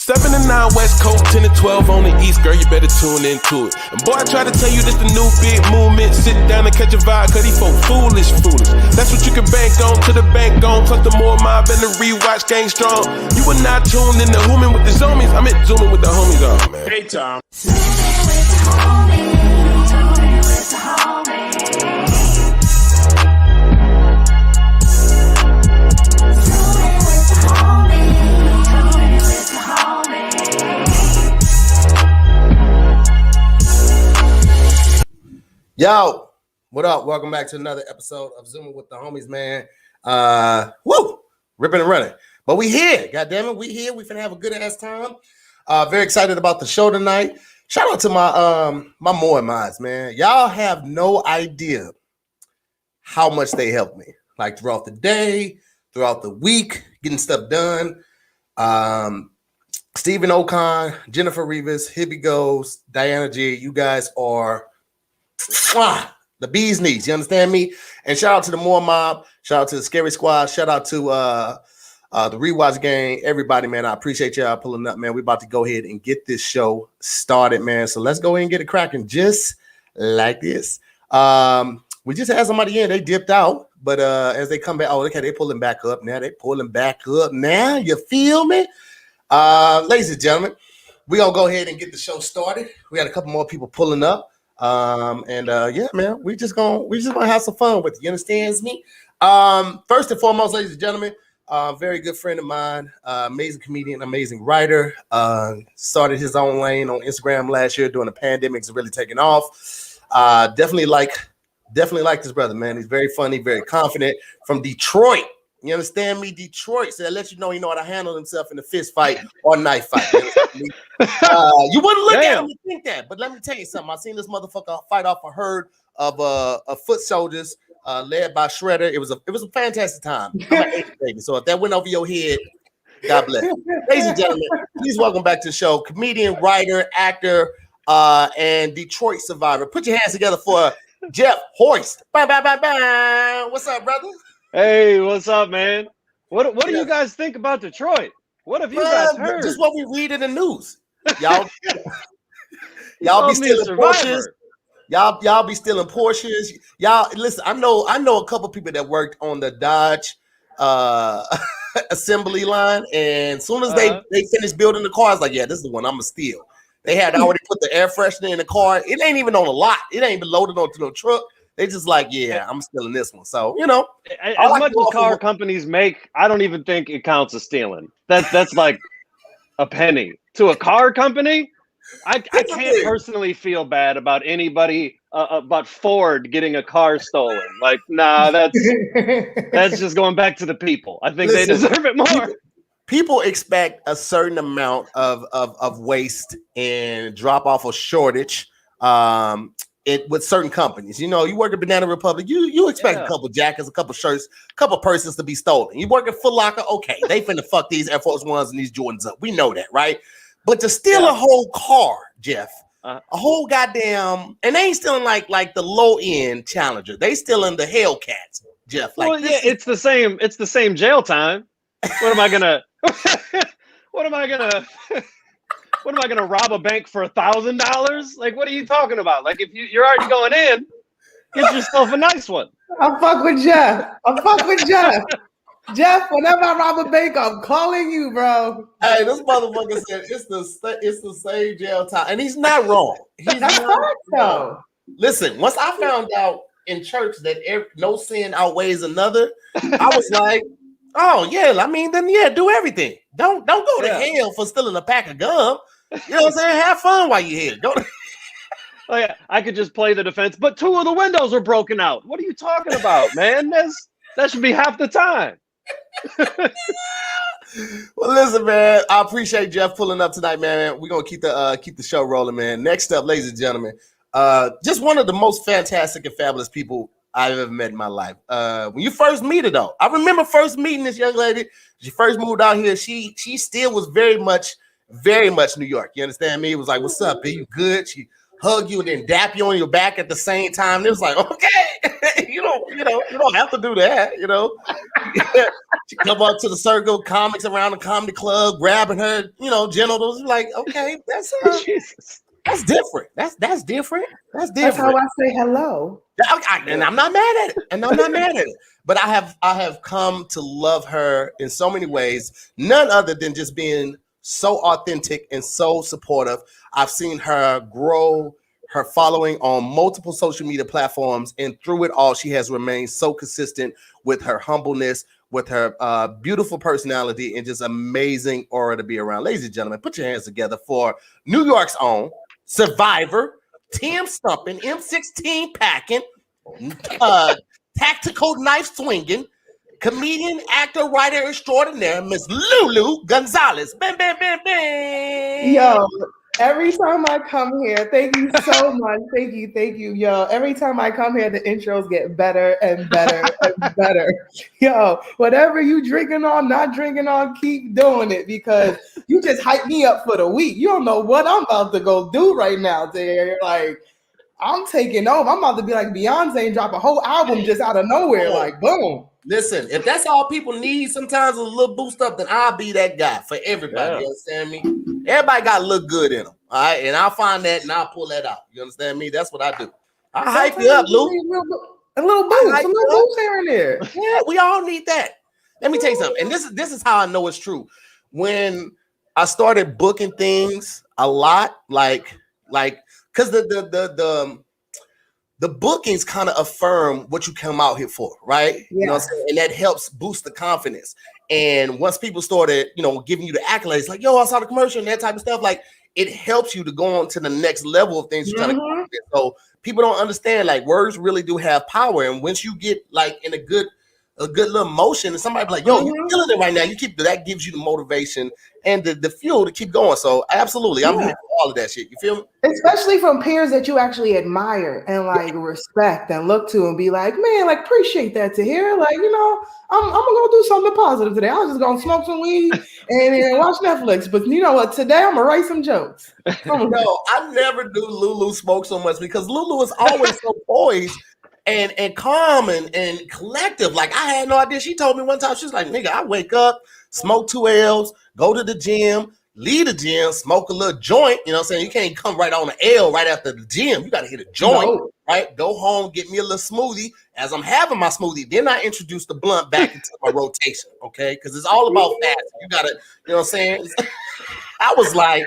7 and 9 West Coast, 10 and 12 on the East, girl, you better tune into it. And boy, I try to tell you this the new big movement. Sit down and catch a vibe, cause these folk foolish. That's what you can bank on, to the bank on. Plus the more mob and the rewatch gang strong. You are not tuned in the human with the zoomies. I'm at zooming with the homies, oh man. Hey, Tom. Yo, what up? Welcome back to another episode of Zooming with the Homies, man. Ripping and running. But we here, goddammit, we here. We finna have a good ass time. Very excited about the show tonight. Shout out to my MooreMods, man. Y'all have no idea how much they help me. Like throughout the day, throughout the week, getting stuff done. Stephen Ocon, Jennifer Rivas, Hibby Goes, Diana G. You guys are the bee's knees, you understand me? And shout out to the Moore Mob, shout out to the Scary Squad, shout out to the Rewatch Gang, everybody, man. I appreciate y'all pulling up, man. We about to go ahead and get this show started, man. So let's go ahead and get it cracking just like this. We just had somebody in, they dipped out, but as they come back, oh, okay, they pulling back up now. They pulling back up now. You feel me? Ladies and gentlemen, we gonna go ahead and get the show started. We got a couple more people pulling up. Yeah, man, we just gonna have some fun with it. You understand me? First and foremost, ladies and gentlemen, very good friend of mine, amazing comedian, amazing writer. Started his own lane on Instagram last year during the pandemic. It's really taking off. Definitely like this brother, man. He's very funny, very confident. From Detroit. You understand me? Detroit. So that lets you know he know how to handle himself in a fist fight or knife fight. You wouldn't look at him and think that, but let me tell you something. I seen this motherfucker fight off a herd of foot soldiers led by Shredder. It was a fantastic time. I'm an 8th baby, so if that went over your head, God bless. Ladies and gentlemen, please welcome back to the show, comedian, writer, actor, and Detroit survivor. Put your hands together for Jeff Hoist. Bye, bye, bye, bye. What's up, brother? Hey, what's up, man? What do you guys think about Detroit? What have you guys heard? Just what we read in the news. Y'all be stealing Porsches. Y'all be stealing Porsches. Y'all listen. I know a couple people that worked on the Dodge assembly line, and as soon as they finished building the cars, like, yeah, this is the one I'm gonna steal. They had already put the air freshener in the car. It ain't even on a lot. It ain't even loaded onto no truck. They just like, yeah, I'm stealing this one. So, you know, as much as car companies make, I don't even think it counts as stealing. That's like a penny to a car company. I can't personally feel bad about anybody but Ford getting a car stolen. Like, nah, that's just going back to the people. I think they deserve it more. People expect a certain amount of waste and drop off a shortage. With certain companies, you know, you work at Banana Republic, you expect a couple jackets, a couple shirts, a couple purses to be stolen. You work at Foot Locker, okay, they finna fuck these Air Force Ones and these Jordans up. We know that, right? But to steal a whole car, Jeff, a whole goddamn, and they ain't stealing like the low end Challenger. They stealing the Hellcats, Jeff. Like, well, it's the same. It's the same jail time. What am I gonna? What am I gonna rob a bank for $1,000? Like, what are you talking about? Like, if you're already going in, get yourself a nice one. I'm fuck with Jeff. Jeff, whenever I rob a bank, I'm calling you, bro. Hey, this motherfucker said it's the same jail time, and he's not wrong. That's not wrong. Listen, once I found out in church that no sin outweighs another, I was like, oh yeah, I mean, then yeah, do everything. Don't go to hell for stealing a pack of gum. You know what I'm saying? Have fun while you're here. Don't. Like, I could just play the defense, but 2 of the windows are broken out. What are you talking about, man? That should be half the time. Well, listen, man. I appreciate Jeff pulling up tonight, man. We're gonna keep the show rolling, man. Next up, ladies and gentlemen, just one of the most fantastic and fabulous people I've ever met in my life. When you first meet her, though, I remember first meeting this young lady. She first moved out here. She still was very much New York. You understand me? It was like, what's up, B? You good? She hug you and then dap you on your back at the same time. And it was like, okay, you know you don't have to do that. She come up to the circle, comics around the comedy club, grabbing her, genitals. Like, okay, that's Jesus. that's different. That's different. That's different. That's how I say hello. And I'm not mad at it. But I have come to love her in so many ways. None other than just being so authentic and so supportive. I've seen her grow her following on multiple social media platforms, and through it all, she has remained so consistent with her humbleness, with her beautiful personality, and just amazing aura to be around. Ladies and gentlemen, put your hands together for New York's own Survivor, Tim Stumpin, M16 packing, tactical knife swinging, comedian, actor, writer extraordinaire, Miss Lulu Gonzalez. Bam, bam, bam, bam. Yo, every time I come here, thank you so much. Thank you. Yo, every time I come here, the intros get better and better and better. Yo, whatever you drinking on, not drinking on, keep doing it because you just hype me up for the week. You don't know what I'm about to go do right now, there. Like, I'm taking over. I'm about to be like Beyonce and drop a whole album just out of nowhere. Like, boom. Listen, if that's all people need, sometimes a little boost up, then I'll be that guy for everybody. Yeah. You understand me? Everybody got to look good in them. All right. And I'll find that and I'll pull that out. You understand me? That's what I do. I hype you up, Lou. A little boost, here and there. Yeah, we all need that. Let me tell you something. And this is how I know it's true. When I started booking things a lot, like because the bookings kind of affirm what you come out here for, right? Yeah. You know what I'm saying? And that helps boost the confidence. And once people started, giving you the accolades, like, yo, I saw the commercial and that type of stuff, like, it helps you to go on to the next level of things you're trying to get. So people don't understand, like, words really do have power. And once you get, like, in a good little motion, and somebody be like, yo, you're feeling it right now. That gives you the motivation and the fuel to keep going. So absolutely, I'm here for all of that shit. You feel me? Especially from peers that you actually admire and like respect and look to and be like, man, like appreciate that to hear. Like, I'm gonna go do something positive today. I was just gonna smoke some weed and watch Netflix. But you know what? Today I'm gonna write some jokes. No, I never do Lulu smoke so much because Lulu is always so poised and calm and collective. Like, I had no idea. She told me one time, she's like, nigga, I wake up, smoke 2 L's, go to the gym, leave the gym, smoke a little joint. You know what I'm saying? You can't come right on the L right after the gym. You got to hit a joint, right? Go home, get me a little smoothie. As I'm having my smoothie, then I introduce the blunt back into my rotation, okay? Because it's all about fast. You got to, you know what I'm saying? I was like,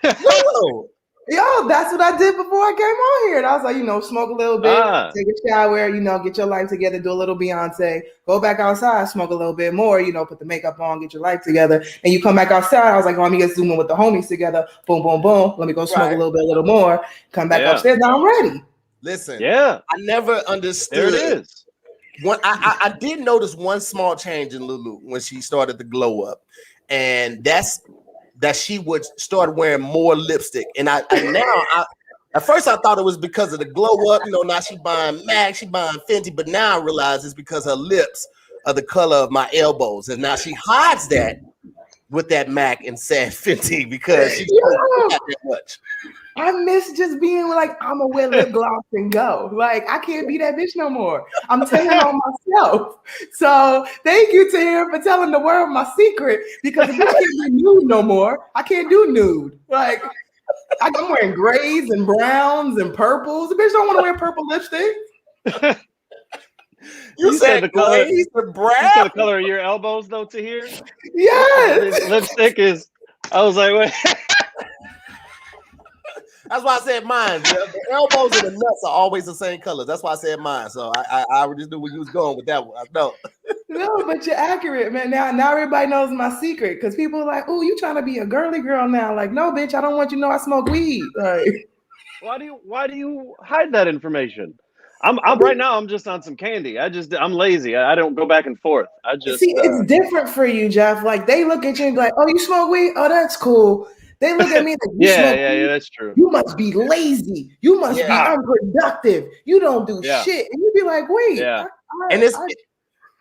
yo. Yo, that's what I did before I came on here. And I was like, smoke a little bit, take a shower, get your life together, do a little Beyonce, go back outside, smoke a little bit more, put the makeup on, get your life together. And you come back outside. I was like, let me get zooming with the homies together. Boom, boom, boom. Let me go smoke a little more. Come back upstairs. Now I'm ready. Listen, I never understood. There it is. I did notice one small change in Lulu when she started to glow up. And that's that she would start wearing more lipstick. And at first I thought it was because of the glow up. Now she buying MAC, she buying Fenty, but now I realize it's because her lips are the color of my elbows. And now she hides that with that MAC and sad Fenty because she's not that much. I miss just being like, I'm gonna wear lip gloss and go. Like, I can't be that bitch no more. I'm telling on myself. So thank you, Tahir, for telling the world my secret because if I can't be nude no more, I can't do nude. Like, I'm wearing grays and browns and purples. The bitch don't want to wear purple lipstick. You said the color. You said the color of your elbows, though, Tahir? Yes. Lipstick is. I was like, wait. That's why I said mine. The elbows and the nuts are always the same colors. That's why I said mine. So I just knew where you was going with that one. I know. No, but you're accurate, man. Now everybody knows my secret because people are like, "Oh, you trying to be a girly girl now?" Like, no, bitch, I don't want you to know I smoke weed. Like, why do you hide that information? I'm right now. I'm just on some candy. I'm lazy. I don't go back and forth. I just see. It's different for you, Jeff. Like, they look at you and be like, "Oh, you smoke weed? Oh, that's cool." They look at me like, yeah, that's true. You must be lazy. You must be unproductive. You don't do shit. And you be like, wait. Yeah.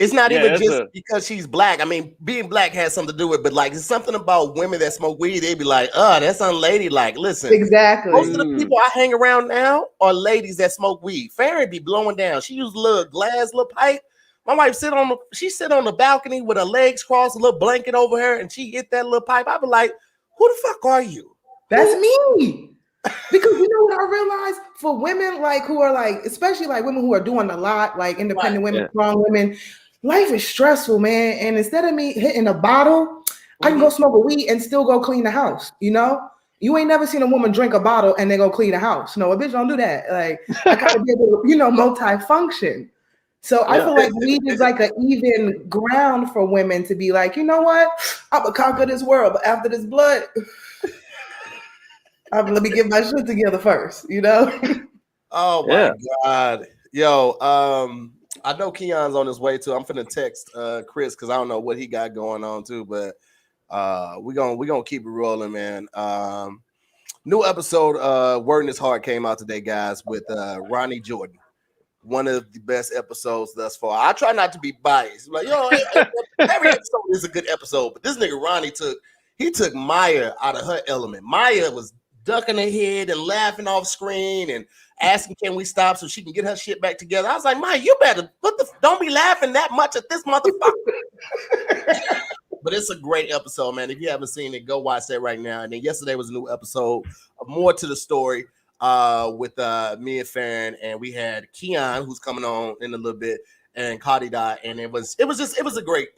It's not even just because she's black. I mean, being black has something to do with it, but like it's something about women that smoke weed. They be like, that's unladylike. Listen, exactly. Most of the people I hang around now are ladies that smoke weed. Farron be blowing down. She use a little pipe. My wife sit on the balcony with her legs crossed, a little blanket over her, and she hit that little pipe. I be like, who the fuck are you? That's me. Because you know what I realized for women like who are like, especially like women who are doing a lot, like independent women, strong women, life is stressful, man. And instead of me hitting a bottle, I can go smoke a weed and still go clean the house. You know, you ain't never seen a woman drink a bottle and then go clean the house. No, a bitch don't do that. Like I gotta be able to, multi-function. So I feel like weed is like an even ground for women to be like, you know what, I'm gonna conquer this world, but after this blood. Let me get my shit together first, Oh my God. Yo, I know Keon's on his way too. I'm finna text Chris because I don't know what he got going on too, but we're gonna keep it rolling, man. New episode Word in His Heart came out today, guys, with Ronnie Jordan. One of the best episodes thus far. I try not to be biased. Like, every episode is a good episode, but this nigga Ronnie took Maya out of her element. Maya was ducking her head and laughing off screen and asking, can we stop so she can get her shit back together? I was like, Maya, you better don't be laughing that much at this motherfucker. But it's a great episode, man. If you haven't seen it, go watch that right now. And then yesterday was a new episode of More to the Story with me and Farron, and we had Keon, who's coming on in a little bit, and Kadida, and it was a great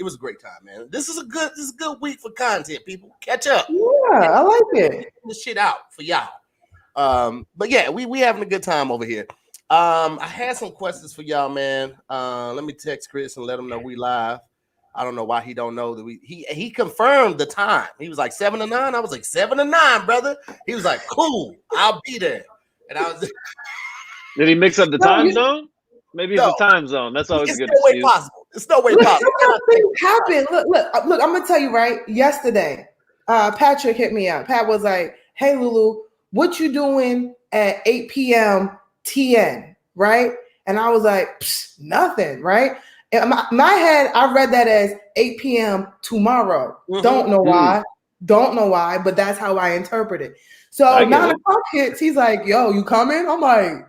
time, man. This is a good week for content, people. Catch up. Yeah, I like it. Get this shit out for y'all. But yeah, we having a good time over here. I had some questions for y'all, man. Let me text Chris and let him know we live. I don't know why he don't know that he confirmed the time. He was like 7 to 9. I was like 7 to 9, brother. He was like, cool, I'll be there. And I was. Did he mix up the time zone? Maybe it's a time zone. That's always a good excuse. It's no way possible. Things happen. Look, I'm gonna tell you right. Yesterday, Patrick hit me up. Pat was like, "Hey, Lulu, what you doing at 8 p.m. TN?" Right? And I was like, "Nothing." Right? In my head, I read that as 8 p.m. tomorrow. Don't know why, but that's how I interpret it. So 9 o'clock hits. He's like, "Yo, you coming?" I'm like,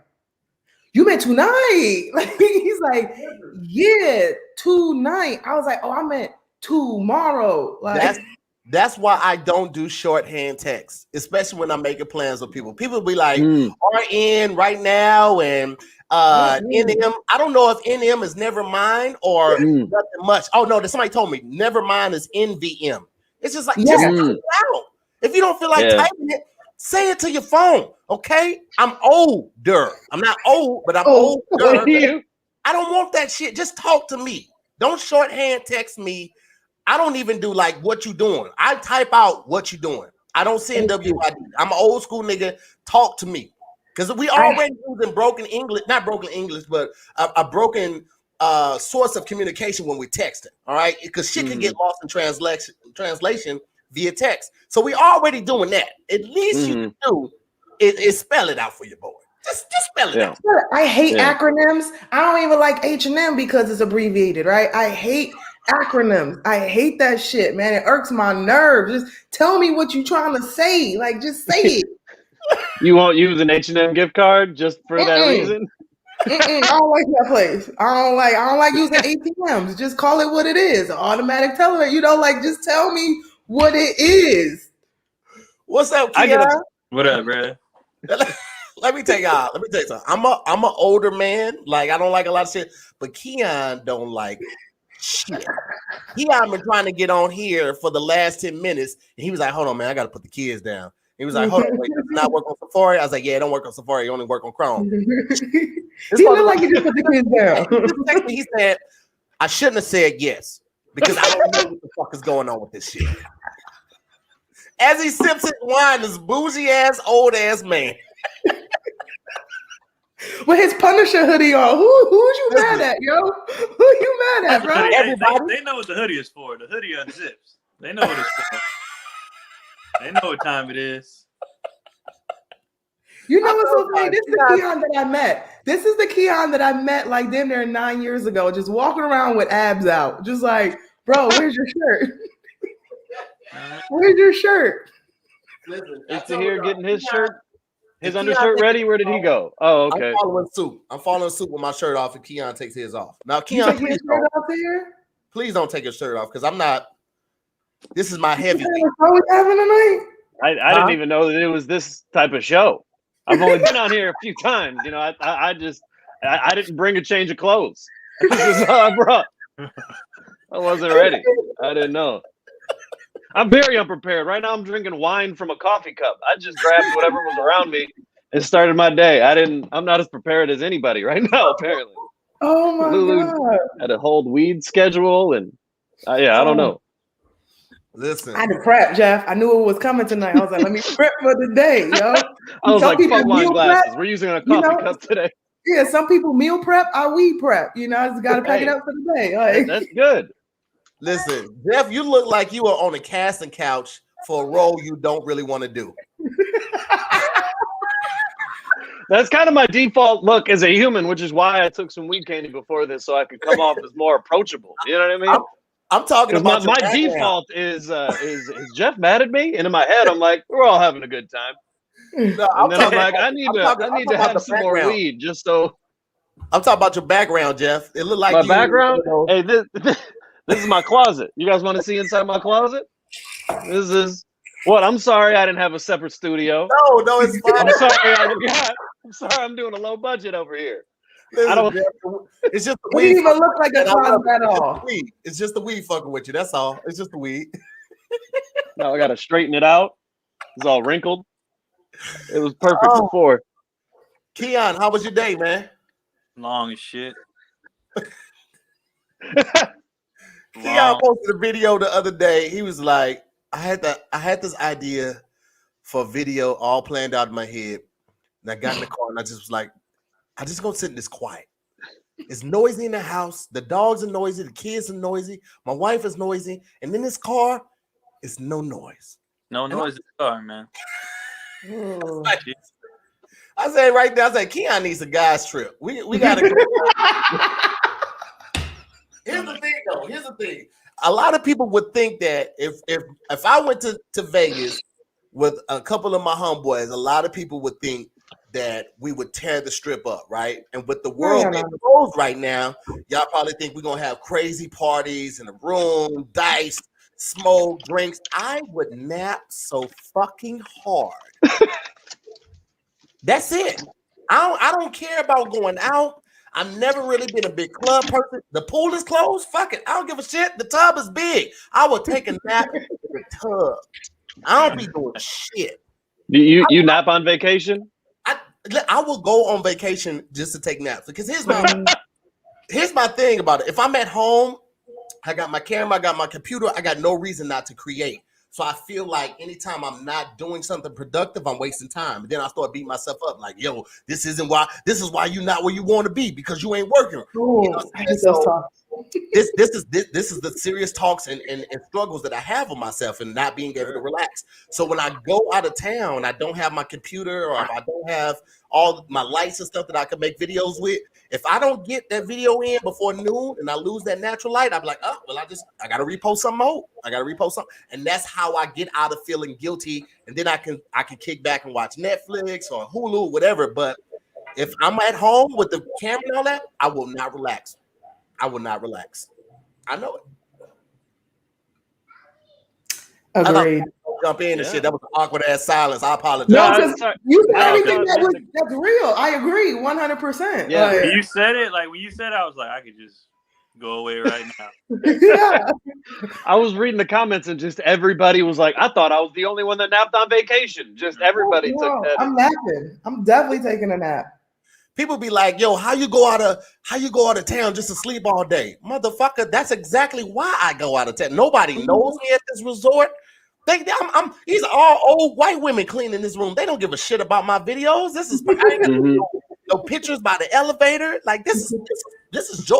"You meant tonight?" Like, he's like, "Yeah, tonight." I was like, "Oh, I meant tomorrow." Like that's why I don't do shorthand text, especially when I'm making plans with people. People be like, RN right now and NM. I don't know if NM is never mind or nothing much. Oh no, somebody told me never mind is NVM. It's just like just type it out. If you don't feel like typing it, say it to your phone. Okay, I'm older. I'm not old, but I'm older. I don't want that shit. Just talk to me. Don't shorthand text me. I don't even do like what you doing. I type out what you doing. I don't send WID. I'm an old school nigga. Talk to me. Because we already using broken English, not broken English, but a broken source of communication when we texting. All right. Because shit can get lost in translation via text. So we already doing that. At least you can do is spell it out for your boy. Just spell it out. I hate acronyms. I don't even like H&M because it's abbreviated, right? I hate acronyms. I hate that shit, man. It irks my nerves. Just tell me what you're trying to say. Like, just say it. You won't use an H&M gift card just for that reason? I don't like that place. I don't like using ATMs. Just call it what it is. Automatic teller. Just tell me what it is. What's up, Keon? What up, bro? Let me tell you something. I'm an older man. Like, I don't like a lot of shit, but Keon don't like shit. Keon been trying to get on here for the last 10 minutes, and he was like, "Hold on, man, I gotta put the kids down." He was like, "Hold on, wait, does it not work on Safari?" I was like, "Yeah, it don't work on Safari. It only work on Chrome." He looked like he just put the kids down. He said, "I shouldn't have said yes because I don't know what the fuck is going on with this shit." As he sips his wine, this bougie ass, old ass man. With his Punisher hoodie on. Who's you mad at, yo? Who you mad at, bro? They know what the hoodie is for. The hoodie unzips. They know what it's for. They know what time it is. You know what's so funny? This is the Keon that I met. This is the Keon that I met like damn near 9 years ago, just walking around with abs out, just like, bro, where's your shirt? Where's your shirt? Listen, Is Tahir getting his shirt, his undershirt ready? Where did he go? Oh, okay. I'm following suit with my shirt off, and Keon takes his off. Now, You Keon, take your shirt off there? please don't take your shirt off because I'm not. This is my heavy. What are we having tonight? I didn't even know that it was this type of show. I've only been on here a few times. You know, I didn't bring a change of clothes. This is all I brought. I wasn't ready. I didn't know. I'm very unprepared. Right now I'm drinking wine from a coffee cup. I just grabbed whatever was around me and started my day. I'm not as prepared as anybody right now, apparently. Oh my God. Had a whole weed schedule and I don't know. Listen, I had to prep, Jeff. I knew it was coming tonight. I was like, let me prep for the day, yo. I was like, fuck wine meal glasses. prep. We're using a coffee cup today. Yeah, some people meal prep, I weed prep. You know, I just got to pack it up for the day. Like, That's good. listen, Jeff, you look like you are on a casting couch for a role you don't really want to do. That's kind of my default look as a human, which is why I took some weed candy before this so I could come off as more approachable. You know what I mean? I'm talking about my default is Jeff mad at me? And in my head, I'm like, we're all having a good time. No, And then I'm like, I need to have some more weed just so. I'm talking about your background, Jeff. It looked like My background? You know. Hey, this is my closet. You guys want to see inside my closet? This is what? I'm sorry I didn't have a separate studio. No, it's fine. I'm sorry I'm doing a low budget over here. Listen, I don't. Jeff, it's just the it didn't weed. even look like a closet at all. It's just the weed fucking with you. That's all. It's just the weed. Now I got to straighten it out. It's all wrinkled. It was perfect before. Keon, how was your day, man? Long as shit. Keon posted a video the other day. He was like, I had this idea for a video all planned out in my head. And I got in the car and I just was like, I just gonna sit in this quiet. It's noisy in the house. The dogs are noisy. The kids are noisy. My wife is noisy. And in this car, it's no noise. No noise in the car, man. I said right there, I said, Keon needs a guy's trip. We gotta go. Here's the thing. A lot of people would think that if I went to Vegas with a couple of my homeboys, a lot of people would think that we would tear the strip up, right? And with the world being closed right now, y'all probably think we're gonna have crazy parties in a room, dice, smoke, drinks. I would nap so fucking hard. That's it. I don't care about going out. I've never really been a big club person. The pool is closed. Fuck it. I don't give a shit. The tub is big. I will take a nap in the tub. I don't be doing shit. Do you nap on vacation? I will go on vacation just to take naps because here's my thing about it. If I'm at home, I got my camera, I got my computer, I got no reason not to create. So I feel like anytime I'm not doing something productive, I'm wasting time. And then I start beating myself up like, yo, this is why you're not where you want to be because you ain't working. Ooh, you know this is the serious talks and struggles that I have with myself and not being able to relax. So when I go out of town, I don't have my computer or if I don't have all my lights and stuff that I can make videos with. If I don't get that video in before noon and I lose that natural light, I'm like, oh, well, I got to repost something more. I got to repost something. And that's how I get out of feeling guilty. And then I can kick back and watch Netflix or Hulu, whatever. But if I'm at home with the camera and all that, I will not relax. I will not relax. I know it. Agreed. Jump in and shit. That was an awkward ass silence. I apologize. No, you said everything that's real. I agree 100%. Yeah. Like, You said it like when you said it, I was like, I could just go away right now. yeah. I was reading the comments and just everybody was like, I thought I was the only one that napped on vacation. Just everybody took that. I'm napping. I'm definitely taking a nap. People be like, yo, how you go out of town just to sleep all day? Motherfucker, that's exactly why I go out of town. Nobody knows me at this resort. These are all old white women cleaning this room. They don't give a shit about my videos. This is no pictures by the elevator. Like this is joy.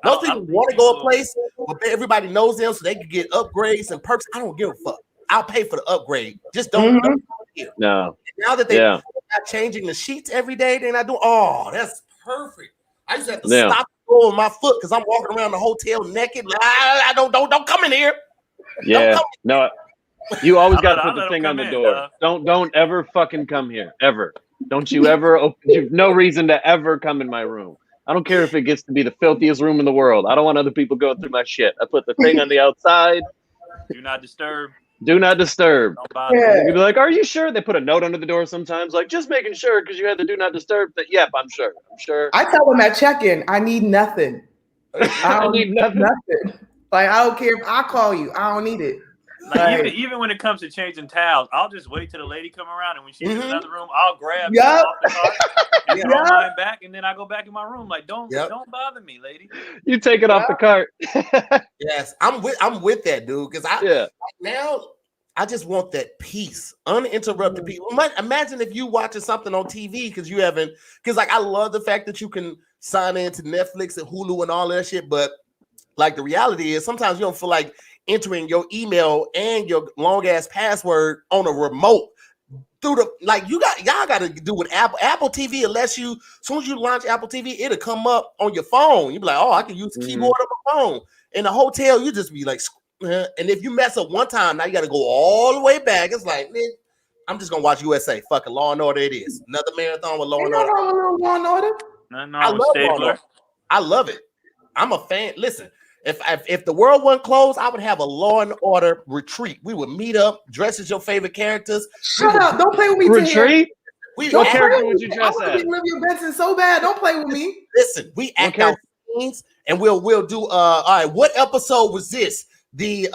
Most people want to go a place where everybody knows them so they can get upgrades and perks. I don't give a fuck. I'll pay for the upgrade. Just don't here. No. Now that they're not changing the sheets every day, they're not doing. Oh, that's perfect. I used to have to stop going my foot because I'm walking around the hotel naked. Like, I don't come in here. Yeah, no, you always got to put the let thing on the in, door. Don't ever fucking come here, ever. Don't you ever open? You've no reason to ever come in my room. I don't care if it gets to be the filthiest room in the world. I don't want other people going through my shit. I put the thing on the outside. Do not disturb. Do not disturb. Don't bother. Yeah. You'd be like, "Are you sure?" They put a note under the door sometimes, like just making sure because you had the do not disturb. But yep, I'm sure. I'm sure. I tell them at check-in, I need nothing. I don't need nothing. Like I don't care if I call you. I don't need it. Like, even when it comes to changing towels, I'll just wait till the lady come around, and when she's in another room, I'll grab it off the cart and throw mine back, and then I go back in my room. Like, don't bother me, lady. You take it off the cart. Yes, I'm with that, dude. Because now I just want that peace, uninterrupted peace. Imagine if you watching something on TV because you haven't. Because like I love the fact that you can sign into Netflix and Hulu and all that shit, but like the reality is sometimes you don't feel like entering your email and your long ass password on a remote through the y'all got to do with Apple TV. Unless as soon as you launch Apple TV, it'll come up on your phone. You be like, oh, I can use the keyboard on my phone. In the hotel, you just be like, and if you mess up one time, now you got to go all the way back. It's like, man, I'm just gonna watch USA. Fucking Law and Order. It is another marathon with Law and Order. Law and Order. I love Stabler. I love it. I'm a fan. Listen. If the world wasn't closed, I would have a Law and Order retreat. We would meet up, dress as your favorite characters. Shut up! Don't play with me. Retreat? What character would you dress as? Olivia Benson so bad. Don't play with me. Listen, we act out scenes, and we'll do. All right, what episode was this? The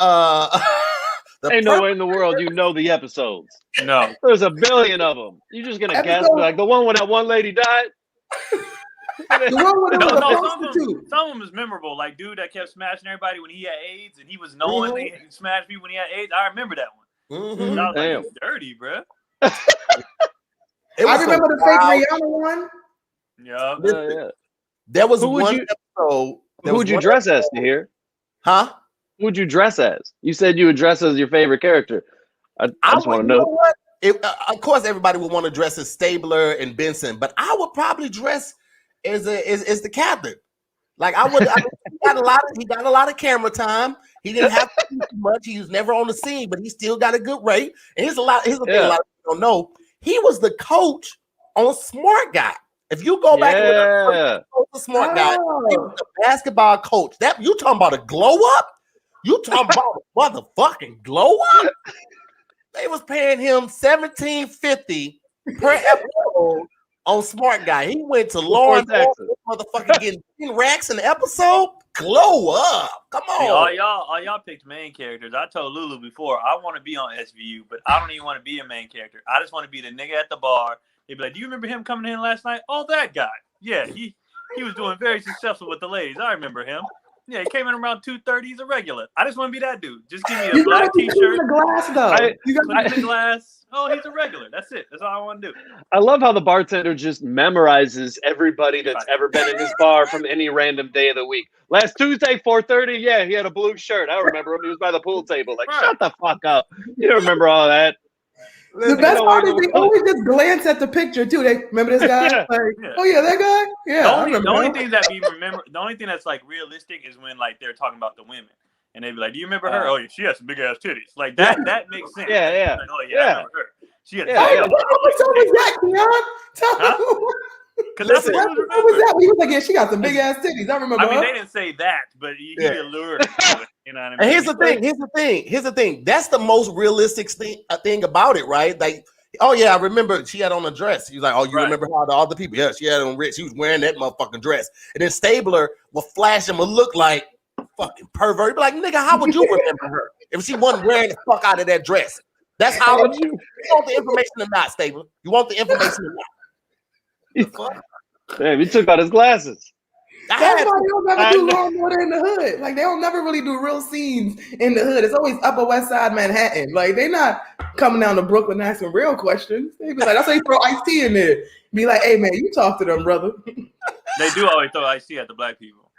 ain't no way in the world you know the episodes. No, there's a billion of them. You're just gonna guess like the one when that one lady died. Some of them is memorable. Like dude that kept smashing everybody when he had AIDS, and he was knowingly smashed people when he had AIDS. I remember that one. And I was like, it's dirty, bro. I remember the fake Rihanna one. Yeah. There was one episode. Who would you dress as, Tahir? Huh? Who would you dress as? You said you would dress as your favorite character. I just want to know. What? Of course, everybody would want to dress as Stabler and Benson, but I would probably dress as the captain. Like he got a lot of camera time. He didn't have to do too much. He was never on the scene, but he still got a good rate. And here's the thing a lot of people don't know. He was the coach on Smart Guy. If you go back and look at Smart Guy, he was the basketball coach. That you talking about a glow up? You talking about a motherfucking glow up? They was paying him $17.50 per episode on Smart Guy. He went to Lawrence, motherfucking getting 10 racks an episode. Glow up. Come on. See, all y'all picked main characters. I told Lulu before, I want to be on SVU, but I don't even want to be a main character. I just want to be the nigga at the bar. They'd be like, do you remember him coming in last night? Oh, that guy. Yeah, he was doing very successful with the ladies. I remember him. Yeah, he came in around 2:30. He's a regular. I just want to be that dude. Just give me a black t-shirt. The glass, though. You got the glass. Oh, he's a regular. That's it. That's all I want to do. I love how the bartender just memorizes everybody that's ever been in his bar from any random day of the week. Last Tuesday, 4:30. Yeah, he had a blue shirt. I remember him. He was by the pool table. Like, shut the fuck up. You don't remember all that. The best part is they always just glance at the picture too. They remember this guy? Oh yeah, that guy. Yeah. The only thing that we remember, the only thing that's like realistic is when like they're talking about the women, and they be like, "Do you remember her? Oh yeah, she has some big ass titties." Like that. That makes sense. Yeah. Like, oh yeah, I remember her. She had. What episode was that, Keon? Because that's what was that? He was like, "Yeah, she got some big ass titties." I remember. I mean, they didn't say that, but he allured. You know what I mean? And here's the thing. That's the most realistic thing about it, right? Like, oh yeah, I remember she had on a dress. He was like, oh, you remember how the other people? Yeah, she had on red. She was wearing that motherfucking dress. And then Stabler will flash him a look like fucking pervert. Be like, nigga, how would you remember her if she wasn't wearing the fuck out of that dress? That's how would you want the information or not, Stabler? You want the information or not? Damn, he took out his glasses. That's why they don't never do Law and Order in the hood. Like they don't never really do real scenes in the hood. It's always Upper West Side Manhattan. Like they not coming down to Brooklyn asking real questions. They be like, that's why you throw Ice-T in there. Be like, hey man, you talk to them, brother. They do always throw Ice-T at the black people.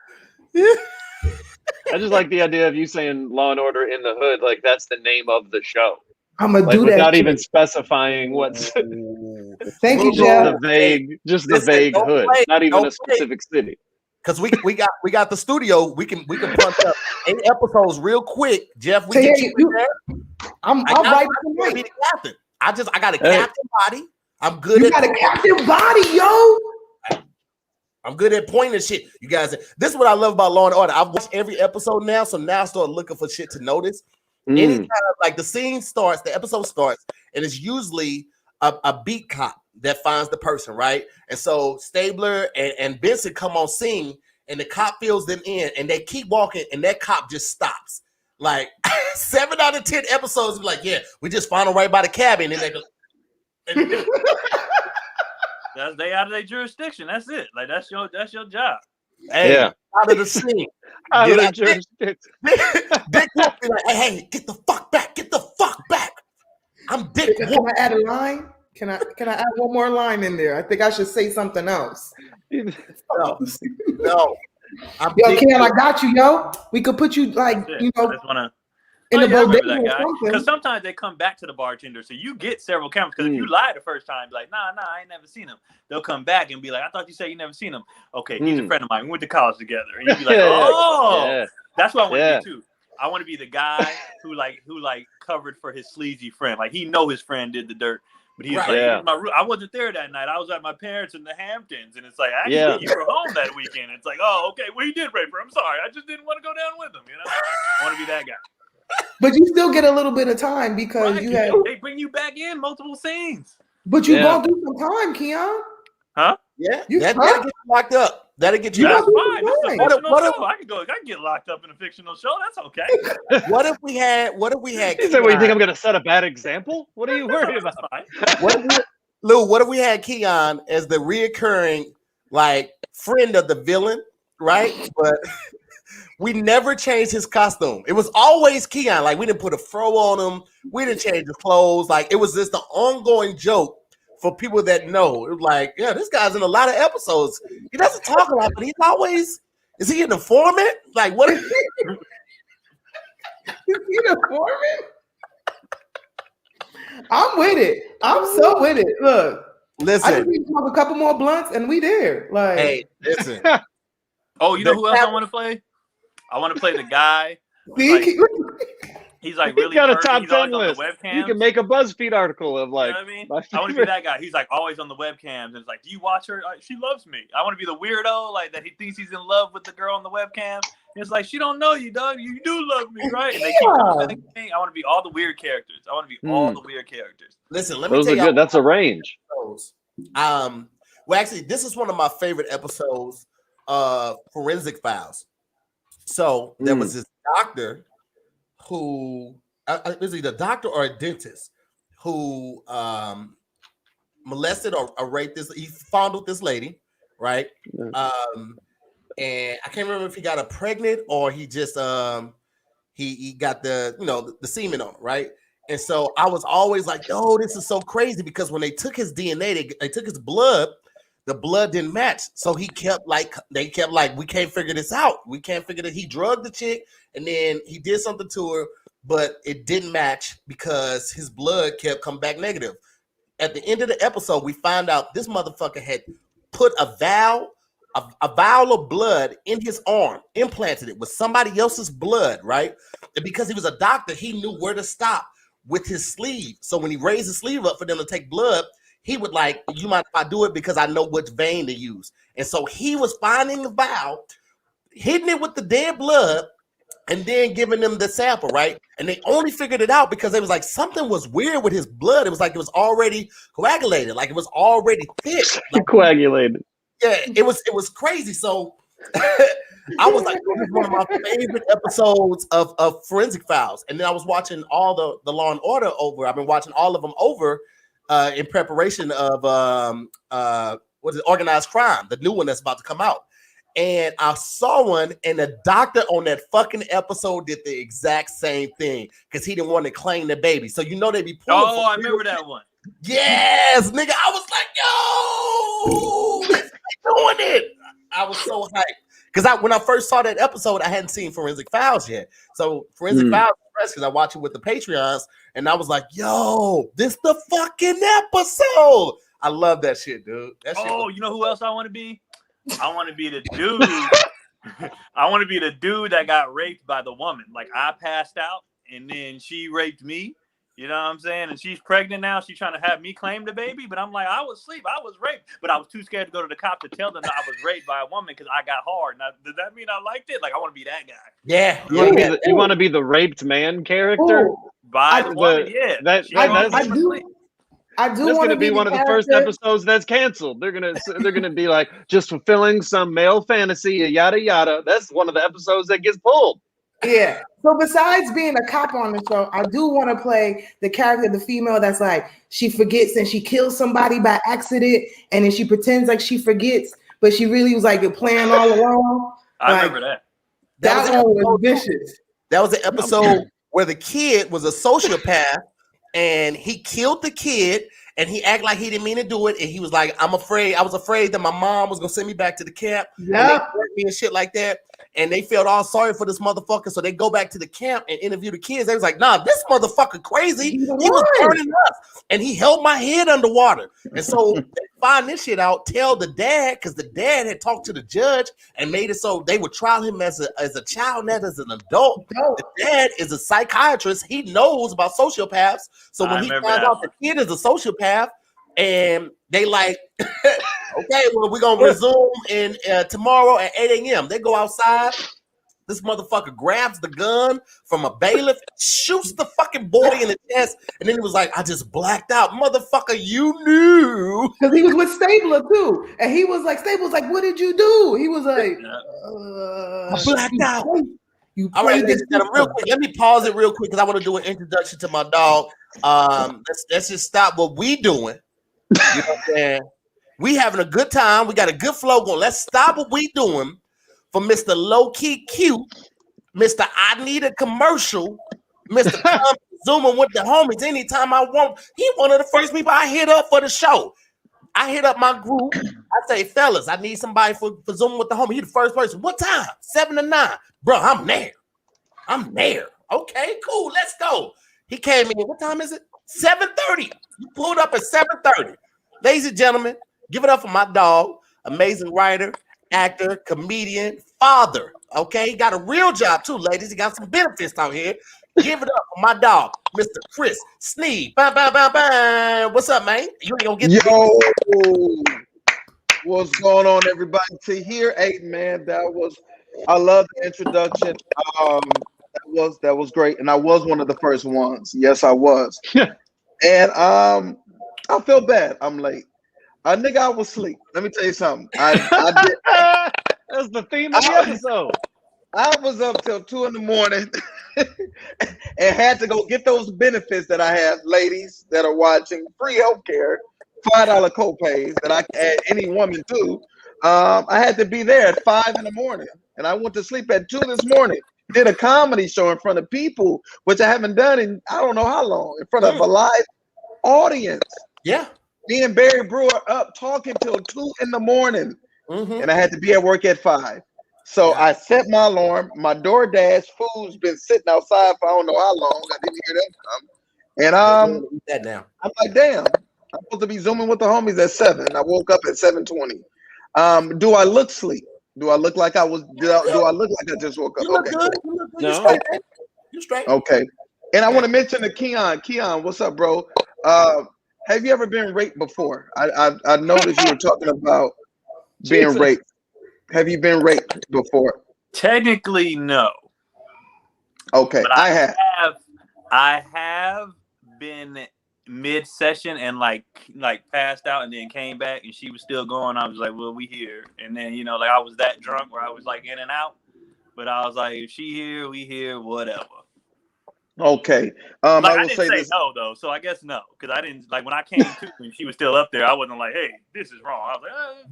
I just like the idea of you saying Law and Order in the Hood, like that's the name of the show. I'm gonna Like do that without shit. even specifying what's Thank you, just Jeff. the vague don't hood, play, not even don't a specific city. Because we got the studio. We can punch up 8 episodes real quick. Jeff, we get you in there. I'll write it be the captain. I got a Hey. captain body. I'm good You at got a captain body, yo. I'm good at pointing shit. You guys, this is what I love about Law and Order. I've watched every episode now, so now I start looking for shit to notice. Anytime like the scene starts, the episode starts, and it's usually a beat cop that finds the person, right? And so Stabler and Benson come on scene, and the cop fills them in, and they keep walking, and that cop just stops. Like 7 out of 10 episodes, be like, yeah, we just found them right by the cabin, and they go. That's they out of their jurisdiction. That's it. Like that's your job. Hey, Yeah. out of the scene. Out of Get the out- jurisdiction. Dick Wolf be like, hey, get the fuck back. Get the fuck back. I'm Dick Can Wolf. I add a line? Can I add one more line in there? I think I should say something else. No. I'm Yo, Dick Ken, I Wolf. got you, yo. We could put you like, That's it. you know, I just wanna. in the I remember bodega that or guy. Because something. sometimes they come back to the bartender, so you get several cameras. Because if you lie the first time, be like, nah, I ain't never seen him. They'll come back and be like, I thought you said you never seen him. Okay, he's a friend of mine. We went to college together. And you be like, oh, Yeah. that's what I want to be too. I want to be the guy who covered for his sleazy friend. Like he know his friend did the dirt, but he's I wasn't there that night. I was at my parents in the Hamptons, and it's like actually you were home that weekend. It's like, oh, okay, well he did rape her. I'm sorry, I just didn't want to go down with him. You know, I want to be that guy. But you still get a little bit of time because Right, you have. they bring you back in multiple scenes. But you gonna do some time, Keon. Huh? Yeah, You- that'll get you locked up. That'll get you That's locked up. fine. This is a What fictional what show. I can get locked up in a fictional show. That's okay. What if we had He said, "What, you think I'm gonna set a bad example? What are you worried about?" That's fine. What if we had Keon as the reoccurring like friend of the villain, right? But we never changed his costume. It was always Keon. Like we didn't put a fro on him. We didn't change his clothes. Like it was just the ongoing joke for people that know. It was like, yeah, this guy's in a lot of episodes. He doesn't talk a lot, but he's always. Is he an informant? Like what? Is he an informant? I'm with it. I'm so with it. Look, I just Listen, need to smoke a couple more blunts and we there. Like, hey, listen. Oh, you know who else I want to play? I want to play the guy. see, He's like He's really got a perfect. top He's always 10 on list. the webcam. You can make a BuzzFeed article of like. You know what I mean? I want to be that guy. He's like always on the webcams. And it's like, do you watch her? She loves me. I want to be the weirdo like that. He thinks he's in love with the girl on the webcam. And it's like she don't know you, dog. You do love me, right? And they keep saying, I want to be all the weird characters. I want to be all the weird characters. Listen, let me Those tell are you. good. That's a range. Well, actually, this is one of my favorite episodes of Forensic Files. So there was this doctor who is he the doctor or a dentist who molested or raped this? He fondled this lady, right? And I can't remember if he got her pregnant or he just he got the semen on her, right? And so I was always like, yo, this is so crazy because when they took his DNA, they took his blood. The blood didn't match. So they kept like, we can't figure this out. We can't figure that he drugged the chick and then he did something to her, but it didn't match because his blood kept coming back negative. At the end of the episode, we find out this motherfucker had put a vial of blood in his arm, implanted it with somebody else's blood, right? And because he was a doctor, he knew where to stop with his sleeve. So when he raised his sleeve up for them to take blood, he would like, you mind if I do it because I know which vein to use. And so he was finding the vial, hitting it with the dead blood, and then giving them the sample, right? And they only figured it out because it was like something was weird with his blood. It was like it was already coagulated, like it was already thick. Like, Coagulated. yeah, it was crazy. So I was like, this is one of my favorite episodes of Forensic Files. And then I was watching all the Law and Order over. I've been watching all of them over in preparation of Organized Crime, the new one that's about to come out. And I saw one, and the doctor on that fucking episode did the exact same thing because he didn't want to claim the baby. So you know they be pulling. Oh, I remember that one. Yes, nigga. I was like, yo, they doing it. I was so hyped. Because when I first saw that episode, I hadn't seen Forensic Files yet. So Forensic Files is because I watch it with the Patreons, and I was like, "Yo, this the fucking episode." I love that shit, dude. That shit you know who else I want to be? I want to be the dude. I want to be the dude that got raped by the woman. Like I passed out, and then she raped me. You know what I'm saying? And she's pregnant now. She's trying to have me claim the baby, but I'm like, I was asleep. I was raped, but I was too scared to go to the cop to tell them that I was raped by a woman because I got hard. Now, does that mean I liked it? Like I want to be that guy. Yeah, You want to be the raped man character By the woman? Yeah. That's going to be one of the first episodes that's canceled. They're gonna be like just fulfilling some male fantasy, yada yada. That's one of the episodes that gets pulled. Yeah. So besides being a cop on the show, I do want to play the character, the female that's like she forgets and she kills somebody by accident, and then she pretends like she forgets, but she really was like playing all along. I remember that. That one was vicious. That was an episode where the kid was a sociopath, and he killed the kid, and he acted like he didn't mean to do it, and he was like, I was afraid that my mom was gonna send me back to the camp, and they hurt me and shit like that. And they felt all sorry for this motherfucker, so they go back to the camp and interview the kids. They was like, "Nah, this motherfucker crazy. He was burning us, and he held my head underwater." And so they find this shit out, tell the dad, because the dad had talked to the judge and made it so they would trial him as a child, not as an adult. The dad is a psychiatrist. He knows about sociopaths. So when he finds out the kid is a sociopath, and they like, okay, well, we're gonna resume in tomorrow at 8 a.m. They go outside. This motherfucker grabs the gun from a bailiff, shoots the fucking boy in the chest, and then he was like, I just blacked out. Motherfucker, you knew. Because he was with Stabler too. And he was like, Stabler's like, what did you do? He was like, I blacked out. All right, real quick. Let me pause it real quick because I want to do an introduction to my dog. Let's just stop what we doing. You know what I'm saying? We having a good time. We got a good flow going. Let's stop what we doing for Mr. Low-Key Cute, Mr. I Need a Commercial, Mr. Come Zooming with the homies anytime I want. He one of the first people I hit up for the show. I hit up my group. I say, fellas, I need somebody for Zooming with the homie. He the first person. What time? 7 to 9. Bro, I'm there. Okay, cool. Let's go. He came in. What time is it? 7:30. You pulled up at 7:30. Ladies and gentlemen, give it up for my dog, amazing writer, actor, comedian, father. Okay, he got a real job too, ladies. He got some benefits out here. Give it up for my dog, Mr. Chris Sneed. Bam, bam, bam, bam. What's up, man? You ain't gonna get What's going on, everybody? TAHIR, hey man, I love the introduction. That was great, and I was one of the first ones. Yes, I was. And I feel bad. I'm late. Nigga, I was asleep. Let me tell you something. I did. That's the theme of the episode. I was up till 2 in the morning and had to go get those benefits that I have, ladies that are watching, free healthcare, $5 copays that I can add any woman to. I had to be there at 5 in the morning, and I went to sleep at 2 this morning. Did a comedy show in front of people, which I haven't done in I don't know how long, in front of a live audience. Yeah. Me and Barry Brewer up talking till 2 in the morning, and I had to be at work at 5. So I set my alarm. My DoorDash food's been sitting outside for I don't know how long. I didn't hear them come. And that now. I'm like, damn, I'm supposed to be Zooming with the homies at 7. I woke up at 7:20. Do I look sleep? Do I look like I was? Do I look like I just woke up? You look good. You look good. You straight. Okay. And I want to mention to Keon. Keon, what's up, bro? Have you ever been raped before? I noticed you were talking about being raped. Have you been raped before? Technically, no. Okay, but I have been mid-session and like passed out and then came back and she was still going. I was like, well, we here. And then, you know, like I was that drunk where I was like in and out. But I was like, if she here, we here, whatever. Okay. I didn't say this. No, though. So I guess no. Because I didn't, like when I came to and she was still up there, I wasn't like, hey, this is wrong. I was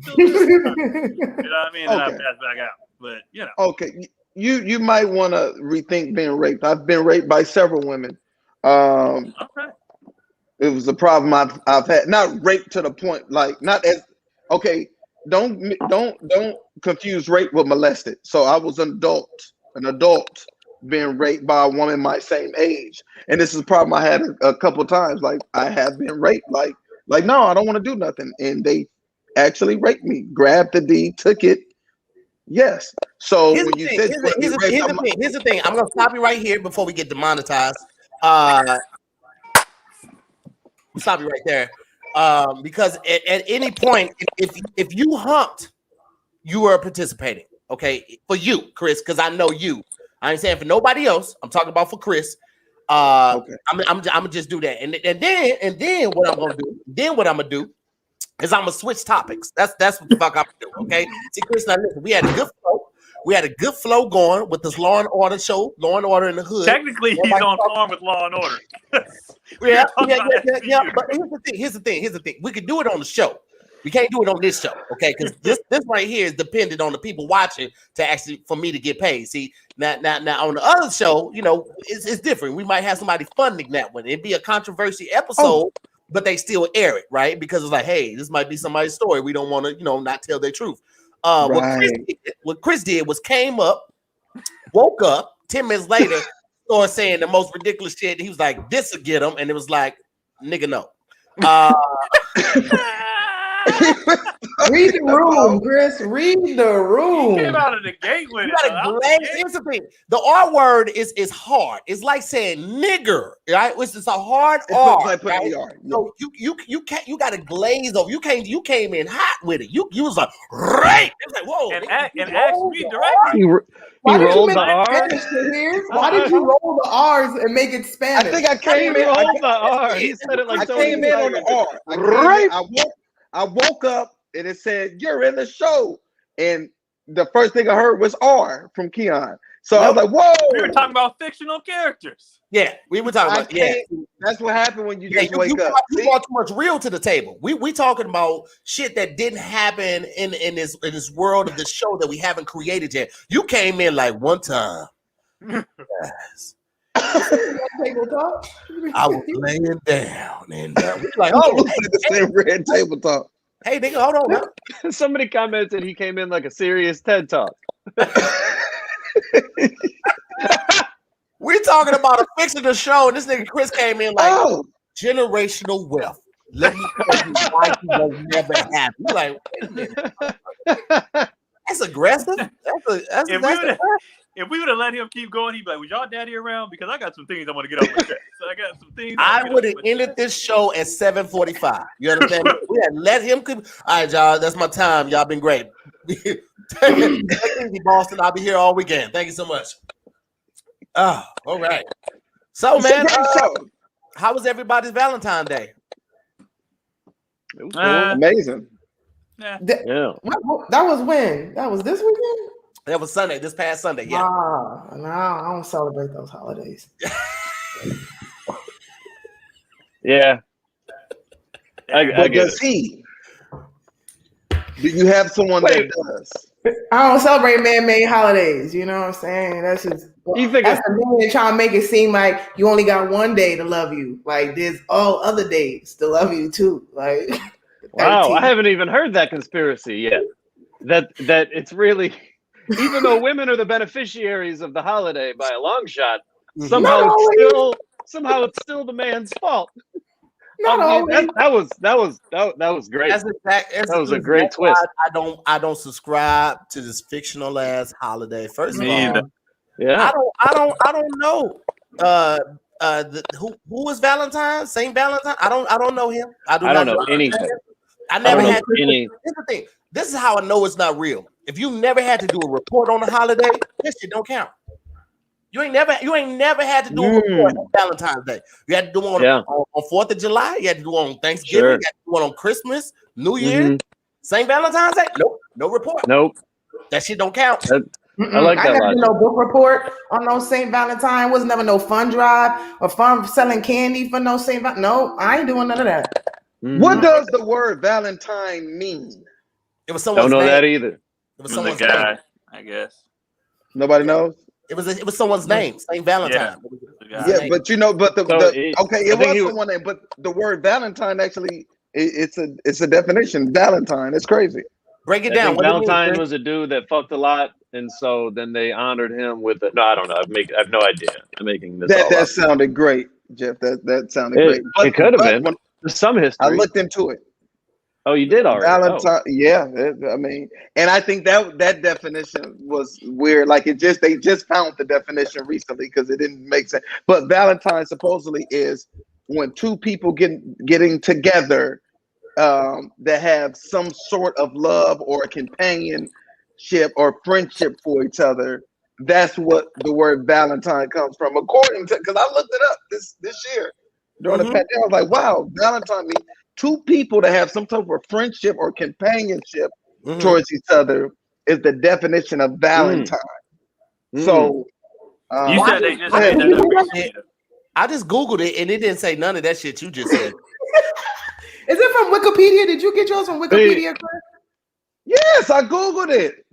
like, you know what I mean? And I passed back out. But, you know. Okay. You might want to rethink being raped. I've been raped by several women. Okay. It was a problem I've had. Not rape to the point, like not as okay. Don't confuse rape with molested. So I was an adult been raped by a woman my same age, and this is a problem I had a couple times. Like I have been raped. Like no, I don't want to do nothing, and they actually raped me. Grabbed the D, took it. Yes. So Here's when the you thing. said Here's the thing. I'm gonna stop you right here before we get demonetized. Stop you right there. Because at any point, if you humped, you are participating. Okay, for you, Chris, because I know you. I ain't saying for nobody else. I'm talking about for Chris. Okay. I'm gonna just do that, and then what I'm gonna do is I'm gonna switch topics. That's what the fuck I'm gonna do. Okay. See, Chris, now listen, we had a good flow. We had a good flow going with this Law and Order show, Law and Order in the Hood. Technically, he's on par with Law and Order. yeah. But here's the thing. We could do it on the show. We can't do it on this show, okay? Because this right here is dependent on the people watching to actually for me to get paid. See, now on the other show, you know, it's different. We might have somebody funding that one. It'd be a controversy episode, but they still air it, right? Because it's like, hey, this might be somebody's story. We don't want to, you know, not tell their truth. What Chris did was came up, woke up 10 minutes later, started saying the most ridiculous shit. He was like, "This will get him," and it was like, "Nigga, no." Read the room, Chris. Read the room. He came out of the gate with it. Here's the thing: the R word is hard. It's like saying nigger, right? It's just a hard R. Like right? So you can't. You got to glaze over. You came in hot with it. You was like right. It's like whoa. And ask me directly. Why did you make Spanish here? Why did you roll the R's and make it Spanish? I think I came in. The R. He said it like I came in on the R. I woke up and it said, "You're in the show." And the first thing I heard was R from Keon. So I was like, whoa. We were talking about fictional characters. Yeah, we were talking about That's what happened when you just wake up. You brought too much real to the table. We talking about shit that didn't happen in this world of this show that we haven't created yet. You came in like one time. Yes. I was laying down and we like, oh, the same red table talk. Hey, nigga, hold on. Now. Somebody commented he came in like a serious TED talk. We're talking about a fictional show, and this nigga Chris came in like generational wealth. Let me tell you why he will never happen. You're like, wait a minute. That's aggressive. If we would have let him keep going, he'd be like, "Was y'all daddy around? Because I got some things I want to get off my chest." So I got some things. I would have ended this show at 7:45. You understand? We had let him keep. All right, y'all. That's my time. Y'all been great. Take it easy, Boston. I'll be here all weekend. Thank you so much. Oh, all right. So, man, how was everybody's Valentine's Day? It was cool. Amazing. Yeah. That was when? That was this weekend? That was Sunday, this past Sunday, yeah. No, I don't celebrate those holidays. Yeah. But does he? Do you have someone that does? I don't celebrate man-made holidays. You know what I'm saying? That's just that's a man trying to make it seem like you only got one day to love you. Like there's all other days to love you too. Like wow, I haven't even heard that conspiracy yet. That it's really. Even though women are the beneficiaries of the holiday by a long shot, somehow it's still the man's fault. That was great. That was a great twist. I don't subscribe to this fictional ass holiday. First of all, yeah, I don't know. Who is Valentine? Saint Valentine? I don't know him. I don't know anything. I never had any. Here's the thing. This is how I know it's not real. If you never had to do a report on a holiday, this shit don't count. You ain't never had to do a report on Valentine's Day. You had to do one on 4th of July. You had to do one on Thanksgiving. You had to do one on Christmas, New Year, St. Valentine's Day. Nope, no report. Nope, that shit don't count. I like that. I never did no book report on no St. Valentine. Was never no fun drive or fun selling candy for no St. Valentine. No, I ain't doing none of that. What does the word Valentine mean? It was someone's don't know name. that either. It was someone's guy, I guess. Nobody knows. It was someone's name, Saint Valentine. Yeah, but you know, but it was someone name, but the word Valentine actually it's a definition. Valentine, it's crazy. Break it down. Valentine was a dude that fucked a lot and so then they honored him with no, I don't know. I have no idea. I'm making this all That up. sounded great, Jeff. That sounded great. It could have been. When There's some I history. looked into it. Oh, you did already. Valentine, yeah. I mean, and I think that definition was weird. Like they just found the definition recently because it didn't make sense. But Valentine supposedly is when two people getting together that have some sort of love or companionship or friendship for each other. That's what the word Valentine comes from, according to, because I looked it up this year during the pandemic. I was like, wow, Valentine means two people that have some type of friendship or companionship towards each other is the definition of Valentine. So you said they just made that up recently. I just Googled it and it didn't say none of that shit you just said. Is it from Wikipedia? Did you get yours from Wikipedia, Chris? Yes, I Googled it.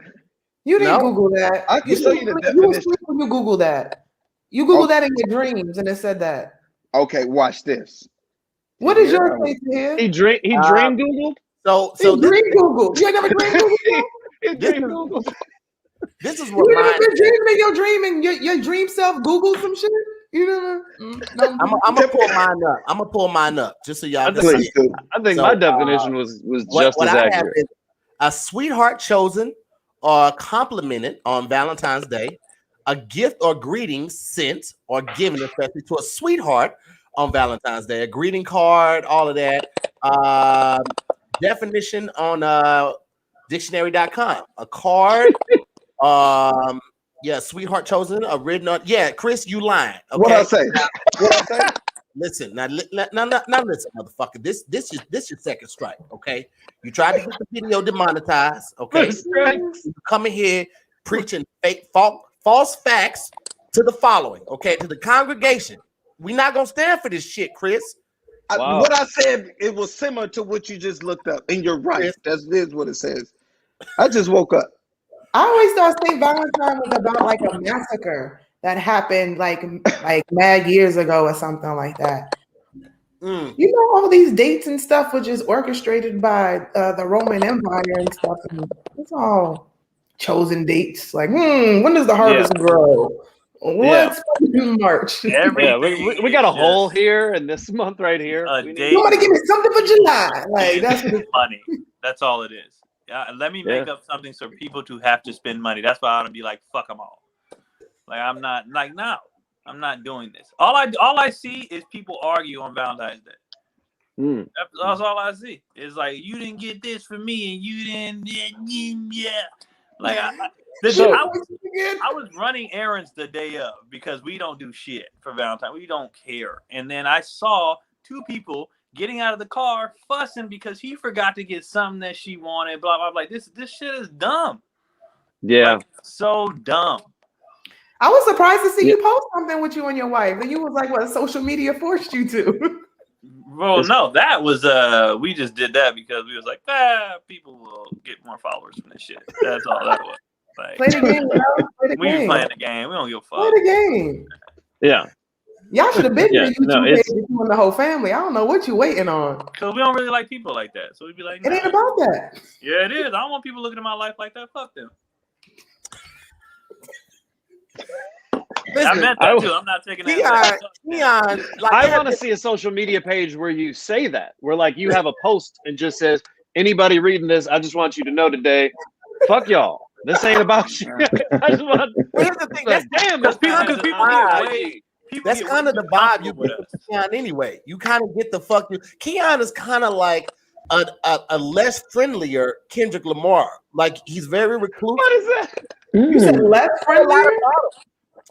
You didn't Google that. I can show you the You was definition. asleep when you Googled that. You Googled that in your dreams and it said that. Okay, watch this. What does yours say to him? He dream Googled? So dream Google. You ain't never dream Google? This is You what never mine been is. dreaming in your dream and your dream self Googled some shit? You never? No. I'm gonna pull mine up just so y'all can Please see. do. I think So, my definition was just what as I have accurate. is a sweetheart chosen or complimented on Valentine's Day, a gift or greeting sent or given, especially to a sweetheart on Valentine's Day, a greeting card, all of that. Definition on dictionary.com. A card, sweetheart chosen, a written on. Yeah, Chris, you lying. Okay? What I say? What I say? Listen, now listen, motherfucker. This your second strike, okay? You tried to get the video demonetized, okay? You come in here preaching false facts to the following, okay? To the congregation. We're not gonna stand for this shit, Chris. Wow. What I said, it was similar to what you just looked up, and you're right. That is what it says. I just woke up. I always thought St. Valentine was about like a massacre that happened like mad years ago or something like that. You know, all these dates and stuff were just orchestrated by the Roman Empire and stuff. And it's all chosen dates. Like, when does the harvest grow? What's March? We got a hole here and this month right here. Somebody give me something for July. Like that's what it's money. That's all it is. Let me make up something so people to have to spend money. That's why I ought to be like, fuck them all. Like I'm not like no, I'm not doing this. All I see is people argue on Valentine's Day. That's all I see. It's like you didn't get this for me and you didn't. Yeah. Like I was running errands the day of because we don't do shit for Valentine. We don't care. And then I saw two people getting out of the car fussing because he forgot to get something that she wanted. Blah blah. Like this shit is dumb. Yeah, like, so dumb. I was surprised to see you post something with you and your wife, and you was like, "What social media forced you to?" Well, no, that was we just did that because we was like, people will get more followers from this shit. That's all that was. Like, play the game, bro. Play the we game. playing the game. We don't give a fuck. Play the game. Yeah. Y'all should have been Yeah, there. You and the whole family. I don't know what you waiting on. Because we don't really like people like that. So we'd be like, It ain't about that. Yeah, it is. I don't want people looking at my life like that. Fuck them. I meant that too. I'm not taking that. Keon, I want to see a social media page where you say that, where like you have a post and just says, anybody reading this, I just want you to know today, fuck y'all. This ain't about you. I just want. Here's the thing. Because people get way. That's kind of the vibe you get with Keon anyway. You kind of get the fuck. Keon is kind of like a less friendlier Kendrick Lamar. Like he's very reclusive. What is that? You said less friendlier?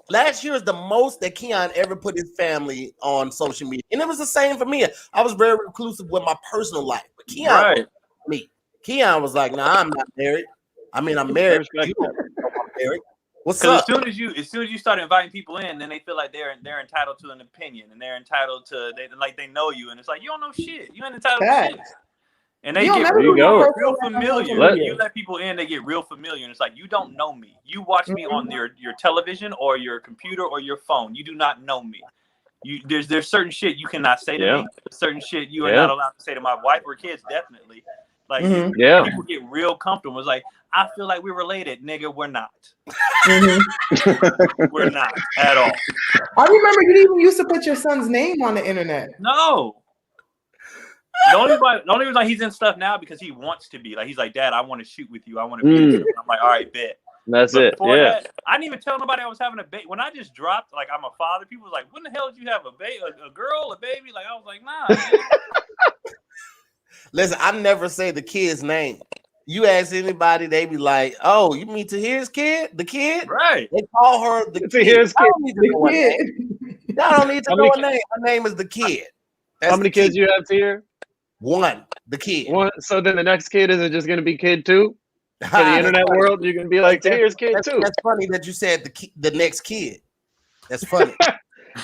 Last year is the most that Keon ever put his family on social media. And it was the same for me. I was very reclusive with my personal life. But Keon, Keon was like, nah, I'm not married. I mean, I'm married. I'm married. What's up? As soon as you start inviting people in, then they feel like they're entitled to an opinion and they're entitled to they know you, and it's like you don't know shit. You ain't entitled to shit. And they get real familiar. You let people in, they get real familiar, and it's like you don't know me. You watch me on your television or your computer or your phone. You do not know me. There's certain shit you cannot say to me. There's certain shit you are not allowed to say to my wife or kids, definitely. Like, Mhm. Yeah. people get real comfortable. It's like, I feel like we're related, nigga. We're not. Mhm. We're not at all. I remember you even used to put your son's name on the internet. No. The only reason he's in stuff now because he wants to be. Like, he's like, Dad, I want to shoot with you. I want to be in this. I'm like, all right, bet. That's But it. before Yeah. that, I didn't even tell nobody I was having a baby. When I just dropped, like, I'm a father, people was like, when the hell did you have a baby, a girl, a baby? Like, I was like, nah. Man. Listen, I never say the kid's name. You ask anybody, they be like, "Oh, you mean Tahir's kid? The kid?" Right. They call her the kid. Tahir's I kid. don't need to know her name. Y'all don't need to How know many her name. Her name is the kid. That's How many the kid. kids you have here? One, the kid. One. So then the next kid isn't just going to be kid 2? For the internet world, you're going to be like, Tahir's kid 2. That's funny that you said the next kid. That's funny.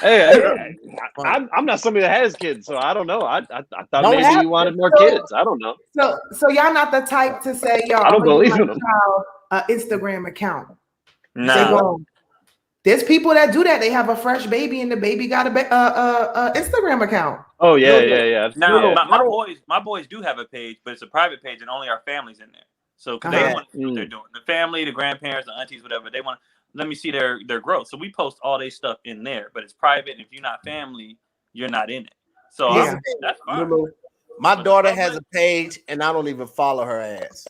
Hey, I'm not somebody that has kids, so I don't know. I thought Don't maybe have you wanted more So- kids. I don't know. So y'all not the type to say, yo, I don't I'm gonna believe give in my them. child an Instagram account. They Nah. go, there's people that do that. They have a fresh baby and the baby got a Instagram account. Oh yeah, No, no. yeah. Now, Yeah. my boys do have a page, but it's a private page and only our family's in there. So, because Uh-huh. they want to see what they're doing. The family, the grandparents, the aunties, whatever, they want to let me see their growth. So we post all their stuff in there, but it's private. And if you're not family, you're not in it. So Yeah. that's fine. Lulu, my daughter has a page, and I don't even follow her ass.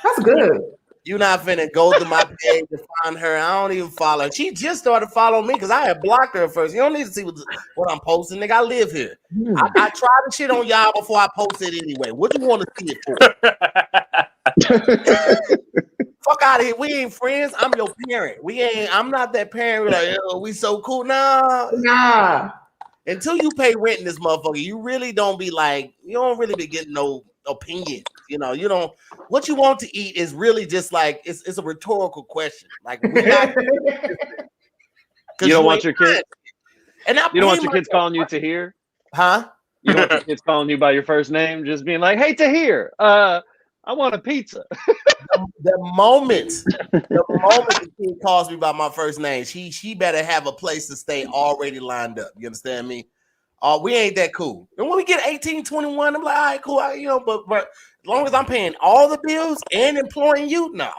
That's good. You not finna go to my page to find her. I don't even follow her. She just started following me because I had blocked her at first. You don't need to see what I'm posting, nigga. I live here. I try to shit on y'all before I post it anyway. What you want to see it for? Fuck out of here. We ain't friends. I'm your parent. I'm not that parent. We're like, oh, we so cool. Nah. Until you pay rent in this motherfucker, you really don't be like, you don't really be getting no opinion. You know, you don't. What you want to eat is really just like it's a rhetorical question. Like we're not. You don't want your kids. And You don't want your kids calling you Tahir, huh? You don't want your kids calling you by your first name, just being like, "Hey Tahir, I want a pizza." The moment the kid calls me by my first name, she better have a place to stay already lined up. You understand me? We ain't that cool. And when we get 18, 21, I'm like, all right, cool. But as long as I'm paying all the bills and employing you, no.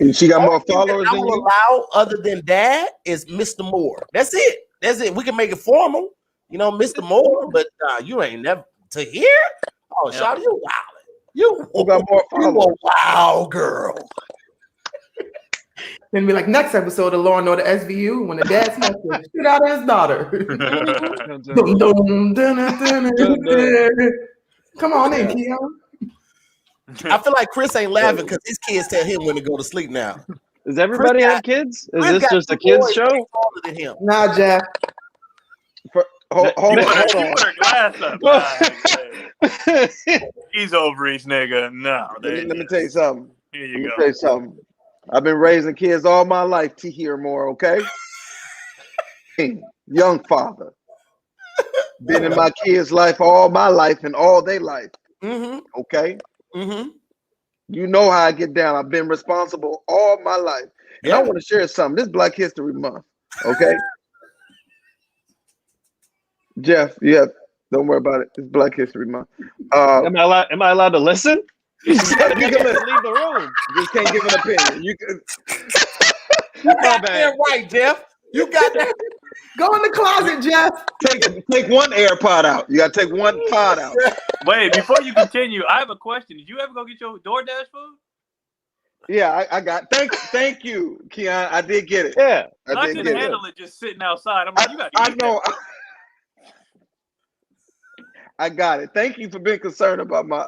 And she got more followers I than will you? allow other than that is Mr. Moore. That's it. We can make it formal, Mr. Moore, but you ain't never to hear. Oh, shout out, you wild. You got more followers. You a wild girl. Then be like, next episode of Law and Order SVU when the dad smacks the shit out of his daughter. Dun, dun, dun, dun, dun, dun. Come on in, Keon. I feel like Chris ain't laughing because his kids tell him when to go to sleep now. Does everybody have kids? Is Chris this got just a two kids boys show? way older than him. Nah, Jeff. Hold on. You put her glass up. Nah, he's overreach, nigga. No. Let me tell you something. Here Let you me go. tell you something. I've been raising kids all my life to hear more, okay? Young father. Been in my kids' life all my life and all their life. Mm-hmm. Okay? Mm-hmm. You know how I get down. I've been responsible all my life. And I want to share something. This Black History Month, okay? Jeff, yeah, don't worry about it. It's Black History Month. Am I allowed to listen? You can leave the room. You just can't give an opinion. You can. You got that right, Jeff. You got that. Go in the closet, Jeff. Take one AirPod out. You got to take one pod out. Wait, before you continue, I have a question. Did you ever go get your DoorDash food? Yeah, I got. Thank you, Keon. I did get it. Yeah, I did couldn't get handle it just sitting outside. I'm like, you got to I know. I got it. Thank you for being concerned about my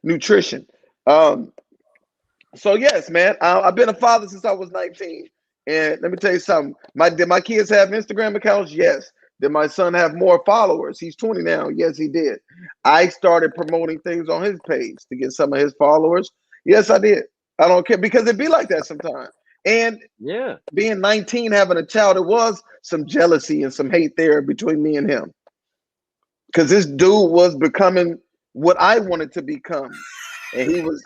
nutrition. So yes, man, I've been a father since I was 19. And let me tell you something. Did my kids have Instagram accounts? Yes. Did my son have more followers? He's 20 now. Yes, he did. I started promoting things on his page to get some of his followers. Yes, I did. I don't care because it be like that sometimes. And yeah, being 19, having a child, it was some jealousy and some hate there between me and him. Because this dude was becoming what I wanted to become. And he was.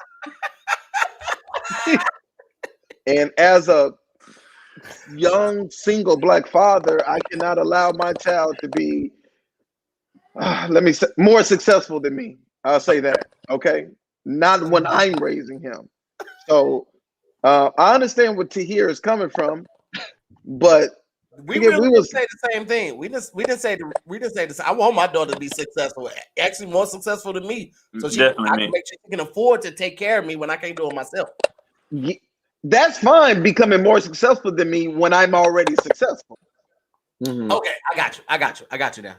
And as a young single Black father, I cannot allow my child to be, let me say, more successful than me. I'll say that. Okay, not when I'm raising him. So I understand where Tahir is coming from, but we really didn't say the same thing. We didn't say this. I want my daughter to be successful, actually more successful than me, so I can make sure she can afford to take care of me when I can't do it myself. That's fine, becoming more successful than me when I'm already successful. Mm-hmm. Okay, I got you now.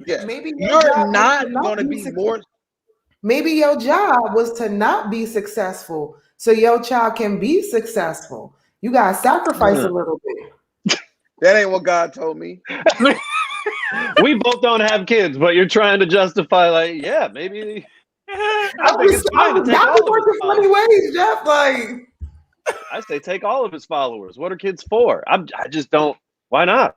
Yeah, maybe you're not going to be more. Maybe your job was to not be successful, so your child can be successful. You gotta sacrifice a little bit. That ain't what God told me. We both don't have kids, but you're trying to justify, like, yeah, maybe. I think it's fine to take all of his funny ways, Jeff. Like, I say, take all of his followers. What are kids for? I just don't. Why not?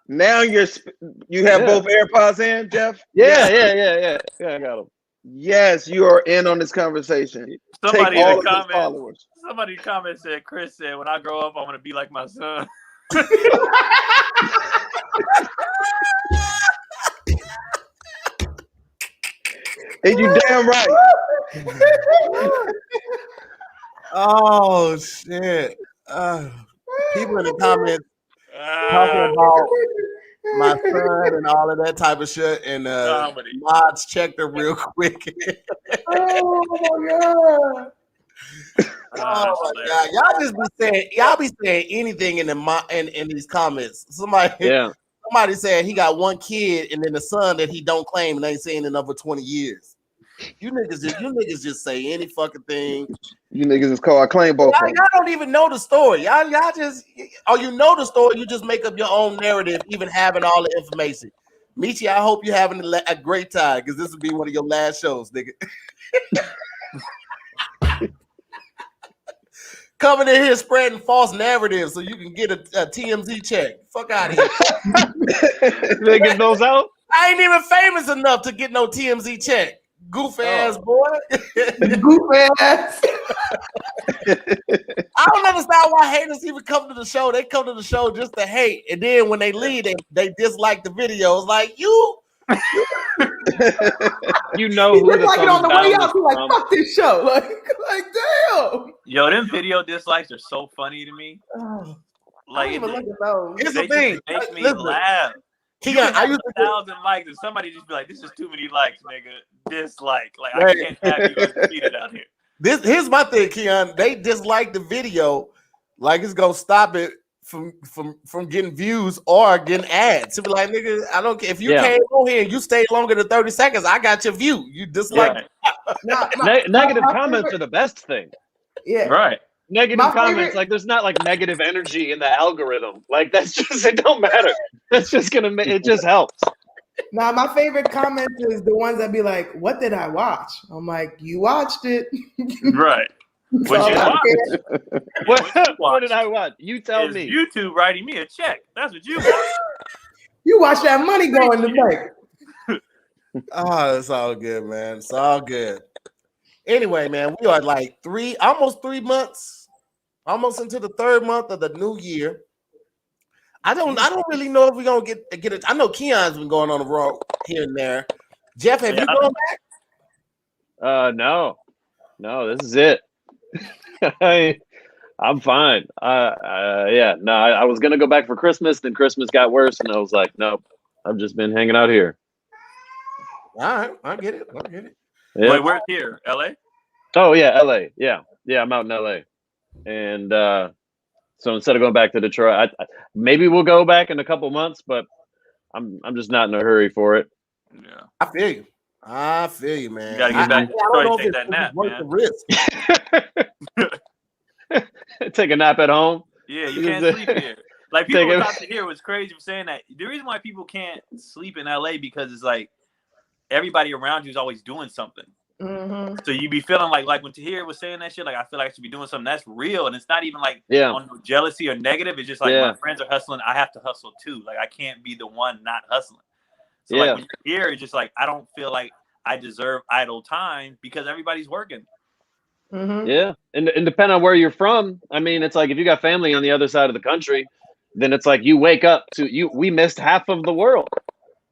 Now you have both AirPods in, Jeff. Yeah. I got them. Yes, you are in on this conversation. Somebody in the comments said, Chris said, when I grow up, I'm gonna be like my son. And you damn right. Oh shit! People in the comments talking about my son and all of that type of shit, and mods checked her real quick. Oh my god! Oh my god! Y'all be saying anything in these comments. Somebody said he got one kid and then the son that he don't claim and ain't seen in over 20 years. You niggas just say any fucking thing. You niggas is called claim both. Y'all don't even know the story. Y'all just, or you know the story, you just make up your own narrative, even having all the information. Michi, I hope you're having a great time because this will be one of your last shows, nigga. Coming in here spreading false narratives so you can get a TMZ check. Fuck out of here. They get those out? I ain't even famous enough to get no TMZ check. Goof ass boy. Goof ass. I don't understand why haters even come to the show. They come to the show just to hate. And then when they leave, they dislike the videos. Like you know who the like it on the way out. Like, fuck this show. Like damn. Yo, them video dislikes are so funny to me. Like, even look at those. Here's the thing. Make me laugh. I used 1,000 likes, and somebody just be like, "This is too many likes, nigga." Dislike. Like, I can't have you undefeated out here. Here's my thing, Keon. They dislike the video, like it's gonna stop it from getting views or getting ads. To be like, nigga, I don't care if you came on here and you stayed longer than 30 seconds. I got your view. You dislike. Negative comments are the best thing. Yeah. Right. Negative comments, like there's not like negative energy in the algorithm. Like that's just, it don't matter. That's just gonna make it just helps. Now my favorite comment is the ones that be like, "What did I watch?" I'm like, "You watched it." Right. What did I watch? You tell me. YouTube writing me a check. That's what you watch. You watch that money go in the bank. Oh, it's all good, man. It's all good. Anyway, man, we are like almost 3 months, almost into the third month of the new year. I don't really know if we're gonna get it. I know Keon's been going on the road here and there. Jeff, have you gone back? No, this is it. I'm fine. I was gonna go back for Christmas, then Christmas got worse, and I was like, nope, I've just been hanging out here. All right, I get it. Yeah. Wait, where's here? LA? Oh yeah, LA. Yeah, I'm out in LA, and so instead of going back to Detroit, maybe we'll go back in a couple months, but I'm just not in a hurry for it. Yeah, I feel you, man. You gotta get back to Detroit, take that nap, man. The risk. Take a nap at home. Yeah, you can't sleep here. Like people out here was crazy for saying that. The reason why people can't sleep in LA because it's like everybody around you is always doing something. Mm-hmm. So you be feeling like when Tahir was saying that shit, like I feel like I should be doing something that's real, and it's not even like on no jealousy or negative. It's just like my friends are hustling, I have to hustle too. Like I can't be the one not hustling. So like when you're here, it's just like I don't feel like I deserve idle time because everybody's working. Mm-hmm. Yeah, and depending on where you're from, I mean, it's like if you got family on the other side of the country, then it's like you wake up to we missed half of the world.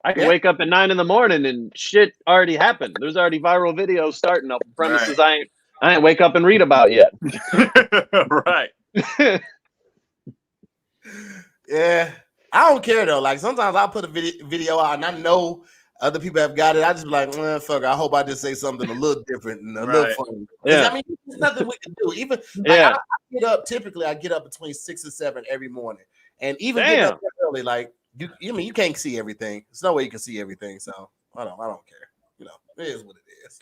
I can wake up at 9 a.m. and shit already happened. There's already viral videos starting up premises I ain't wake up and read about yet. Right. Yeah, I don't care though. Like sometimes I'll put a video out and I know other people have got it. I just be like, fuck. I hope I just say something a little different and a little funny. Yeah, I mean, there's nothing we can do. Even like, I get up. Typically, I get up between 6 and 7 every morning, and even getting up early, like you can't see everything. There's no way you can see everything. So I don't care. You know, it is what it is.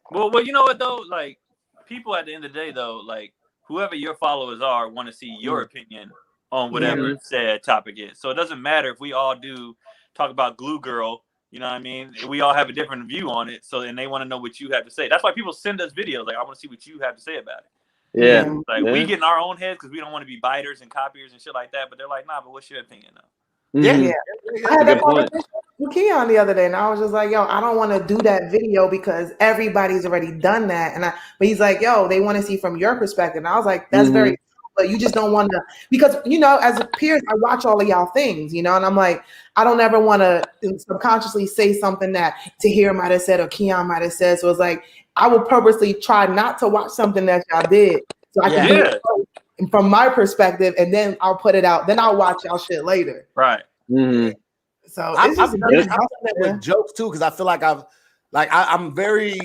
Well, you know what though? Like people at the end of the day, though, like whoever your followers are, want to see your opinion on whatever said topic is. So it doesn't matter if we all do talk about Glue Girl. You know what I mean? We all have a different view on it. So and they want to know what you have to say. That's why people send us videos. Like I want to see what you have to say about it. Yeah. Like we get in our own heads because we don't want to be biters and copiers and shit like that. But they're like, nah. But what's your opinion though? Yeah. I had that conversation with Keon the other day, and I was just like, yo, I don't want to do that video because everybody's already done that. But he's like, yo, they want to see from your perspective. And I was like, that's very true, but you just don't want to, because, you know, as peers, I watch all of y'all things, you know, and I'm like, I don't ever want to subconsciously say something that Tahir might have said or Keon might have said. So it's like, I would purposely try not to watch something that y'all did so I can do it from my perspective, and then I'll put it out. Then I'll watch y'all shit later. Right. So I've done that with jokes too, because I feel like I'm very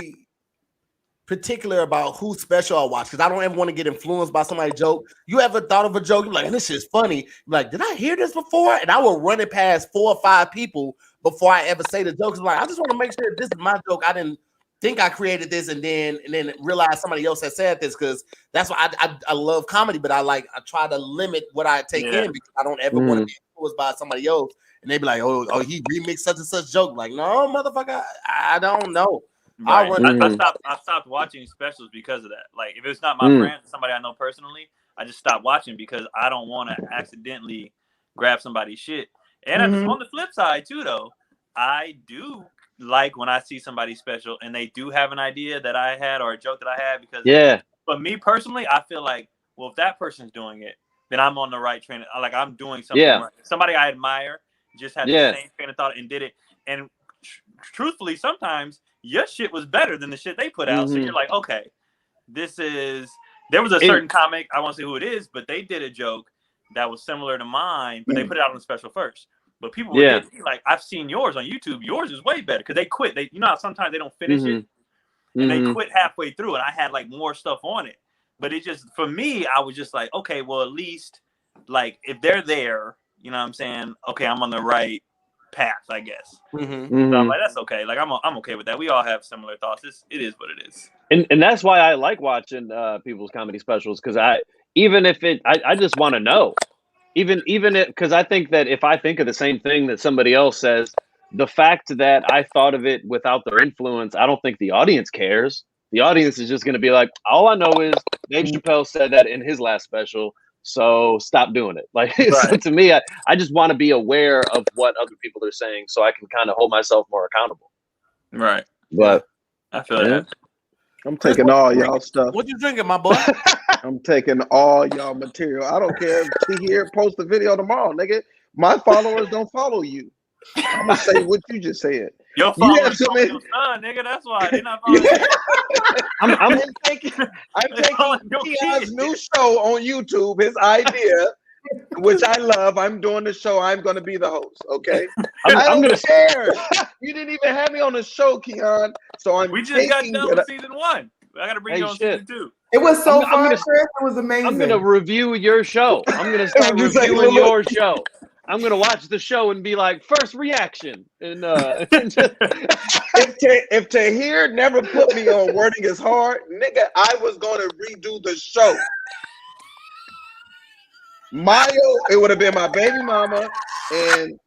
particular about who special I watch, because I don't ever want to get influenced by somebody's joke. You ever thought of a joke? You're like, this shit's funny. You're like, did I hear this before? And I will run it past 4 or 5 people before I ever say the joke. I'm like, I just want to make sure this is my joke. I didn't think I created this and then realize somebody else had said this, because that's why I love comedy, but I try to limit what I take in, because I don't ever want to be influenced by somebody else. And they be like, oh, he remixed such and such joke. Like, no, motherfucker, I don't know. Right. I stopped watching specials because of that. Like, if it's not my friend, somebody I know personally, I just stopped watching because I don't want to accidentally grab somebody's shit. And on the flip side too, though, I do like when I see somebody special and they do have an idea that I had or a joke that I had, because but me personally, I feel like, well, if that person's doing it, then I'm on the right train. Like I'm doing something right. Somebody I admire just had the same train of thought and did it. And truthfully, sometimes your shit was better than the shit they put out. So you're like, okay, there was a certain comic, I won't say who it is, but they did a joke that was similar to mine, but they put it out on the special first. But people would be like, I've seen yours on YouTube. Yours is way better, because they quit. You know how sometimes they don't finish it, and they quit halfway through, and I had like more stuff on it. But it just, for me, I was just like, okay, well, at least like if they're there, you know what I'm saying? Okay, I'm on the right path, I guess. So I'm like, that's okay. Like I'm okay with that. We all have similar thoughts. It is what it is. And that's why I like watching people's comedy specials, because I just want to know. Even because I think that if I think of the same thing that somebody else says, the fact that I thought of it without their influence, I don't think the audience cares. The audience is just going to be like, all I know is Dave Chappelle said that in his last special, so stop doing it. Like, so to me, I just want to be aware of what other people are saying so I can kind of hold myself more accountable. Right. But I feel that. I'm taking all y'all stuff. What you drinking, my boy? I'm taking all y'all material. I don't care if Tahir post a video tomorrow, nigga. My followers don't follow you. I'm gonna say what you just said. Your followers follow your son, nigga. That's why they're not following you. I'm taking Keon's new show on YouTube, his idea, which I love. I'm doing the show. I'm going to be the host. Okay. I don't care. You didn't even have me on the show, Keon. So we just got done with season 1. I got to bring you on season 2. It was so fun, Chris. It was amazing. I'm going to review your show. I'm going to start reviewing your show. I'm going to watch the show and be like, first reaction. And if Tahir never put me on Wording is Hard, nigga, I was going to redo the show. Mayo, it would have been my baby mama, and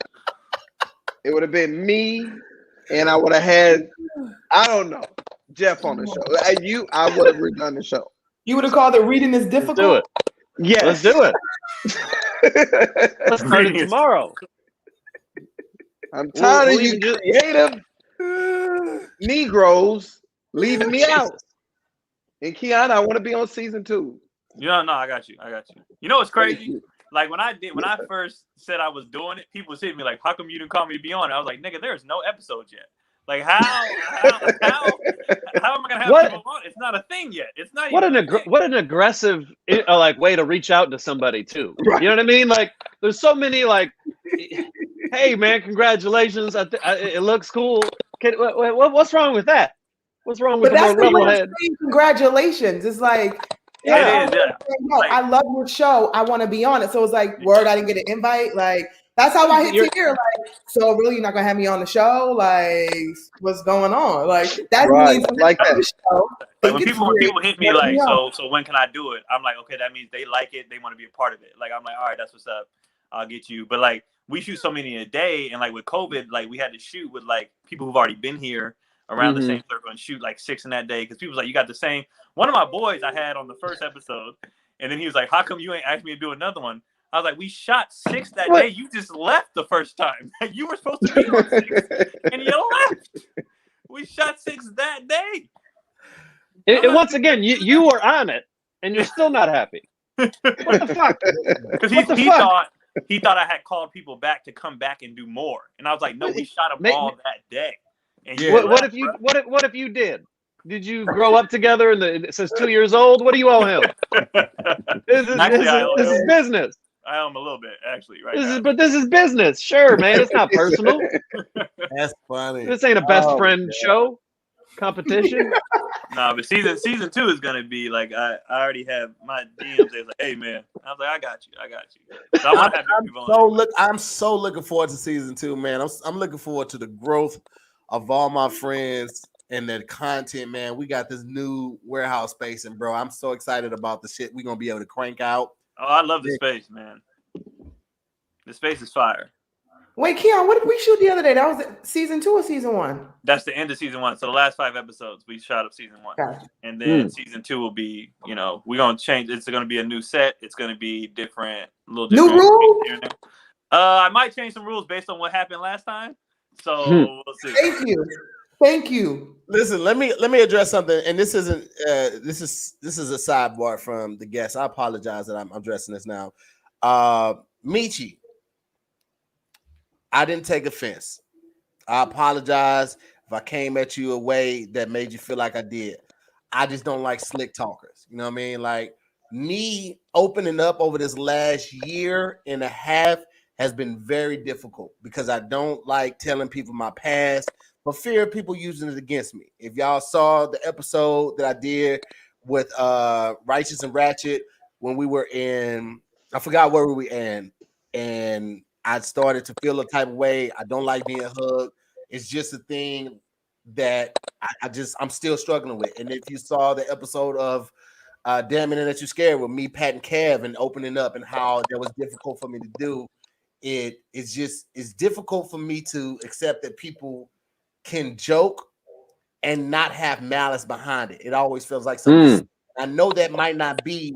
it would have been me, and I would have had, I don't know, Jeff on the show. I would have redone the show. You would have called it Reading is Difficult? Let's do it. Yes. Let's do it. Let's start it tomorrow. I'm tired of you creative Negroes leaving me out. And Keon, I want to be on season 2. Yeah, no, I got you. You know what's crazy? Like when I first said I was doing it, people was hitting me like, "How come you didn't call me to be on it?" I was like, "Nigga, there's no episodes yet. Like how am I gonna have people on? It's not a thing yet. It's not. What an aggressive like way to reach out to somebody too. Right. You know what I mean? Like there's so many like, hey man, congratulations. It looks cool. What's wrong with that? What's wrong with But the that's more the level way head? congratulations. It's like, Yeah, it is, yeah. No, Like- I love your show. I want to be on it. So it's like, word, I didn't get an invite. Like, that's how I hit to hear. Like, so really, you're not gonna have me on the show? Like, what's going on? Like, that Right, means like that. the show. Like when people hit me like, Yeah. so when can I do it? I'm like, okay, that means they like it. They want to be a part of it. Like I'm like, all right, that's what's up. I'll get you. But like we shoot so many a day, and like with COVID, like we had to shoot with like people who've already been here around the same circle and shoot like 6 in that day because people was like, you got the same. One of my boys I had on the first episode, and then he was like, how come you ain't asked me to do another one? I was like, we shot 6 that day. You just left the first time. You were supposed to be on 6, and you left. We shot 6 that day. Once again, you were on it, and you're still not happy. What the fuck? Because he thought I had called people back to come back and do more, and I was like, no, we shot them all that day. And What if you did? Did you grow up together? And it says 2 years old. What do you owe him? This is business. I owe him a little bit, actually, right now. But this is business. Sure, man. It's not personal. That's funny. This ain't a best friend show competition. No, but season 2 is gonna be like I already have my DMs. They're like, hey man, I was like, I got you. So I'm so looking forward to season 2, man. I'm looking forward to the growth of all my friends and the content, man. We got this new warehouse space, and bro, I'm so excited about the shit we're gonna be able to crank out. Oh, I love the space, man. The space is fire. Wait, Keon, what did we shoot the other day? That was season 2 or season 1? That's the end of season 1. So the last 5 episodes we shot of season 1. Gotcha. And then season 2 will be, we're gonna change. It's gonna be a new set. It's gonna be different, little different. New rules? I might change some rules based on what happened last time. So we'll see. Thank you. Listen, let me address something, and this isn't this is a sidebar from the guest. I apologize that I'm addressing this now. Michi, I didn't take offense. I apologize if I came at you a way that made you feel like I did. I just don't like slick talkers. You know what I mean? Like me opening up over this last year and a half has been very difficult because I don't like telling people my past, but fear of people using it against me. If y'all saw the episode that I did with Righteous and Ratchet when we were in, I forgot where we were in, and I started to feel a type of way. I don't like being hugged. It's just a thing that I'm still struggling with. And if you saw the episode of Damn It That You Scared with me, Pat and Kev, and opening up and how that was difficult for me to do, it's difficult for me to accept that people can joke and not have malice behind it. It always feels like something. I know that might not be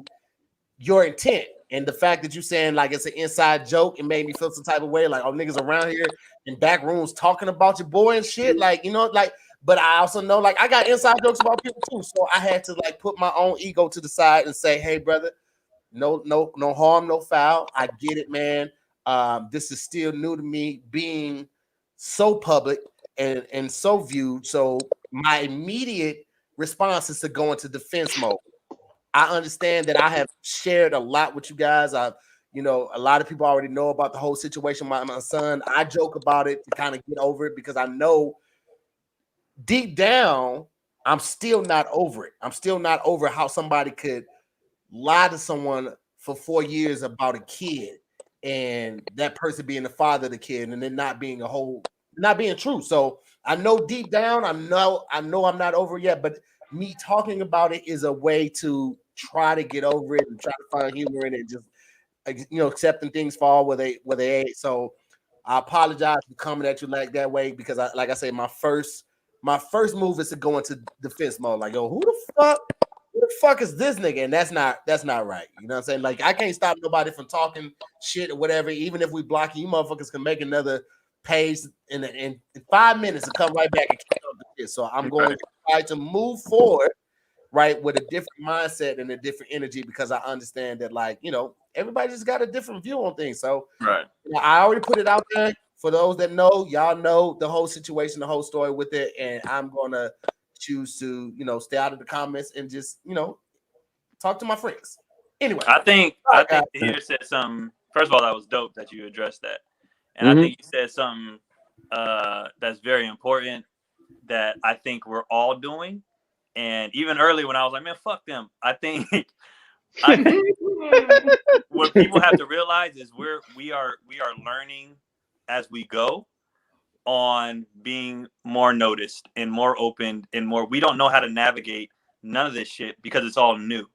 your intent. And the fact that you're saying like it's an inside joke, it made me feel some type of way, like, oh, niggas around here in back rooms talking about your boy and shit. Like, but I also know like I got inside jokes about people too. So I had to like put my own ego to the side and say, hey, brother, no harm, no foul. I get it, man. This is still new to me being so public and so viewed. So my immediate response is to go into defense mode. I understand that I have shared a lot with you guys. A lot of people already know about the whole situation with my son. I joke about it to kind of get over it because I know deep down, I'm still not over it. I'm still not over how somebody could lie to someone for 4 years about a kid and that person being the father of the kid and then not being true. So I know deep down, I know I'm not over it yet, but me talking about it is a way to try to get over it and try to find humor in it, just accepting things fall where they ain't. So I apologize for coming at you like that way because like I say, my first move is to go into defense mode. Like, who the fuck is this nigga? And that's not right. You know what I'm saying? Like, I can't stop nobody from talking shit or whatever. Even if we block you motherfuckers can make another page in 5 minutes and come right back and keep up the shit. So I'm going to try to move forward, right, with a different mindset and a different energy because I understand that, like, everybody just got a different view on things. So Right. I already put it out there for those that know. Y'all know the whole situation, the whole story with it, and I'm gonna choose to, stay out of the comments and just, talk to my friends. Anyway, I think right, Tahir said something. First of all, that was dope that you addressed that, and I think you said something that's very important that I think we're all doing. And even early when I was like, man, fuck them. I think what people have to realize is we are learning as we go on being more noticed and more open and more. We don't know how to navigate none of this shit because it's all new.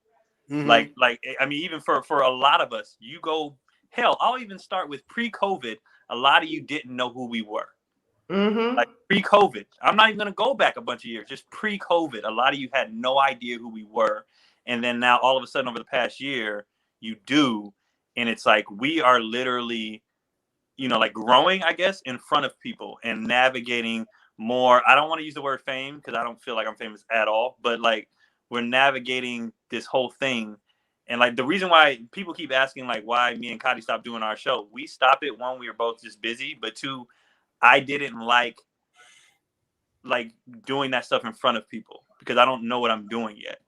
Like I mean, even for a lot of us, you go hell. I'll even start with pre-COVID. A lot of you didn't know who we were. Like pre-COVID. I'm not even gonna go back a bunch of years. Just pre-COVID, a lot of you had no idea who we were, and then now all of a sudden over the past year, you do, and it's like we are literally, like growing, I guess, in front of people and navigating more. I don't want to use the word fame because I don't feel like I'm famous at all, but like we're navigating this whole thing. And like the reason why people keep asking like why me and Kadi stopped doing our show, we stopped it. One, we were both just busy, but two, I didn't like doing that stuff in front of people because I don't know what I'm doing yet.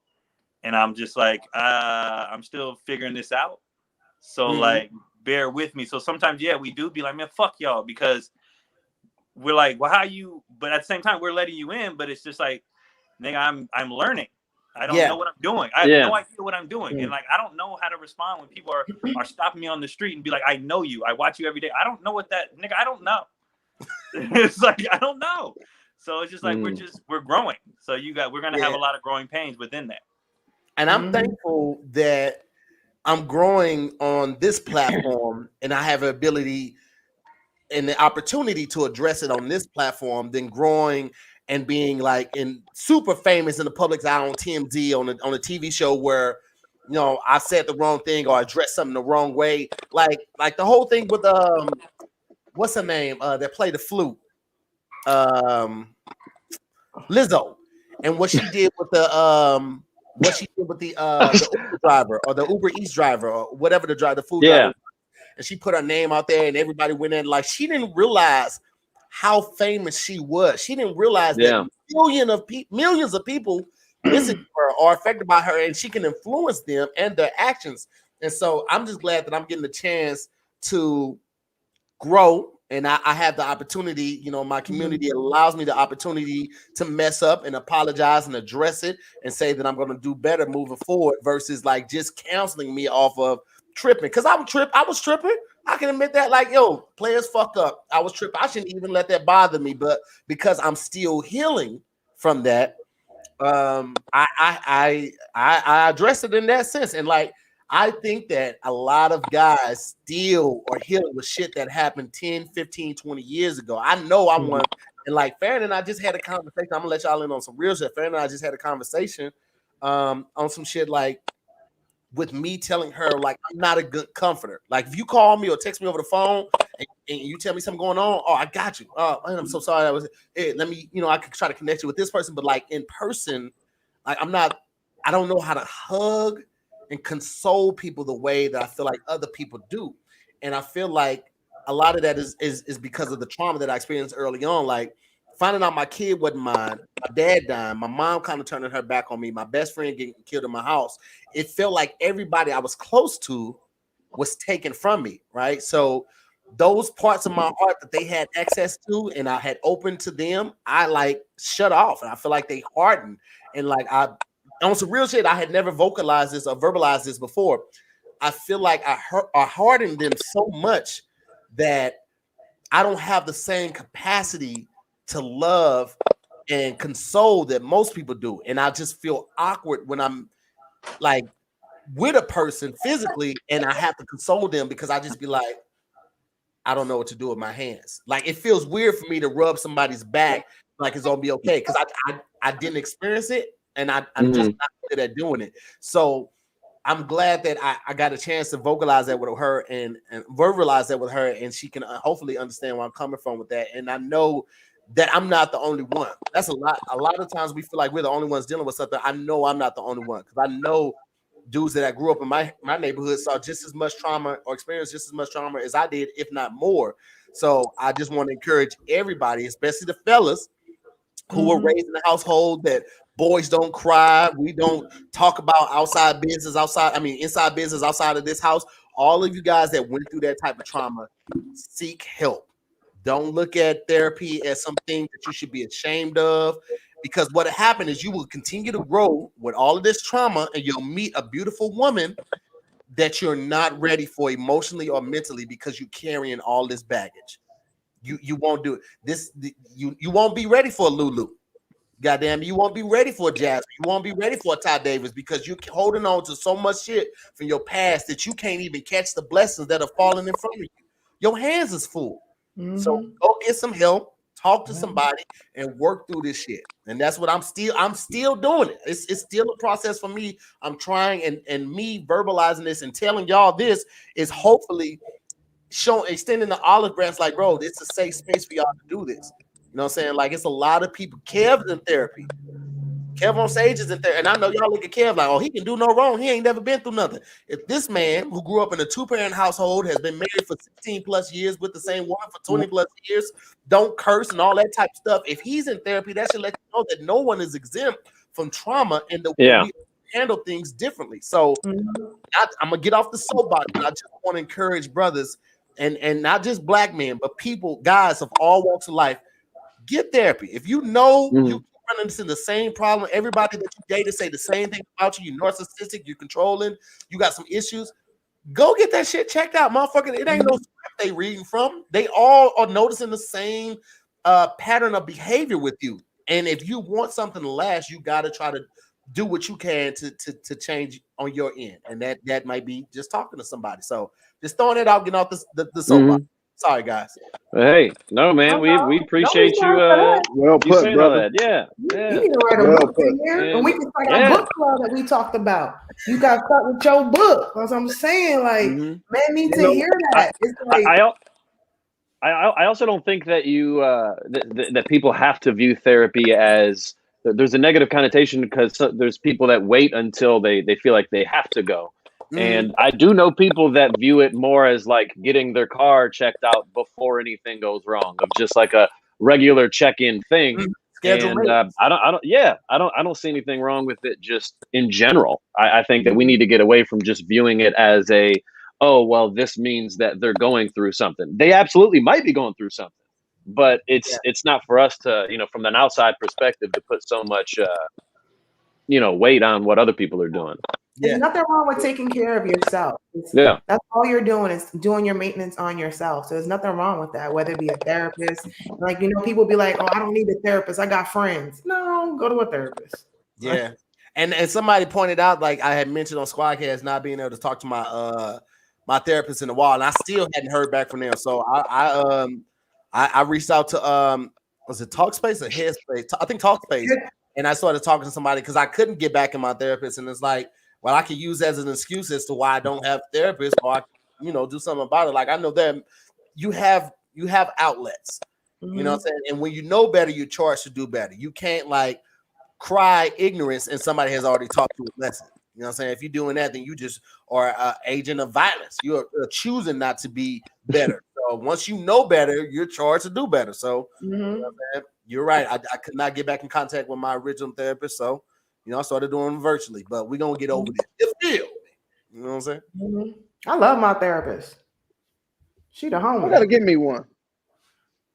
And I'm just like, I'm still figuring this out. So like, bear with me. So sometimes, yeah, we do be like, man, fuck y'all, because we're like, well, how you, but at the same time, we're letting you in, but it's just like, nigga, I'm learning. I don't know what I'm doing. I have no idea what I'm doing. And like, I don't know how to respond when people are stopping me on the street and be like, I know you. I watch you every day. I don't know what that, nigga, I don't know. It's like, I don't know. So it's just like, we're growing. So we're going to have a lot of growing pains within that. And I'm thankful that I'm growing on this platform and I have an ability and the opportunity to address it on this platform than growing and being like in super famous in the public's eye on TMZ on a TV show where, I said the wrong thing or addressed something the wrong way. Like the whole thing with what's her name? That played the flute. Lizzo. And what she did with the Uber driver or the Uber Eats driver or whatever the food driver. And she put her name out there and everybody went in like she didn't realize how famous she was. She didn't realize that millions of people listen to her or affected by her, and she can influence them and their actions. And so I'm just glad that I'm getting the chance to grow. And I have the opportunity, my community allows me the opportunity to mess up and apologize and address it and say that I'm going to do better moving forward versus like just canceling me off of tripping. Because I was tripping. I can admit that, like, yo, players fuck up. I was tripping. I shouldn't even let that bother me. But because I'm still healing from that, I address it in that sense. And like, I think that a lot of guys still are healing with shit that happened 10, 15, 20 years ago. I know I'm one. And like Farron and I just had a conversation. I'm gonna let y'all in on some real shit. Farron and I just had a conversation on some shit like with me telling her like I'm not a good comforter. Like if you call me or text me over the phone and you tell me something going on, oh, I got you. Oh, man, I'm so sorry. Let me, I could try to connect you with this person, but like in person, like I don't know how to hug and console people the way that I feel like other people do. And I feel like a lot of that is because of the trauma that I experienced early on. Like finding out my kid wasn't mine, my dad dying, my mom kind of turning her back on me, my best friend getting killed in my house. It felt like everybody I was close to was taken from me, right? So those parts of my heart that they had access to and I had opened to them, I like shut off. And I feel like they hardened. And like on some real shit, I had never vocalized this or verbalized this before. I feel like I hardened them so much that I don't have the same capacity to love and console that most people do. And I just feel awkward when I'm like with a person physically and I have to console them because I just be like, I don't know what to do with my hands. Like it feels weird for me to rub somebody's back like it's gonna be okay because I didn't experience it. And I'm just not good at doing it. So I'm glad that I got a chance to vocalize that with her and verbalize that with her. And she can hopefully understand where I'm coming from with that. And I know that I'm not the only one. That's a lot. A lot of times we feel like we're the only ones dealing with something. I know I'm not the only one because I know dudes that I grew up in my neighborhood saw just as much trauma or experienced just as much trauma as I did, if not more. So I just want to encourage everybody, especially the fellas who were raised in a household that boys don't cry. We don't talk about inside business outside of this house. All of you guys that went through that type of trauma, seek help. Don't look at therapy as something that you should be ashamed of, because what happened is you will continue to grow with all of this trauma, and you'll meet a beautiful woman that you're not ready for emotionally or mentally because you're carrying all this baggage. You won't do it. You won't be ready for a Lulu. Goddamn, you won't be ready for a Jasmine. You won't be ready for a Ty Davis because you're holding on to so much shit from your past that you can't even catch the blessings that are falling in front of you. Your hands is full. So go get some help, talk to somebody, and work through this shit. And that's what I'm still doing it. It's still a process for me. I'm trying, and me verbalizing this and telling y'all this is hopefully extending the olive branch, like, bro, it's a safe space for y'all to do this. You know what I'm saying? Like, it's a lot of people. Kev's in therapy. Kev on stage is in therapy. And I know y'all look at Kev like, oh, he can do no wrong. He ain't never been through nothing. If this man who grew up in a 2-parent household, has been married for 16 plus years with the same woman for 20 plus years, don't curse and all that type of stuff, if he's in therapy, that should let you know that no one is exempt from trauma and the way we handle things differently. So I'm going to get off the soapbox, but I just want to encourage brothers and not just black men, but people, guys of all walks of life, get therapy. If you know you running into the same problem, everybody that you dated say the same thing about you. You're narcissistic, you're controlling, you got some issues. Go get that shit checked out, motherfucker. It ain't no script they reading from. They all are noticing the same pattern of behavior with you. And if you want something to last, you got to try to do what you can to change on your end. And that might be just talking to somebody. So just throwing it out, getting off the soapbox. Sorry, guys. Hey, no, man, we appreciate you. Well put, saying brother. All that. Yeah. You need to write a book in here, and we can start our book club that we talked about. You got to start with your book. That's what I'm saying. Like, man need to hear that. It's like, I also don't think that you that people have to view therapy as there's a negative connotation, because there's people that wait until they feel like they have to go. And I do know people that view it more as like getting their car checked out before anything goes wrong, of just like a regular check-in thing. And I don't see anything wrong with it just in general. I think that we need to get away from just viewing it as oh, well, this means that they're going through something. They absolutely might be going through something, but it's not for us to, from an outside perspective, to put so much, weight on what other people are doing. There's nothing wrong with taking care of yourself. That's all you're doing, is doing your maintenance on yourself. So there's nothing wrong with that, whether it be a therapist. Like, people be like, oh, I don't need a therapist, I got friends. No, go to a therapist. Yeah. And somebody pointed out, like I had mentioned on Squadcast, not being able to talk to my therapist in a while, and I still hadn't heard back from them. So I reached out to was it Talkspace or Headspace? I think Talkspace. And I started talking to somebody because I couldn't get back in my therapist, and it's like, well, I could use that as an excuse as to why I don't have a therapist, or I, do something about it. Like, I know that you have outlets, you know what I'm saying? And when you know better, you're charged to do better. You can't like cry ignorance and somebody has already taught you a lesson. You know what I'm saying? If you're doing that, then you just are an agent of violence. You're choosing not to be better. So once you know better, you're charged to do better. So you're right. I could not get back in contact with my original therapist. So, I started doing virtually, but we're going to get over this. You know what I'm saying? I love my therapist. She the homie. I got to give me one.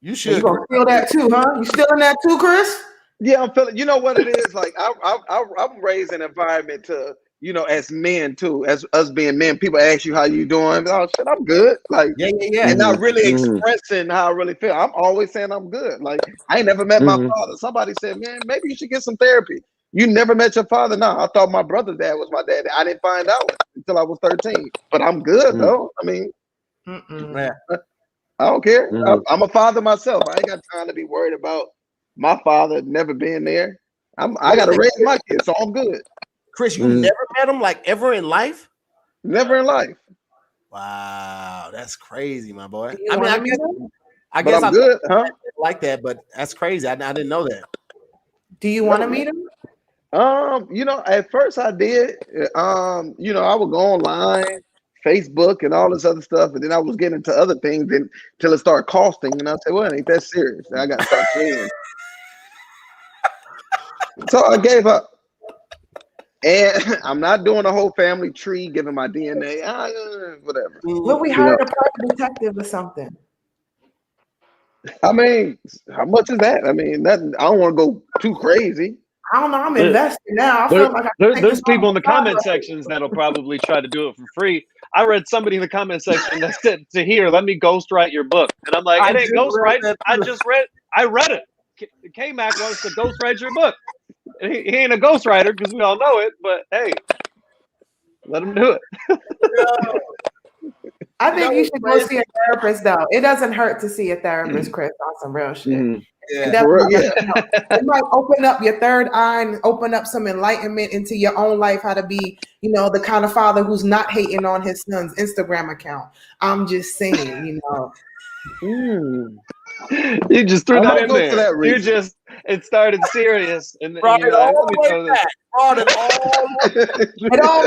You should. You gonna feel that too, huh? You still in that too, Chris? Yeah, I'm feeling. You know what it is? Like I'm raised in an environment to, as men too, as us being men, people ask you how you doing. Oh shit, I'm good. Like and not really expressing how I really feel. I'm always saying I'm good. Like, I ain't never met my father. Somebody said, man, maybe you should get some therapy. You never met your father? No, I thought my brother's dad was my dad. I didn't find out until I was 13. But I'm good though. I mean, I don't care. I'm a father myself. I ain't got time to be worried about my father never being there. I got to raise my kids, so I'm good. Chris, you never met him, like, ever in life? Never in life. Wow, that's crazy, my boy. I guess I'm good, huh? Like that, but that's crazy. I didn't know that. Do you want to meet him? At first I did. I would go online, Facebook, and all this other stuff, and then I was getting into other things until it started costing, and I said, "Well, it ain't that serious." And I got to start paying. So I gave up, and I'm not doing a whole family tree, giving my DNA, whatever. Will we hire a private detective or something? I mean, how much is that? I mean, I don't want to go too crazy. I don't know. I'm investing now. I feel like there's people in the comment sections that'll probably try to do it for free. I read somebody in the comment section that said, "Tahir, let me ghostwrite your book," and I'm like, "It ain't ghostwriting. I read it. K-Mac wants to ghostwrite your book. And he ain't a ghostwriter because we all know it, but hey, let him do it." I think you should go see a therapist, though. It doesn't hurt to see a therapist, Chris, on some real shit. Mm-hmm. It might open up your third eye and open up some enlightenment into your own life, how to be, the kind of father who's not hating on his son's Instagram account. I'm just saying, You just threw that in there. It started serious. And it all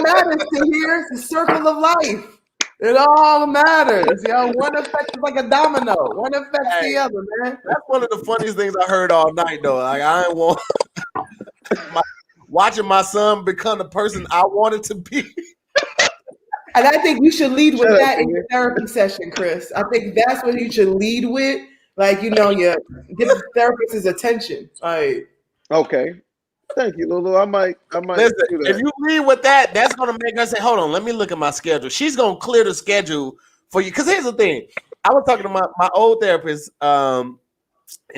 matters to here. It's the circle of life. It all matters. One effect is like a domino. One affects the other, man. That's one of the funniest things I heard all night, though. Like, I ain't want watching my son become the person I wanted to be. And I think you should lead with that in your therapy session, Chris. I think that's what you should lead with. Like, you get the therapist's attention. Like, okay. Thank you, Lulu. I might listen, do that. If you lead with that, that's gonna make her say, "Hold on, let me look at my schedule." She's gonna clear the schedule for you. Because here's the thing: I was talking to my old therapist, and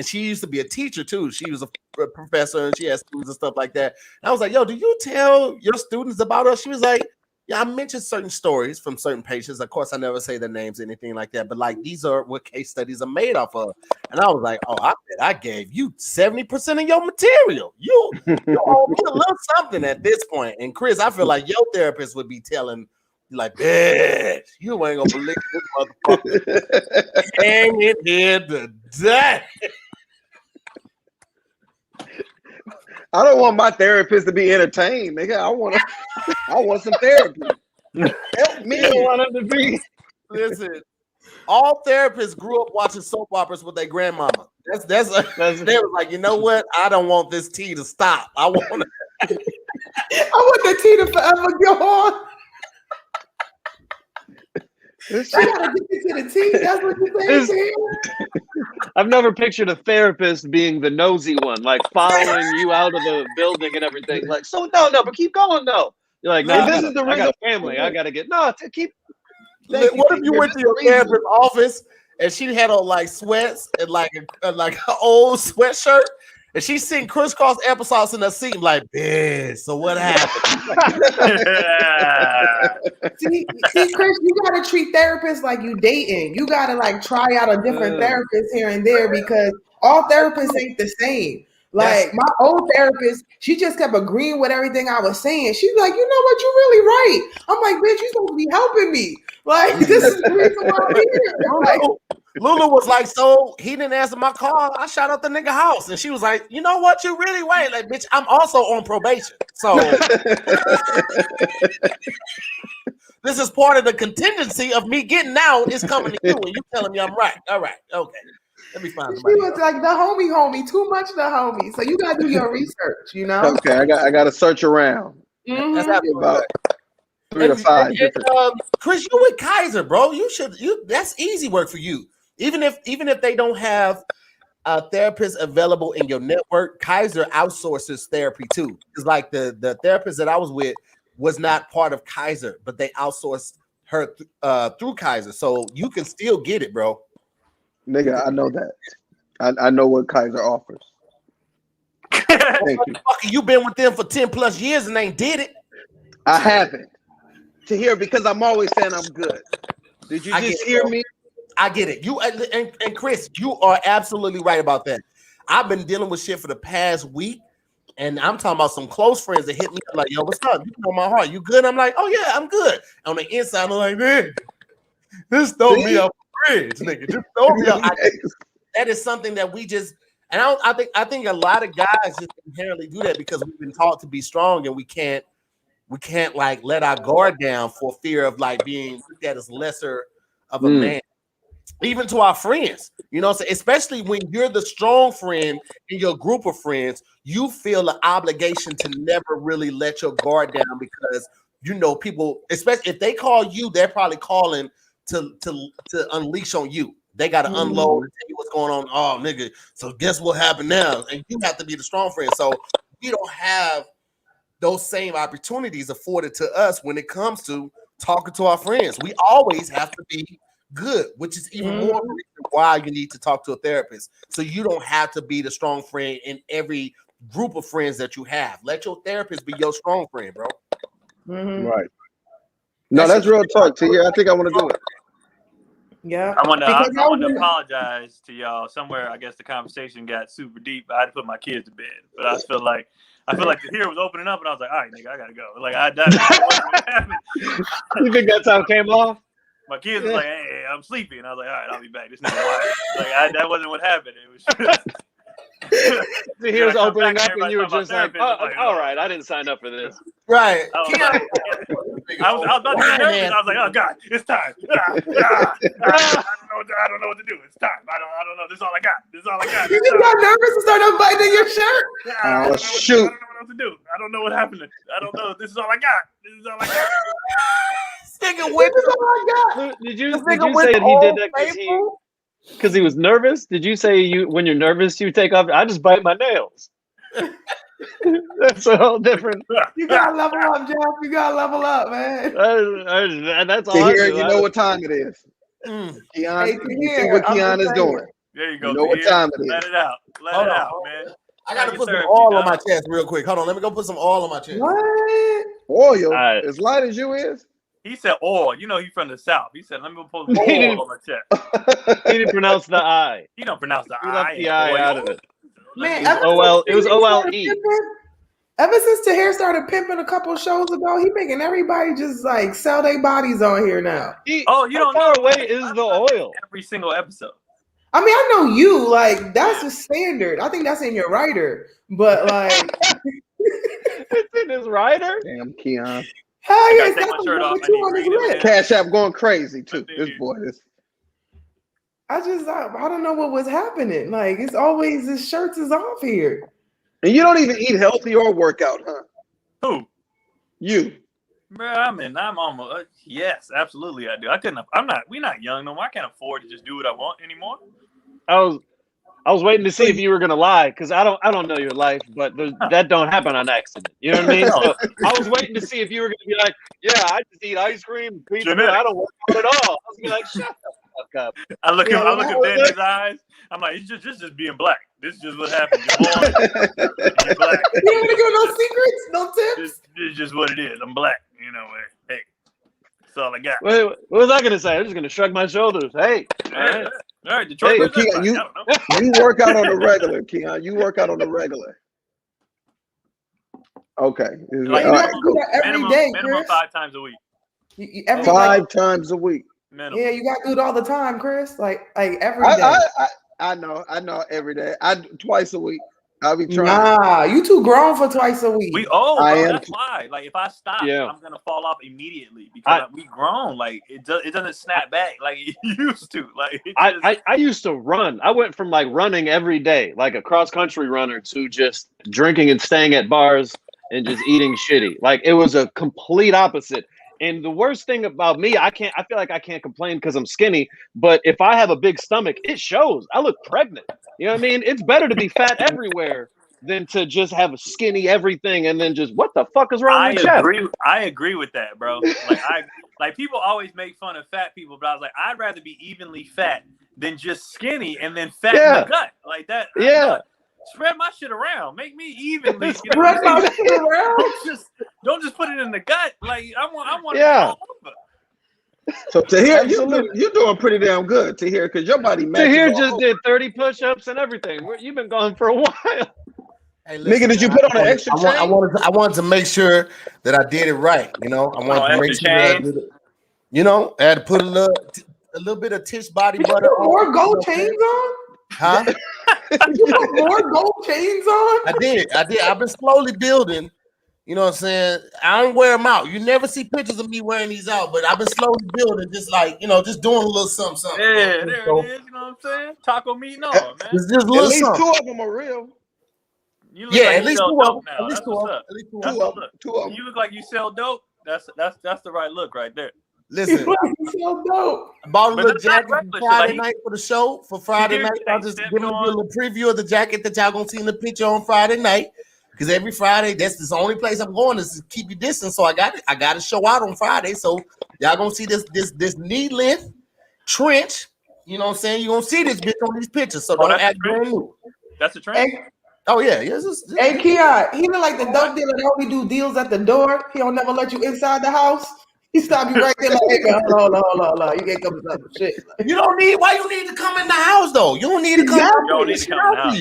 she used to be a teacher too. She was a professor, and she had students and stuff like that. And I was like, "Yo, do you tell your students about us?" She was like, "Yeah, I mentioned certain stories from certain patients. Of course, I never say their names, anything like that. But like, these are what case studies are made off of." And I was like, "Oh, I bet I gave you 70% of your material. You owe me a little something at this point." And Chris, I feel like your therapist would be telling you, like, "Bitch, you ain't gonna believe this motherfucker came in here today." I don't want my therapist to be entertained, nigga. I want some therapy. Help me. You don't want him to be. Listen, all therapists grew up watching soap operas with their grandmama. They was like, "You know what? I don't want this tea to stop. I want the tea to forever go on." This I gotta get you to the tea. That's what you're saying. I've never pictured a therapist being the nosy one, like following you out of the building and everything. Like, so no, but keep going, though. You're like, no, this is the reason. I got a family. I gotta get keep. What if you went to your therapist's office and she had on like sweats and like an old sweatshirt, and she's sitting crisscross applesauce in her seat, like, "Bitch, so what happened?" See, Chris, you gotta treat therapists like you dating. You gotta like try out a different therapist here and there, because all therapists ain't the same. Like my old therapist, she just kept agreeing with everything I was saying. She's like, "You know what? You're really right." I'm like, "Bitch, you're supposed to be helping me. Like, this is the reason why I'm here." Like, Lulu was like, "So he didn't answer my call. I shot up the nigga house." And she was like, "You know what? You really right. Like, bitch, I'm also on probation. So this is part of the contingency of me getting out is coming to you, and you telling me I'm right. All right, okay. Let me find somebody. She was like the homie, too much the homie. So you gotta do your research, Okay, I got to search around. Mm-hmm. That's about 3 to 5. Chris, you with Kaiser, bro. That's easy work for you. Even if they don't have therapists available in your network, Kaiser outsources therapy too. It's like the therapist that I was with was not part of Kaiser, but they outsourced her through Kaiser, so you can still get it, bro. Nigga, I know that. I know what Kaiser offers. Thank you. You been with them for 10 plus years and ain't did it. I haven't. Tahir, because I'm always saying I'm good. Did you just hear me? I get it. You and Chris, you are absolutely right about that. I've been dealing with shit for the past week, and I'm talking about some close friends that hit me up like, "Yo, what's up? You know my heart. You good?" I'm like, "Oh yeah, I'm good." On the inside, I'm like, "Man, this throw me off the bridge, nigga. Just throw me off." That is something that we just And I think a lot of guys just inherently do that because we've been taught to be strong and we can't like let our guard down for fear of like being looked at as lesser of a man. Even to our friends, you know, so especially when you're the strong friend in your group of friends, you feel the obligation to never really let your guard down because you know people, especially if they call you, they're probably calling to unleash on you. They got to unload and tell you what's going on. Oh, nigga. So guess what happened now? And you have to be the strong friend. So we don't have those same opportunities afforded to us when it comes to talking to our friends. We always have to be good, which is even more reason why you need to talk to a therapist. So you don't have to be the strong friend in every group of friends that you have. Let your therapist be your strong friend, bro. Right. No, that's real talk to you. I think I want to do it. Yeah. I want to apologize to y'all. Somewhere, I guess the conversation got super deep. I had to put my kids to bed, but I feel like the here was opening up, and I was like, all right, nigga, I gotta go. Like You think that's how it came off? My kids was like, hey, I'm sleepy, and I was like, all right, I'll be back. This nigga wild. That wasn't what happened. It was. The here's opening up, and you were just like, all right, I didn't sign up for this. Right. I was about to get nervous. I was like, oh God, it's time. I don't know what to do. It's time. I don't know. This is all I got. You just got nervous and started unbuttoning your shirt. Oh, shoot. I don't know what to do. I don't know what happened. I don't know. This is all I got. Nigga, what is all I got? Did you say that he did that because he was nervous? Did you say when you're nervous you take off? I just bite my nails. That's a whole different. You gotta level up, Jeff. You gotta level up, man. That's all. You know what time it is. Keon, you see what Keon is doing. There you go. You know what time it is. Let it out. Let it out, man. I gotta put some oil on my chest real quick. Hold on, let me go put some oil on my chest. What? Oil? As light as you is? He said oil. You know he's from the South. He said, let me put some oil on my chest. He didn't pronounce the I. He don't pronounce the he I. left the I out of it. Man, it was OLE. Ever since Tahir started pimping a couple shows ago, he making everybody just like sell their bodies on here now. You don't know. How far away is the oil? Every single episode. I mean, I know you, like, that's a standard. I think that's in your writer, but like it's in his writer? Damn, Keon. Hell yeah, take my shirt off. Cashapp going crazy too. This boy is. I don't know what was happening. Like, it's always his shirts is off here. And you don't even eat healthy or work out, huh? Who? You. Bro, I'm almost yes, absolutely I do. We're not young no more. I can't afford to just do what I want anymore. I was waiting to see if you were gonna lie, because I don't know your life, but that don't happen on accident. You know what I mean? So I was waiting to see if you were gonna be like, yeah, I just eat ice cream, pizza, I don't work out at all. I was gonna be like, shut the fuck up. I look at Ben in his eyes. I'm like, it's just being black. This is just what happened. You're black. You don't want to give no secrets, no tips. This is just what it is. I'm black. You know, hey, that's all I got. Wait, what was I gonna say? I'm just gonna shrug my shoulders. Hey, all right, Detroit. Hey, Keon, you work out on the regular, Keon. You work out on the regular. Okay. Like, you have to do that every day, minimum Chris. 5 times a week. Five times a week. Minimum. Yeah, you got to do it all the time, Chris. Like every day. I know every day. Twice a week. I'll be trying. Nah, you too grown for twice a week. That's why. Like if I stop, I'm gonna fall off immediately because we grown. Like it doesn't snap back like it used to. Like I used to run. I went from like running every day, like a cross country runner, to just drinking and staying at bars and just eating shitty. Like it was a complete opposite. And the worst thing about me, I feel like I can't complain because I'm skinny, but if I have a big stomach, it shows. I look pregnant. You know what I mean? It's better to be fat everywhere than to just have a skinny everything and then just, what the fuck is wrong with you? I agree with that, bro. Like people always make fun of fat people, but I was like, I'd rather be evenly fat than just skinny and then fat in the gut. Like that. Spread my shit around. Make me evenly. Spread my shit around. Don't just put it in the gut. Like I want it all over. So Tahir, you're doing pretty damn good, Tahir, because your body matches. Tahir just did 30 push-ups and everything. You've been going for a while. Hey, listen, nigga, did you put on an extra chain? I wanted to make sure that I did it right. You know, I wanted to make sure that I did it. You know, I had to put a little bit of Tish body butter. More gold chains on? Huh? You put more gold chains on? I did. I've been slowly building. You know what I'm saying? I don't wear them out. You never see pictures of me wearing these out, but I've been slowly building, just like, just doing a little something. Yeah, there it is. You know what I'm saying? Taco meat and all, man. Just a At little least something. 2 of them are real. You look like At you least sell 2 of dope them. now. At least That's 2 of what's them. up. At least 2 of That's them. the look. 2 of them. You look like you sell dope. That's the right look right there. Listen, You so dope. I bought a But little that's not jacket for regular shit, Friday like, night for the show. For Friday night, I'll just stepped give you a on. little preview of the jacket that y'all gonna see in the picture on Friday night. Because every Friday, that's the only place I'm going is to keep you distance. So I got to show out on Friday. So y'all gonna see this knee length trench. You know what I'm saying? You're gonna see this bitch on these pictures. So don't that's act the trend? brand new. That's a trend. Hey, Oh yeah. hey, Keon, he look like the dope dealer that only do deals at the door. He don't never let you inside the house. He stop you right there like, hey, man, hold on. You can't come inside the shit. You don't need. Why you need to come in the house though? You don't need to come. Exactly. You don't need to come in the house.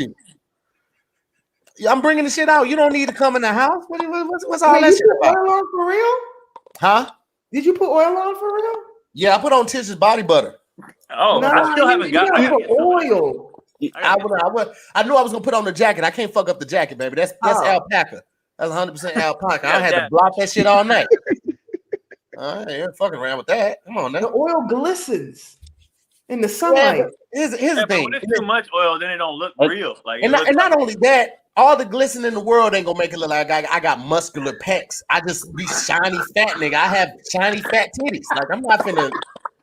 Yeah, I'm bringing the shit out. You don't need to come in the house. What's all Wait, that you shit put about? oil on for real? Huh? Did you put oil on for real? Yeah, I put on Tish's body butter. Oh, I still haven't got I I gotta put get some of that. oil. I knew I was gonna put on the jacket. I can't fuck up the jacket, baby. That's Oh. alpaca. That's 100% alpaca. I had to that. block that shit all night. I ain't fucking around with that. Come on The now. oil glistens in the Yeah, sunlight. but here's the Yeah, but thing. when it's too much oil, then it don't look real. Like, And not only that, all the glisten in the world ain't gonna make it look like I got muscular pecs. I just be shiny fat nigga. I have shiny fat titties. Like I'm not finna.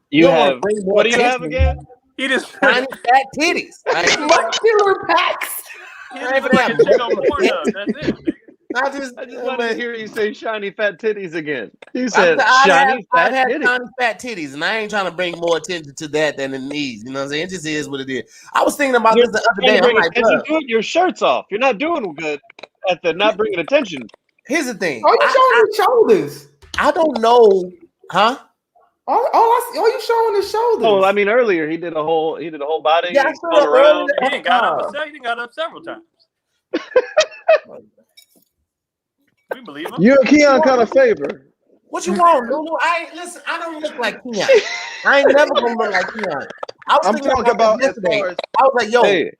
You don't wanna have bring more what do you have attention. again? he just Shiny fat titties. Like, Muscular packs. he just look like a chick on Pornhub. That's it. Nigga. I just wanted to hear you say shiny fat titties again. You I've said shiny had fat titties. shiny fat titties, and I ain't trying to bring more attention to that than it needs. You know what I'm saying? It just is what it is. I was thinking about this the other day. I'm like, attention look, to it, your shirt's off. You're not doing good at the not bringing attention. here's the thing. Oh, you showing his shoulders? I don't know, huh? All you showing his shoulders? Oh, I mean, earlier he did a whole body. Yeah, I He saw spun that around. earlier. He ain't got up. He done got up several times. We believe him. You and Keon kind of favor. What you want, Lulu? I don't look like Keon. I ain't never gonna look like Keon. I'm talking about this as yesterday. far as I was like, yo, Hey,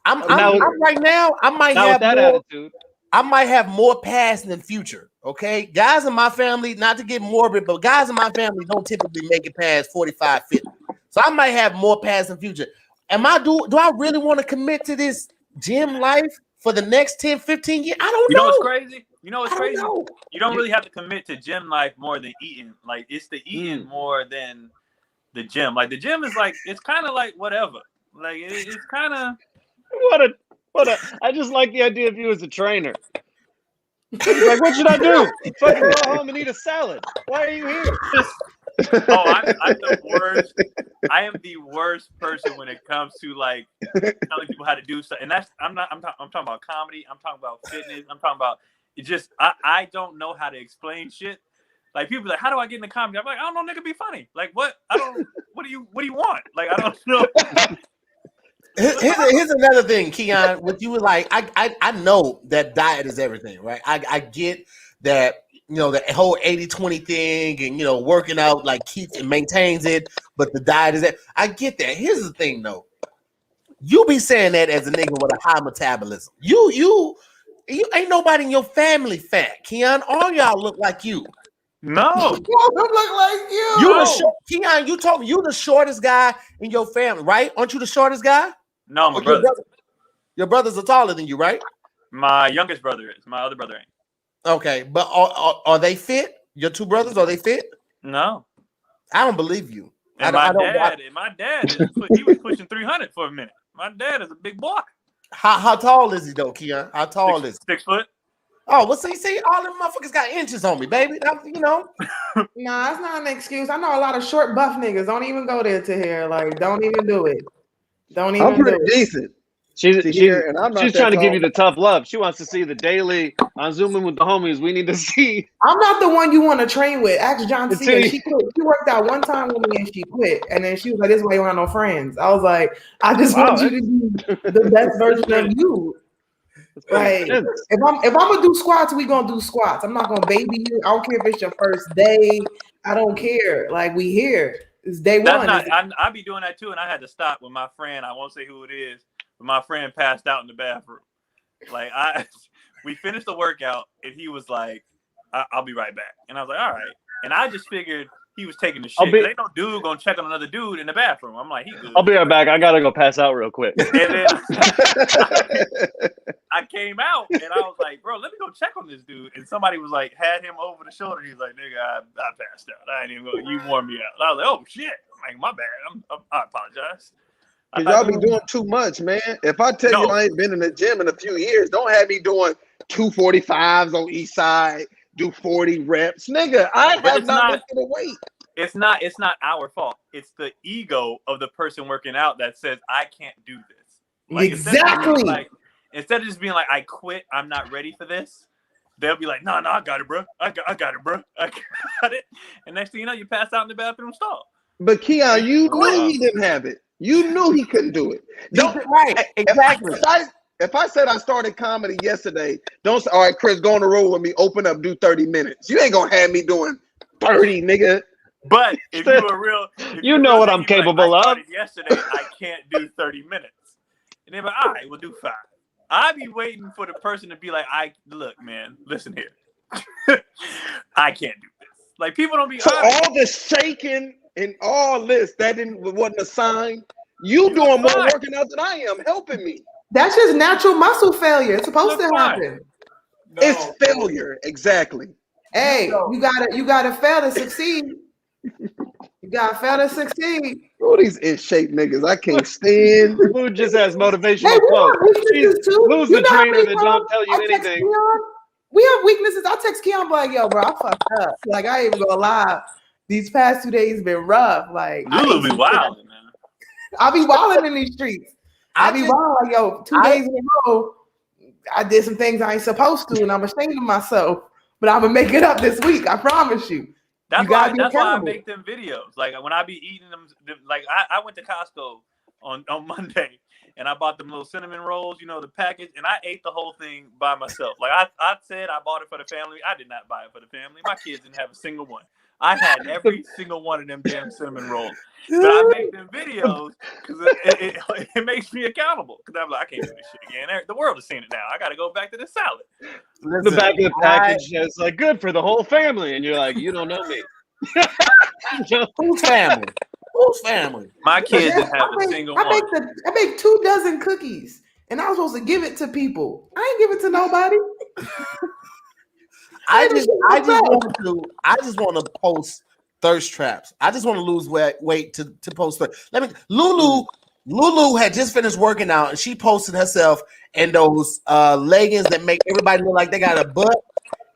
I'm now- right now. I might not have with that more. attitude. I might have more past than future. Okay, guys in my family, not to get morbid, but guys in my family don't typically make it past 45, 50. So I might have more past than future. Do I really want to commit to this gym life for the next 10, 15 years? I don't know. You know what's crazy? You know what's I don't crazy? know. You don't really have to commit to gym life more than eating. Like it's the eating more than the gym. Like the gym is like it's kind of like whatever. Like it's kind of What a! I just like the idea of you as a trainer. Like, what should I do? Fucking go home and eat a salad. Why are you here? I'm the worst. I am the worst person when it comes to like telling people how to do stuff. And that's I'm talking about comedy. I'm talking about fitness. I'm talking about it. Just I don't know how to explain shit. Like people are like, how do I get into comedy? I'm like, I don't know, nigga, be funny. Like what? What do you want? Like I don't know. Here's another thing, Keon. What you were like, I know that diet is everything, right? I get that, the whole 80-20 thing and, working out like keeps and maintains it, but the diet is that. I get that. Here's the thing, though. You be saying that as a nigga with a high metabolism. You ain't nobody in your family fat, Keon. All y'all look like you. No. You look like you. Keon, you told me you the shortest guy in your family, right? Aren't you the shortest guy? No, my brother. Your brothers are taller than you, right? My youngest brother is. My other brother ain't. Okay, but are they fit? Your two brothers, are they fit? No. I don't believe you. And my dad he was pushing 300 for a minute. My dad is a big boy. How tall is he though, Keon? How tall is he? 6 foot. Oh, well, see, all them motherfuckers got inches on me, baby. Nah, that's not an excuse. I know a lot of short buff niggas. Don't even go there to here. Like, don't even do it. Don't even I'm pretty do it. decent. She's and I'm not she's that trying to give tall. you the tough love. She wants to see the daily on Zooming with the homies. We need to see. I'm not the one you want to train with. Ask John It's C. you. She quit. She worked out one time with me and she quit. And then she was like, "This is why you don't have no friends." I was like, "I just want you to be the best version of you." Like, if I'm gonna do squats, we gonna do squats. I'm not gonna baby you. I don't care if it's your first day. I don't care. Like, we here. It's day one. I be doing that too, and I had to stop with my friend. I won't say who it is, but my friend passed out in the bathroom. Like we finished the workout, and he was like, "I'll be right back," and I was like, "All right," and I just figured he was taking the shit. Ain't no dude gonna check on another dude in the bathroom. I'm like, he good. I'll be right back. I gotta go pass out real quick. And then I came out and I was like, bro, let me go check on this dude. And somebody was like, had him over the shoulder. He's like, nigga, I passed out. I ain't even going. You warmed me out. I was like, oh shit. I'm like, my bad. I apologize. Cause y'all be doing too much, man. If I tell you I ain't been in the gym in a few years, don't have me doing 245s on each side. Do 40 reps, nigga. I have not lifted a weight. It's not our fault. It's the ego of the person working out that says I can't do this. Like, exactly. Instead of just being like, I quit, I'm not ready for this. They'll be like, no, I got it, bro. I got it, bro. I got it. And next thing you know, you pass out in the bathroom stall. But Keon, you knew he didn't have it. You knew he couldn't do it. Right, exactly. If I said I started comedy yesterday, don't say, all right, Chris, go on the road with me, open up, do 30 minutes. You ain't gonna have me doing 30, nigga. But if you were real, you know what I'm capable of. Yesterday, I can't do 30 minutes. And they're like, all right, we'll do 5. I be waiting for the person to be like, look, man, listen here. I can't do this. Like, people don't be so all this shaking and all this, wasn't a sign. You doing more working out than I am, helping me. That's just natural muscle failure. It's supposed to happen. No. It's failure, exactly. Hey, you gotta fail to succeed. You gotta fail to succeed. All these in shape niggas, I can't stand. Lou just has motivational quotes. Lou's the trainer that don't tell you anything. Keon, we have weaknesses. I text Keon like, yo, bro, I fucked up. Like, I ain't even gonna lie. These past 2 days been rough. Like, Lulu be wilding, man. I'll be wilding in these streets. I be wild like, yo, 2 days in a row, I did some things I ain't supposed to, and I'm ashamed of myself. But I'm gonna make it up this week. I promise you. That's why I make them videos. Like, when I be eating them, like I went to Costco on Monday and I bought them little cinnamon rolls, the package, and I ate the whole thing by myself. Like I said, I bought it for the family. I did not buy it for the family. My kids didn't have a single one. I had every single one of them damn cinnamon rolls. But I make them videos because it makes me accountable. Because I'm like, I can't do this shit again. The world is seeing it now. I got to go back to the salad. Listen, the back of the package is like, good for the whole family. And you're like, you don't know me. Whose family? Whose family? My kids didn't have a single one. I make 2 dozen cookies. And I was supposed to give it to people. I ain't give it to nobody. I just want to post thirst traps. I just want to lose weight to post. Lulu had just finished working out and she posted herself in those leggings that make everybody look like they got a butt.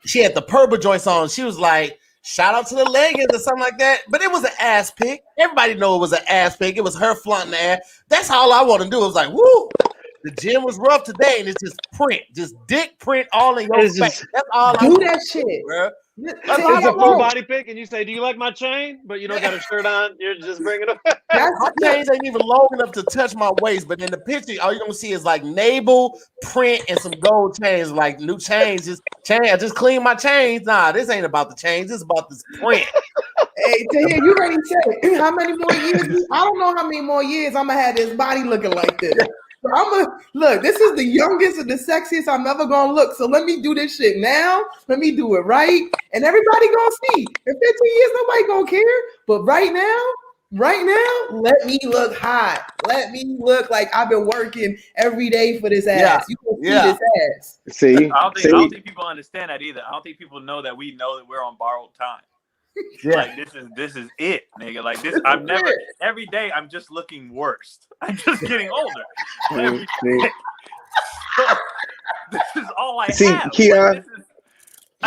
She had the purple joints on. She was like, shout out to the leggings or something like that. But it was an ass pic. Everybody know it was an ass pic. It was her flaunting the ass. That's all I want to do. It was like, woo. The gym was rough today, and it's just print, just dick print all in your face. That's all I do. That shit, bro. It's a full body pic, and you say, "Do you like my chain?" But you don't got a shirt on. You're just bringing it up. My chains ain't even long enough to touch my waist, but in the picture, all you're gonna see is like navel print and some gold chains, like new chains. I just clean my chains. Nah, this ain't about the chains. This is about this print. Hey, Tahir, you already said it. How many more years? I don't know how many more years I'm gonna have this body looking like this. Look, this is the youngest and the sexiest I'm ever gonna look. So let me do this shit now. Let me do it right. And everybody gonna see. In 15 years, nobody gonna care. But right now, let me look hot. Let me look like I've been working every day for this ass. You can see this ass. See? I don't think people understand that either. I don't think people know that we know that we're on borrowed time. Yeah. Like this is it, nigga. Like this, I'm never. Every day, I'm just looking worse. I'm just getting older. This is all I have. See, Keon,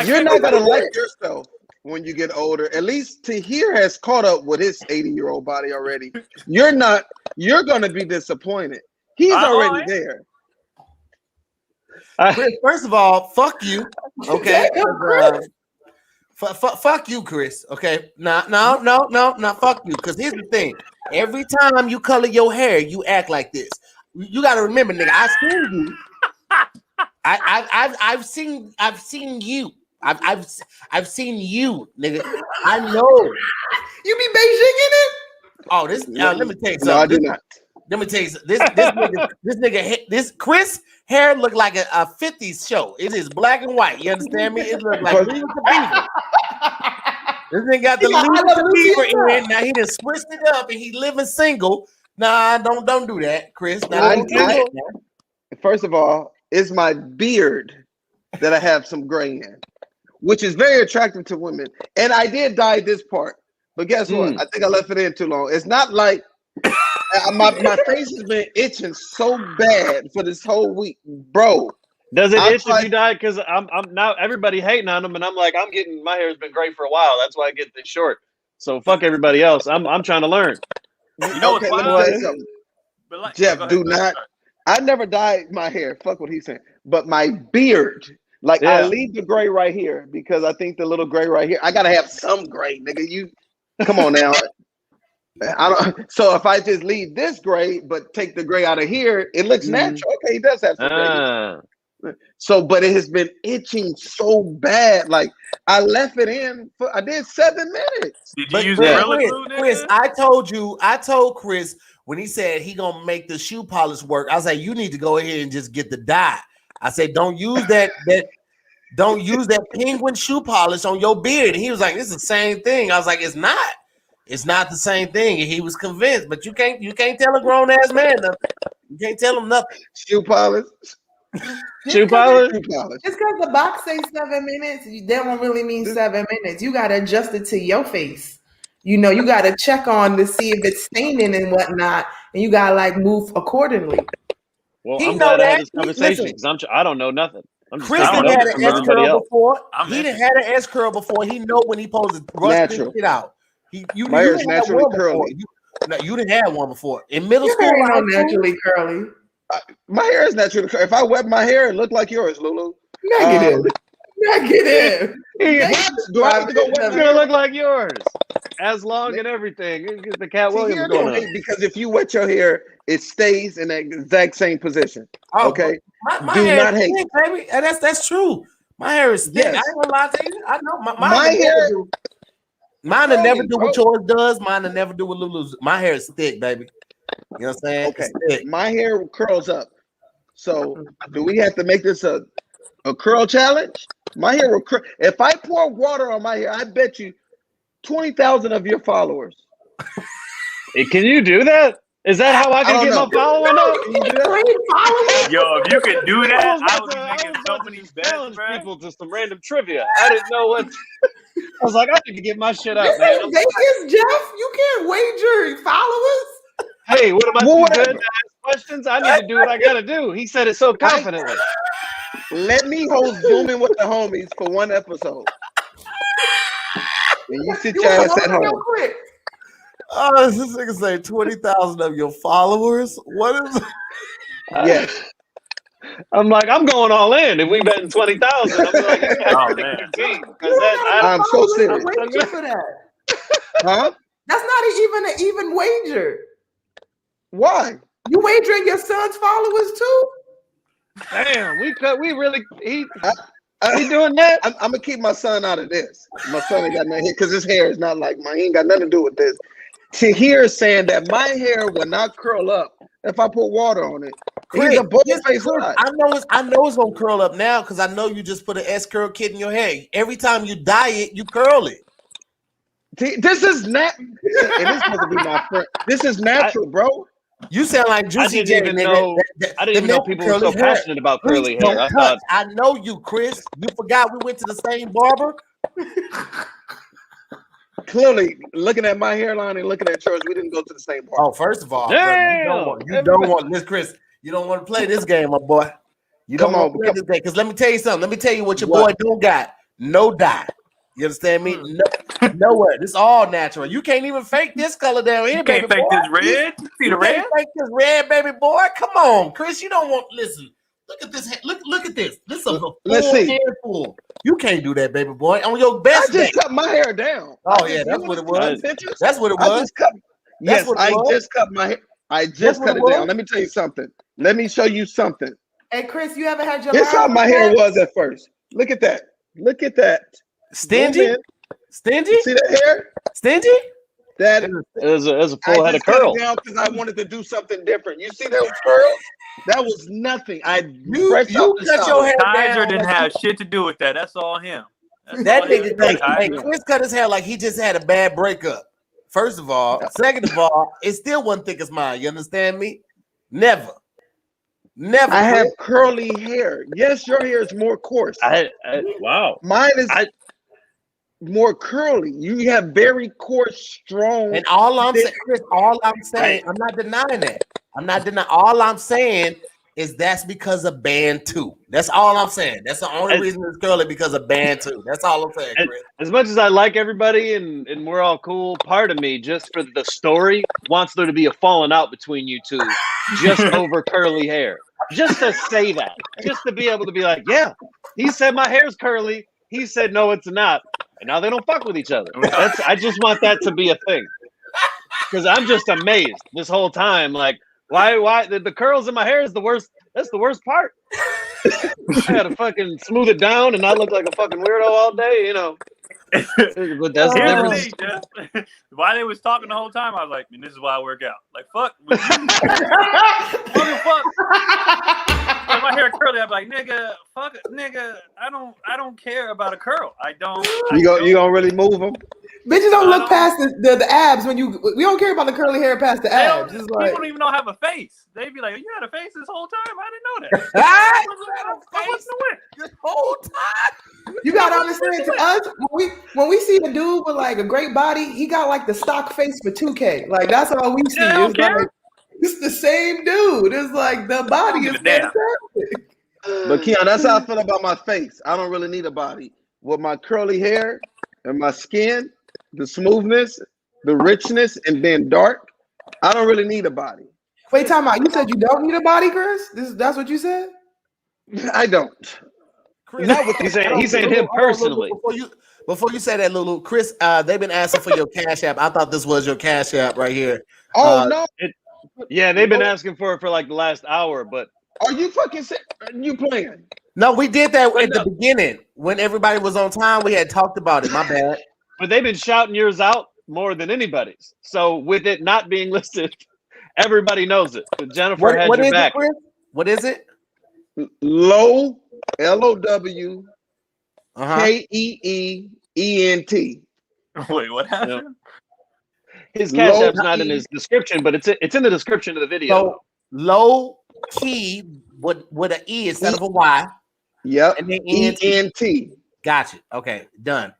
you're not gonna like yourself when you get older. At least Tahir has caught up with his 80-year-old body already. You're not. You're gonna be disappointed. He's already there. Chris, first of all, fuck you. Okay. Fuck you, Chris. Okay. No, fuck you. Because here's the thing. Every time you color your hair, you act like this. You gotta remember, nigga, I've seen you. I've seen you. I've seen you, nigga. I know. You be Beijing in it? Oh, this let me tell you something. No, I do not. Let me tell you, this Chris hair look like a 50s show. It is black and white. You understand me? It look like Leave the Beaver. This nigga got the Leave the Beaver in. Now he done switched it up and he living single. Nah, don't do that, Chris. First of all, it's my beard that I have some gray in, which is very attractive to women. And I did dye this part, but guess what? I think I left it in too long. It's not like my face has been itching so bad for this whole week, bro. Does it itch if you dye? Because I'm now everybody hating on them, and I'm like, my hair's been gray for a while. That's why I get this short. So fuck everybody else. I'm trying to learn. You know okay, what's let me tell you something. Like, Jeff, I never dyed my hair. Fuck what he's saying. But my beard, I leave the gray right here because I think the little gray right here, I gotta have some gray, nigga. You come on now. So if I just leave this gray but take the gray out of here, it looks natural. Okay, he does have some gray. So, but it has been itching so bad. Like I left it in I did 7 minutes. Did you use Gorilla Glue, Chris, I told Chris when he said he gonna make the shoe polish work, I was like, you need to go ahead and just get the dye. I said, don't use that penguin shoe polish on your beard. And he was like, it's the same thing. I was like, it's not. It's not the same thing. And he was convinced, but you can't tell a grown ass man nothing. You can't tell him nothing. Shoe polish. Shoe polish. Just because the box says 7 minutes, that don't really mean 7 minutes. You gotta adjust it to your face. You know, you gotta check on to see if it's staining and whatnot, and you gotta move accordingly. Well, I'm glad I had this conversation because I don't know nothing. Chris done had an S curl before. He done had an S curl before. He know when he supposed to brush this shit out. My hair is naturally curly. You didn't have one before. In middle school, I naturally curly. My hair is naturally curly. If I wet my hair, it look like yours, Lulu. Negative. Negative. Do I have to go wet? It's gonna look like yours. As long and everything. The Cat Williams going on. Because if you wet your hair, it stays in that exact same position. Okay. My hair is thick, baby. And that's true. My hair is thick. Yes. I ain't gonna lie to you. I know my hair. Mine will never do what yours does. Mine will never do what Lulu's. My hair is thick, baby. You know what I'm saying? Okay. My hair curls up. So do we have to make this a curl challenge? My hair will curl. If I pour water on my hair, I bet you 20,000 of your followers. Can you do that? Is that how I can get my following up? Yo, if you could do that, I would be making so many bets, people to some random trivia. I didn't know what. I was like, I need to get my shit up, man. Vegas, Jeff, you can't wager followers. Hey, what am I too good to ask questions? I need to do what I gotta do. He said it so confidently. Let me host Zooming with the homies for one episode. And you sit your ass at home. Oh, this nigga say 20,000 of your followers. What is? Yes. I'm like, I'm going all in. If we betting 20,000, I'm like, oh man, I'm so serious. For that. Huh? That's not even an even wager. Why? You wagering your son's followers too? Damn, we really he doing that? I'm gonna keep my son out of this. My son ain't got nothing because his hair is not like mine. He ain't got nothing to do with this. TAHIR'S saying that my hair will not curl up if I put water on it. Chris, I know it's gonna curl up now because I know you just put an S curl kit in your hair. Every time you dye it, you curl it. This is not. And this supposed to be my friend. This is natural, bro. You sound like Juicy J. I didn't even know people were so passionate about curly hair. I know you, Chris. You forgot we went to the same barber. Clearly, looking at my hairline and looking at yours, we didn't go to the same barber. Oh, first of all, you don't want this, Chris. You don't want to play this game, my boy. You don't want to play this game because let me tell you something. Let me tell you what your boy don't got. No dye. You understand me? No, nowhere. This is all natural. You can't even fake this color down here. You can't fake this red. See the red? Can't fake this red, baby boy. Come on, Chris. You don't want. Listen. Look at this. Look at this. This is a full handful. You can't do that, baby boy. On your best day. I just cut my hair down. Oh yeah, that's what it was. That's what it was. I just cut my hair. I just cut it down. Let me tell you something. Let me show you something. Hey, Chris, you ever had your? This how my hair was at first. Look at that. Look at that. Stingy? Stingy? See that hair? Stingy? That It was a I full head of just cut curls. it down because I wanted to do something different. You see those curls? That was nothing. You fresh out the cut shower. your hair Kaiser down. didn't have shit to do with that. That's all him. That's That all him. nigga cut, Kaiser. like, Chris cut his hair like he just had a bad breakup. First of all, second of all, it still wasn't thick as mine. You understand me? Never. I have curly hair. Yes, your hair is more coarse. Wow. Mine is more curly. You have very coarse, strong. And all I'm saying, Chris, I'm not denying that. I'm not denying. All I'm saying is that's because of band 2. That's all I'm saying. That's the only reason it's curly, because of band 2. That's all I'm saying, Chris. As much as I like everybody and we're all cool, part of me, just for the story, wants there to be a falling out between you two just over curly hair. Just to say that. Just to be able to be like, yeah, he said my hair's curly. He said, no, it's not. And now they don't fuck with each other. I just want that to be a thing. Because I'm just amazed this whole time. Like, why the curls in my hair is the worst. That's the worst part. I gotta fucking smooth it down and not look like a fucking weirdo all day, you know. But that's the Here's the difference. thing, Jeff. While they was talking the whole time, I was like, man, this is why I work out. Like, fuck. Fuck. If my hair curly, I'd be like, nigga, fuck it, nigga. I don't care about a curl. I don't. You gonna really move them? Bitches don't look past the abs when we don't care about the curly hair past the abs. It's like, people don't even know I have a face. They'd be like, you had a face this whole time? I didn't know that. This whole time. you gotta understand, to us, when we see a dude with like a great body, he got like the stock face for 2K. Like, that's all we see. Yeah, It's like, it's the same dude. It's like the body is fantastic. But Keon, that's how I feel about my face. I don't really need a body. With my curly hair and my skin, the smoothness, the richness, and being dark, I don't really need a body. Wait, time out. You said you don't need a body, Chris? That's what you said? I don't. Chris, He's saying him personally. Before you say that, Lulu, Chris, they've been asking for your Cash App. I thought this was your Cash App right here. Oh no! Yeah, they've been asking for it for like the last hour, but Are you fucking Are you playing? No, we did that at the beginning when everybody was on time. We had talked about it. My bad. But they've been shouting yours out more than anybody's. So with it not being listed, everybody knows it. Jennifer had your back. Chris? What is it? Low LOW KEEENT. Wait, what happened? His Cash App's not in his description, but it's in the description of the video. So low key with an E instead of a Y. Yep. And then ENT. Gotcha. Okay, done.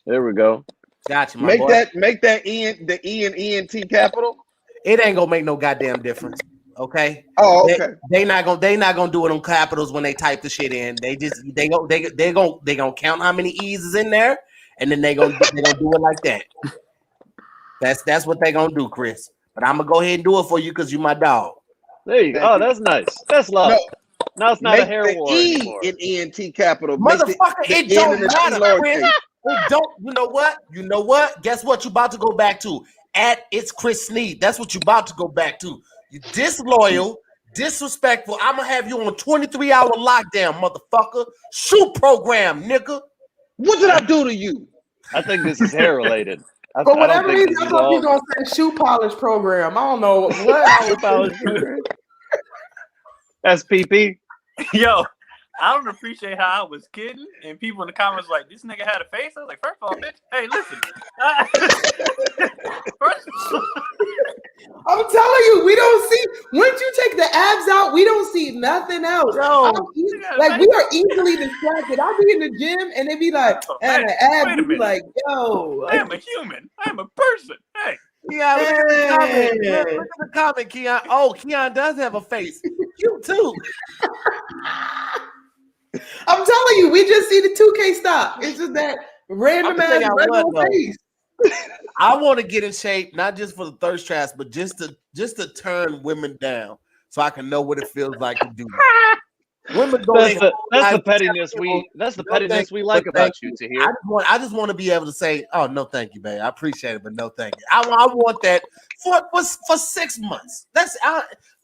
There we go. Gotcha. My Make boy. that the E and ENT capital. It ain't gonna make no goddamn difference. Okay. Oh, okay. They not gonna do it on capitals when they type the shit in. They gonna count how many E's is in there, and then they gonna do it like that. That's what they gonna do, Chris. But I'm gonna go ahead and do it for you because you my dog. There you go. Oh, that's nice. That's love. No, now it's not a make hair the war E anymore. in ENT capital. Motherfucker, it don't matter, Chris. Lowercase. It don't. You know what? You know what? Guess what? You about to go back to it's Chris Sneed. That's what you about to go back to. You disloyal, disrespectful. I'm gonna have you on 23-hour lockdown, motherfucker. Shoot program, nigga. What did I do to you? I think this is hair related. For whatever reason, I thought you were gonna say shoe polish program. I don't know what. That's PP. Yo, I don't appreciate how I was kidding, and people in the comments like, this nigga had a face. I was like, first of all, bitch, hey, listen. First of all, I'm telling you, we don't see. Once you take the abs out, we don't see nothing else. Yo, like we are easily distracted. I'll be in the gym and they be like, and the abs, you be like, yo, I am a human. I am a person. Hey. Yeah, look at the comment, Keon. Oh, Keon does have a face. You too. I'm telling you, we just see the 2K stop. It's just that random ass regular face. I want to get in shape, not just for the thirst traps, but just to turn women down, so I can know what it feels like to do that. Women that's the pettiness we like about you, Tahir. I just want to be able to say, oh no, thank you, babe. I appreciate it, but no, thank you. I want that for 6 months. That's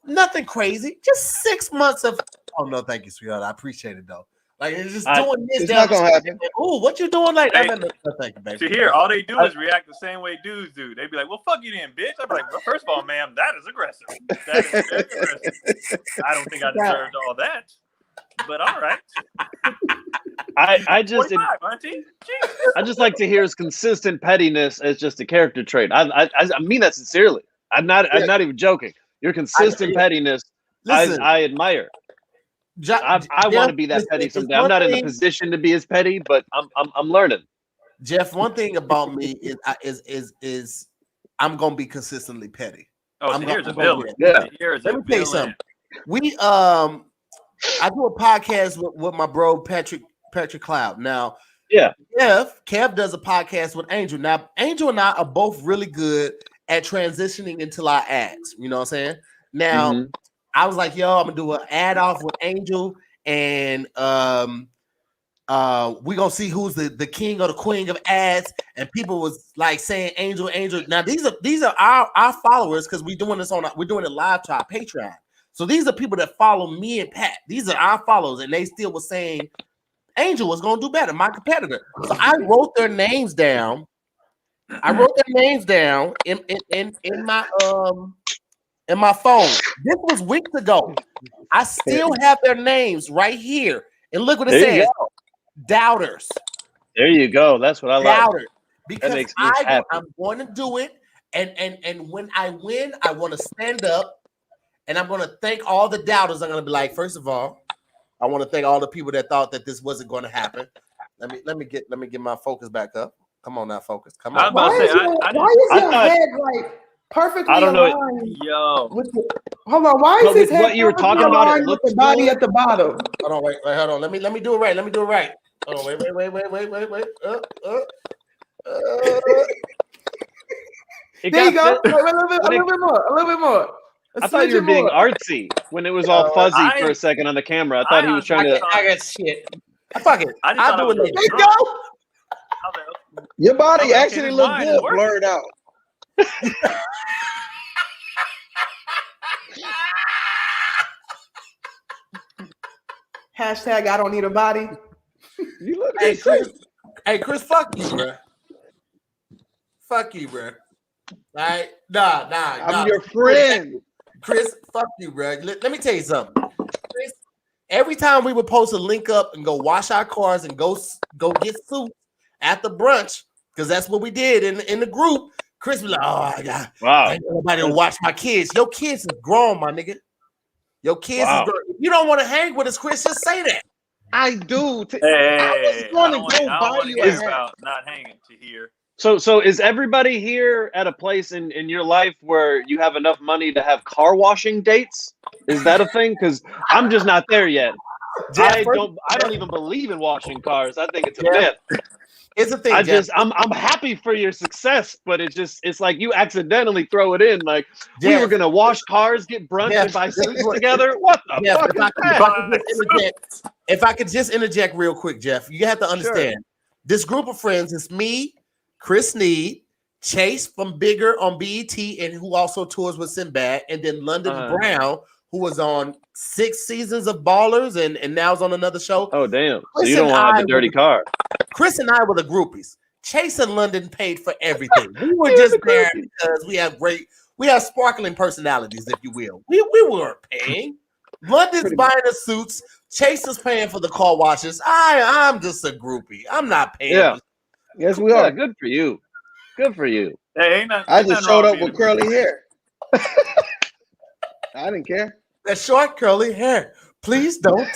nothing crazy. Just 6 months of oh no, thank you, sweetheart. I appreciate it though. Like it's just doing this. It's not gonna happen. Oh, what you doing like that? Hey, No, thank you, baby. To hear, all they do is react the same way dudes do. They be like, "Well, fuck you then, bitch." I'm like, "Well, first of all, ma'am, that is aggressive. That is very aggressive. I don't think I deserved all that, but all right." I just 45, auntie. Jesus. I just like to hear his consistent pettiness as just a character trait. I mean that sincerely. I'm not even joking. Your consistent pettiness, Listen, I admire. I want to be that petty someday. I'm not in the position to be as petty, but I'm learning. Jeff, one thing about me is I'm gonna be consistently petty. Oh, so here's a villain. Yeah. Here's Let a me tell you villain. something. I do a podcast with my bro Patrick Cloud. Now, Yeah. Kev does a podcast with Angel. Now, Angel and I are both really good at transitioning into our ads. You know what I'm saying? Now, I was like, yo, I'm gonna do an ad off with Angel, and we're gonna see who's the king or the queen of ads. And people was like saying Angel. Now, these are our followers because we're doing it live to our Patreon. So these are people that follow me and Pat. These are our followers, and they still were saying Angel was gonna do better, my competitor. So I wrote their names down. In my phone. This was weeks ago. I still have their names right here. And look what it says. Doubters. There you go. That's what I like. Doubters. Because makes me happy. I'm going to do it. And when I win, I want to stand up and I'm going to thank all the doubters. I'm going to be like, first of all, I want to thank all the people that thought that this wasn't going to happen. Let me get my focus back up. Come on now, focus. Come on. Why is your head like perfectly I don't know. aligned? Yo. Hold on. Why is his head what you were talking perfectly about? It aligned with looks the body good. at the bottom? Hold on, wait, hold on. Let me do it right. Hold on, wait. There you go. Wait, a little bit more. I thought you were being artsy when it was all fuzzy for a second on the camera. I thought he was trying to. I got shit. Fuck it. I'll do it later. There you go. Your body Okay, actually his look mind good is working. blurred out. Hashtag I don't need a body. You look Hey, good. Chris, fuck you, bro. Fuck you, bro. All right? Nah. I'm your friend. Chris, fuck you, bro. Let me tell you something. Chris, every time we would post a link up and go wash our cars and go get suits at the brunch, because that's what we did in the group, Chris was like, oh, I got ain't nobody to watch my kids. Your kids is grown, my nigga. Your kids is grown. If you don't want to hang with us, Chris, just say that. I do. Hey, I was going to go buy you a hat. about not hanging to here. So is everybody here at a place in your life where you have enough money to have car washing dates? Is that a thing? Because I'm just not there yet. I don't even believe in washing cars. I think it's a myth. It's a thing. I'm happy for your success, but it's like you accidentally throw it in. Like we were gonna wash cars, get brunch, and buy suits together. What the fuck is that? If I could just interject real quick, Jeff, you have to understand this group of friends is me, Chris Need, Chase from Bigger on BET, and who also tours with Sinbad, and then London Brown, who was on 6 seasons of Ballers and now is on another show. Oh, damn. So you don't want the dirty car. Chris and I were the groupies. Chase and London paid for everything. We were just there because we have sparkling personalities, if you will. We weren't paying. London's buying the suits. Chase is paying for the car washes. I'm just a groupie. I'm not paying. Yeah. Yes, we are. Good for you. Good for you. Hey, I just showed up with curly hair. I didn't care. That short curly hair. Please don't.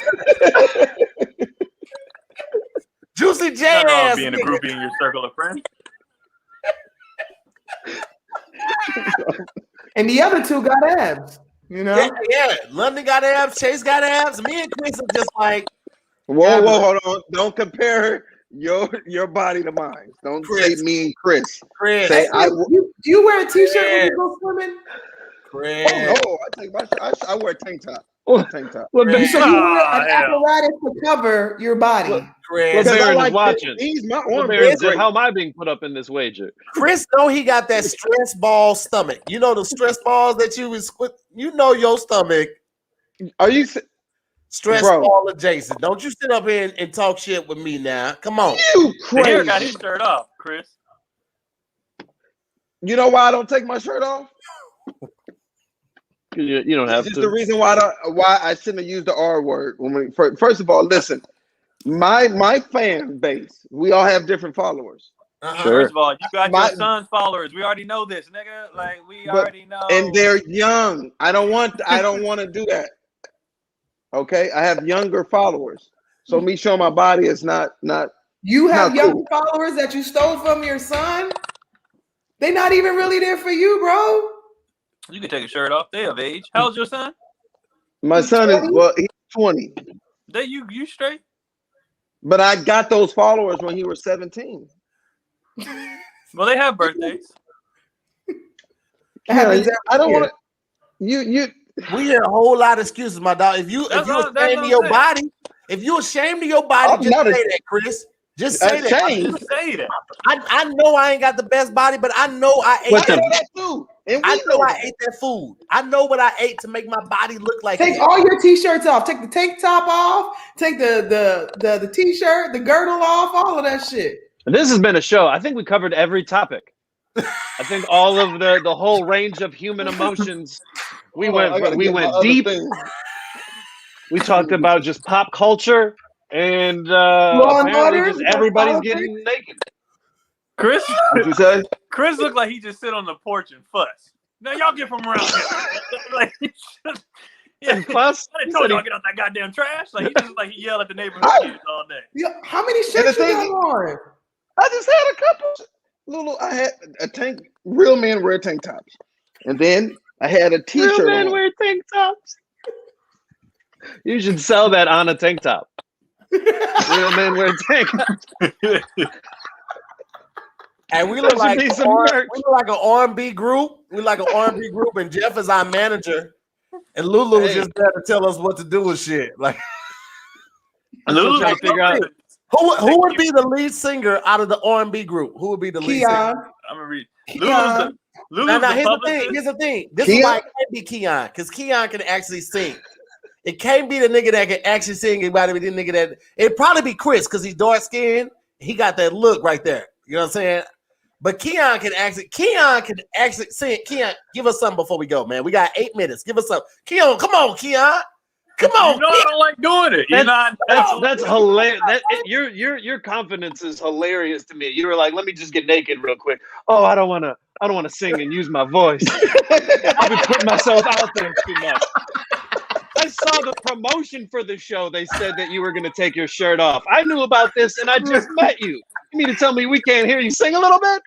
Juicy J ass. Being a groupie in your circle of friends. And the other two got abs. You know? Yeah. London got abs. Chase got abs. Me and Chris are just like. Whoa, hold on. Don't compare your body to mine. Don't say me and Chris. Say, do you wear a t-shirt when you go swimming? Chris. Oh no, I wear a tank top. Tank top. So you wear an apparatus to cover your body. Chris. Watching. How am I being put up in this wager? Chris know he got that stress ball stomach. You know the stress balls that you was, you know your stomach. Are you? Stress ball adjacent. Don't you sit up here and talk shit with me now. Come on. You crazy. Tahir got his shirt off, Chris. You know why I don't take my shirt off? You don't have It's to. the reason why I shouldn't have used the R word. First of all, listen, my fan base, we all have different followers. Sure. First of all, you got your son's followers. We already know this, nigga. Like we already know. And they're young. I don't want to do that. Okay, I have younger followers, so me showing my body is not. You have not young cool. followers that you stole from your son. They're not even really there for you, bro. You can take a shirt off. They of age. How's your son? My son is he's 20. You straight? But I got those followers when he was 17. Well, they have birthdays. I don't want to. You. We hear a whole lot of excuses, my dog. If you ashamed of your body, just say that, Chris. Just say that. Just say that. I know I ain't got the best body, but I know I ate that too. I know I ate that food. I know what I ate to make my body look like. Take all your t-shirts off. Take the tank top off. Take the t-shirt, the girdle off. All of that shit. This has been a show. I think we covered every topic. I think all of the whole range of human emotions. We went deep. We talked about just pop culture and apparently just everybody's getting naked. Chris, What you say? Chris looked like he just sit on the porch and fuss. Now y'all get from around here. Like, yeah, Fuss? I told y'all get out that goddamn trash. Like he just like he yell at the neighborhood kids all day. Yeah, how many shirts you got on? I just had a couple. I had a tank. Real men wear tank tops, and then I had a t-shirt. Real men wear tank tops. You should sell that on a tank top. Real men wear tank tops. And we look like an R&B group. We like an R&B group, and Jeff is our manager, and Lulu is just there to tell us what to do with shit. Like, Lulu trying to figure out who would be the lead singer out of the R&B group? Who would be the lead singer? I'm gonna read. Now, here's the thing. This is why it can't be Keon, because Keon can actually sing. It can't be the nigga that can actually sing. It'd probably be Chris, because he's dark skinned. He got that look right there. You know what I'm saying? But Keon can actually sing. Keon, give us something before we go, man. We got 8 minutes. Give us something. Keon, come on, Keon. Come on. You know I don't like doing it. That's hilarious. Your confidence is hilarious to me. You were like, let me just get naked real quick. Oh, I don't want to sing and use my voice. I've been putting myself out there too much. I saw the promotion for the show. They said that you were going to take your shirt off. I knew about this, and I just met you. You mean to tell me we can't hear you sing a little bit?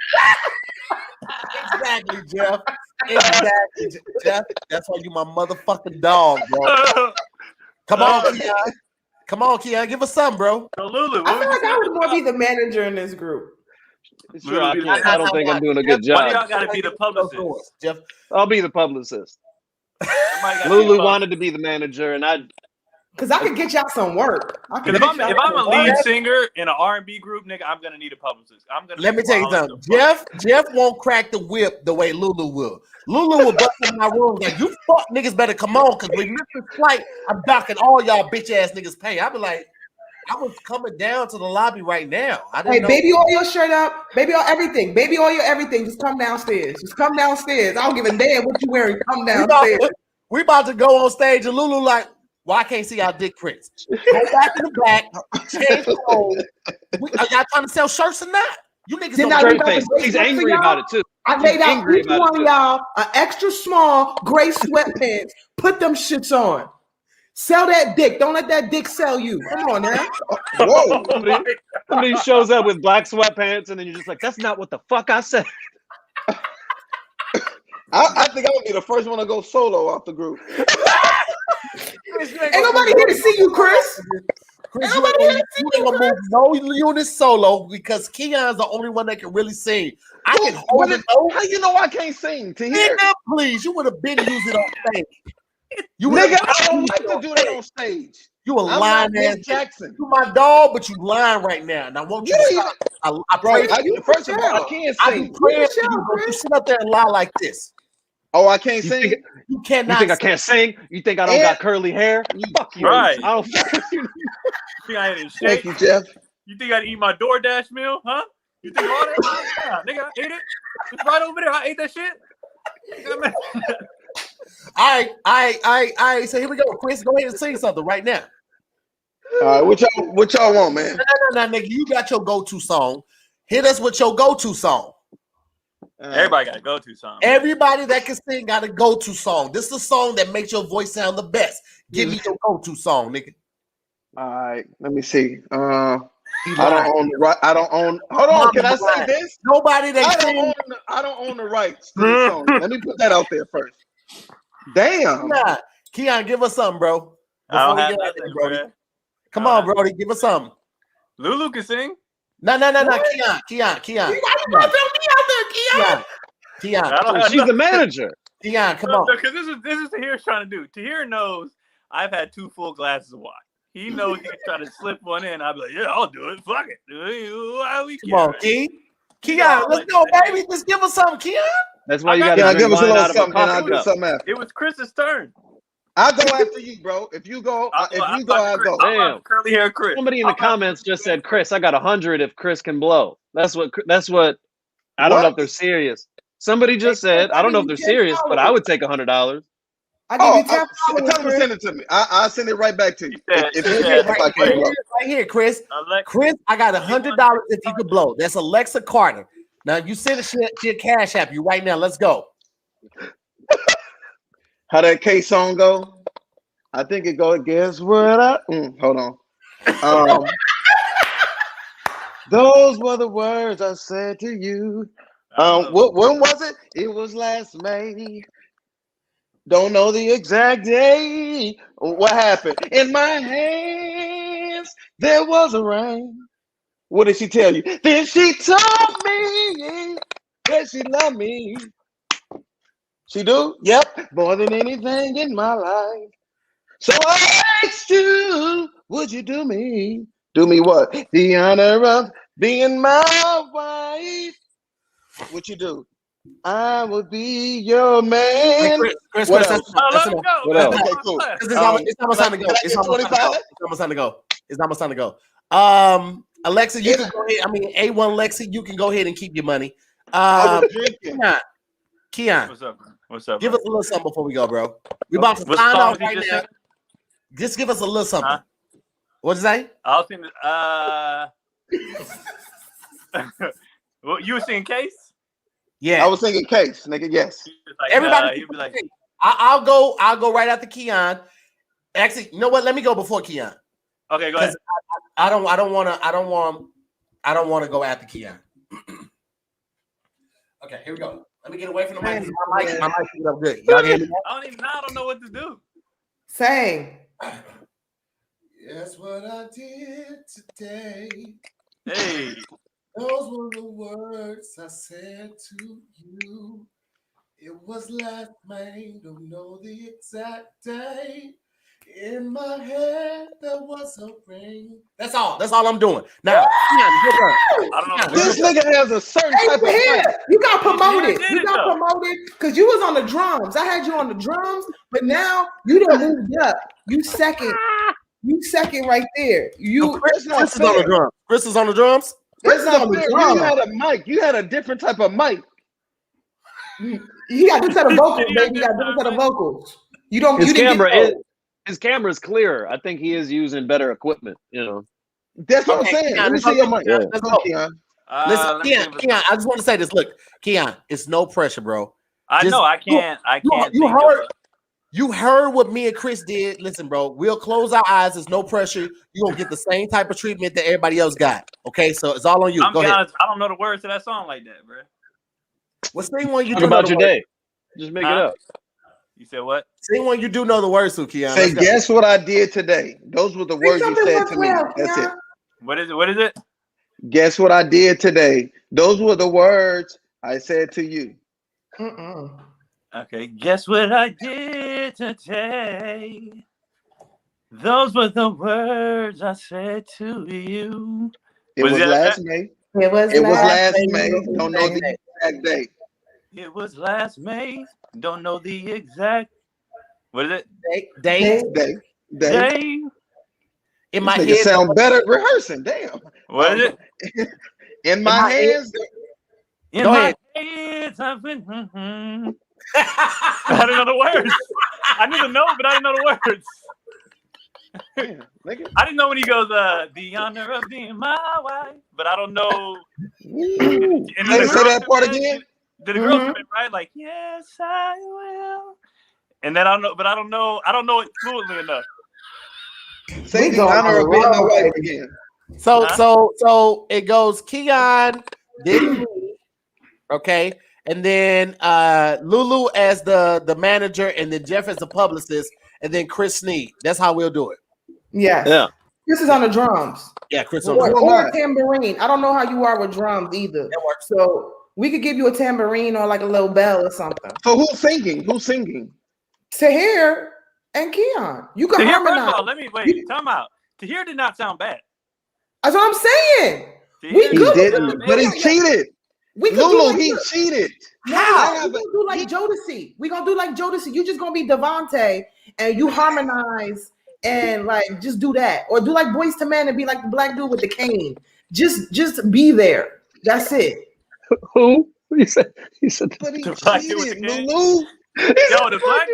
Exactly, Jeff. Exactly, Jeff. That's why you my motherfucking dog, bro. Come on, Keon. Come on, Keon. Give us something, bro. So Lulu, I feel like I would more be the manager in this group. Sure, I don't think I'm doing a good job. Why y'all gotta be the publicist? Jeff. I'll be the publicist. Lulu wanted to be the manager, and because I could get y'all some work. If I'm a lead singer in an R&B group, nigga, I'm gonna need a publicist. Let me tell you something. Jeff won't crack the whip the way Lulu will. Lulu will bust in my room like, you fuck niggas better come on, because we missed this flight. I'm docking all y'all bitch ass niggas pay. I be like, I was coming down to the lobby right now. Hey, baby oil your shirt up. Baby oil everything. Baby oil your everything. Just come downstairs. Just come downstairs. I don't give a damn what you wearing. Come downstairs. We about to go on stage, and Lulu like, well, I can't see our dick prints. Go back in the back. Change clothes. Are y'all trying to sell shirts or not? You niggas don't face. He's angry about it too. I laid out each one of y'all an extra small gray sweatpants. Put them shits on. Sell that dick. Don't let that dick sell you. Come on now. Whoa. Somebody shows up with black sweatpants, and then you're just like, that's not what the fuck I said. I think I would be the first one to go solo off the group. Ain't nobody here to see you, Chris. Chris, you ain't gonna move no unit solo, because Keon's the only one that can really sing. I can hold it. How you know I can't sing? Nigga, please, you would have been using it on stage. I don't like to do that on stage. You a lying ass Jackson. You my dog, but you lying right now. Now, won't you stop? I pray for you. First of all, I can't sing. I be praying for you, but you sit up there and lie like this. Oh, I can't You sing. think, You you cannot. think I can't sing? You think I don't got curly hair? Fuck you. Right. I don't. You think I ain't Thank shake? you, Jeff. You think I'd eat my DoorDash meal? Huh? You think all that? Yeah, nigga, I ate it. It's right over there. I ate that shit. All right. So here we go. Chris, go ahead and sing something right now. All right, what y'all want, man? No, nigga. You got your go-to song. Hit us with your go-to song. Everybody got to go to something. Everybody that can sing got a go-to song. This is the song that makes your voice sound the best. Give me your go-to song, nigga. All right, let me see. I don't own the right. I don't own. Hold on, can I say this? Nobody that I don't own the rights to the song. Let me put that out there first. Damn. Keon, give us something, bro. I don't Before we have get out nothing, there, Brody. bro. Come on, Brody. Give us something. Lulu can sing. No. Keon. Keon. She's the manager. Keon, come on. Because this is Tahir's trying to do. Tahir knows I've had 2 full glasses of wine. He knows he can try to slip one in. I'll be like, yeah, I'll do it. Fuck it. Why we Come on, Keon. Let's go, baby. Just give us something, Keon. That's why you got to give us a wine little out of a something. I'll coffee do cup. something after. It was Chris's turn. I'll go after you, bro. If you go, I'll go. Damn. Curly hair Chris. Somebody in the comments just said, "Chris, I got 100 if Chris can blow." That's what. I don't know if they're serious. Somebody just said, I don't know if they're serious, but I would take $100. Tell them to send it to me. I'll send it right back to you. Right here, Chris. Chris, I got $100 if you could blow. That's Alexa Carter. Now you send shit Cash App you right now. Let's go. How that K song go? I think it go. Guess what? Hold on. Those were the words I said to you. When was it? It was last May. Don't know the exact day. What happened? In my hands, there was a ring. What did she tell you? Then she told me that she loved me. She do? Yep. More than anything in my life. So I asked you, would you do me? Do me what? The honor of being my wife. What you do? I would be your man. Hey, Chris, what that's enough. What else? Okay, cool. It's almost time to go. It's almost time to go. Alexa, you can go ahead. I mean, A1 Lexi, you can go ahead and keep your money. Keon. What's up? Give us a little something before we go, bro. We about to sign off right now. Just give us a little something. Huh? What'd you say? I was thinking, well, you were saying Case? Yeah. I was thinking Case, nigga. Yes. Like, Everybody, he'd be like, I'll go right after Keon. Actually, you know what? Let me go before Keon. okay, go ahead. I don't want to go after Keon. Okay, here we go. Let me get away from the mic. My mic is up good. Y'all hear me? I don't know what to do. Sing. That's what I did today. Hey. Those were the words I said to you. It was last May, don't know the exact day. In my head, there was a ring. That's all I'm doing. Now, I don't know. This nigga has a certain type of mic. You got promoted. did You it, got though. promoted because you was on the drums. I had you on the drums, but now you done moved up. You second. You second right there. Chris is on the drums. Chris is on the drums. It's not on the You drum. had a mic. You had a different type of mic. You got to set of vocals, baby. You got to set of vocals. You don't. His you didn't camera get is. His camera is clearer. I think he is using better equipment. You know. That's what I'm saying. Let me see your mic. Let's go. Keon. Listen, Keon, I just want to say this. Look, Keon, it's no pressure, bro. I know. I can't. You heard what me and Chris did. Listen, bro, we'll close our eyes. There's no pressure. You're going to get the same type of treatment that everybody else got. Okay, so it's all on you. Go ahead. Honest, I don't know the words to that song like that, bro. Well, sing one you Talk do about know your the day. Just make it up. You said what? Sing one you do know the words to, Keon. Say, guess what I did today? Those were the words you said to me. That's it. What is it? What is it? Guess what I did today? Those were the words I said to you. Okay, guess what I did today? Those were the words I said to you. It was last May. It was last May. Don't know the exact date. It was last May. Don't know the exact. What is it? Day. Day. In my Nigga head. sound better at rehearsing. Damn. What is it? In my hands. In Go my ahead. hands, I've been. I didn't know the words. I knew the note, but I didn't know the words. Damn, nigga. I didn't know when he goes, the honor of being my wife, but I don't know. Ooh. And Say the girl that part come in, again. Did the girl come in, right? Like, yes, I will. And then I don't know, but I don't know it fluently enough. Say the honor of being my wife again. So it goes Keon, then me, okay, and then Lulu as the manager, and then Jeff as the publicist, and then Chris Sneed. That's how we'll do it. Yes. Yeah. Chris is on the drums. Yeah, Chris on the drums. Or tambourine. I don't know how you are with drums either. That works. So we could give you a tambourine or like a little bell or something. So who's singing? Who's singing? Tahir and Keon. You can Tahir, harmonize. first of all, let me wait. Time out. Tahir did not sound bad. That's what I'm saying. Tahir We He good. didn't, but he cheated. We could Lulu, do he like cheated. How? We gonna do like Jodeci. We gonna do like Jodeci. You just gonna be Devontae and you harmonize and like just do that, or do like Boys to Men and be like the black dude with the cane. Just be there. That's it. Who? He said. But he The black dude with cheated, the cane. Lulu. Yo, the black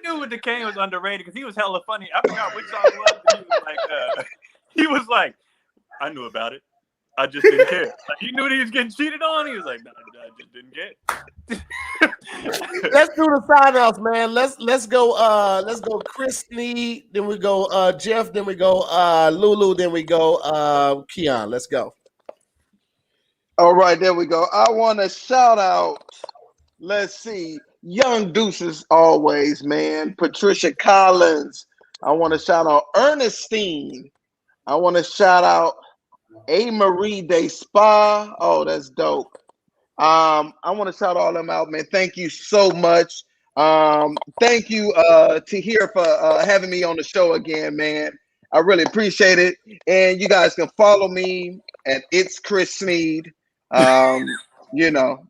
dude with the cane was underrated because he was hella funny. I forgot which song it was, but he was like, I knew about it. I just didn't care. Like, he knew that he was getting cheated on. He was like, no, I just didn't care. Let's do the sign offs, man. Let's go Chris Sneed, then we go Jeff, then we go Lulu, then we go Keon. Let's go. All right, there we go. I want to shout out, let's see, Young Deuces always, man. Patricia Collins. I want to shout out Ernestine. I want to shout out A. Marie de Spa. Oh, that's dope. I want to shout all them out, man. Thank you so much. Thank you, Tahir, for having me on the show again, man. I really appreciate it. And you guys can follow me at It's Chris Sneed. You know,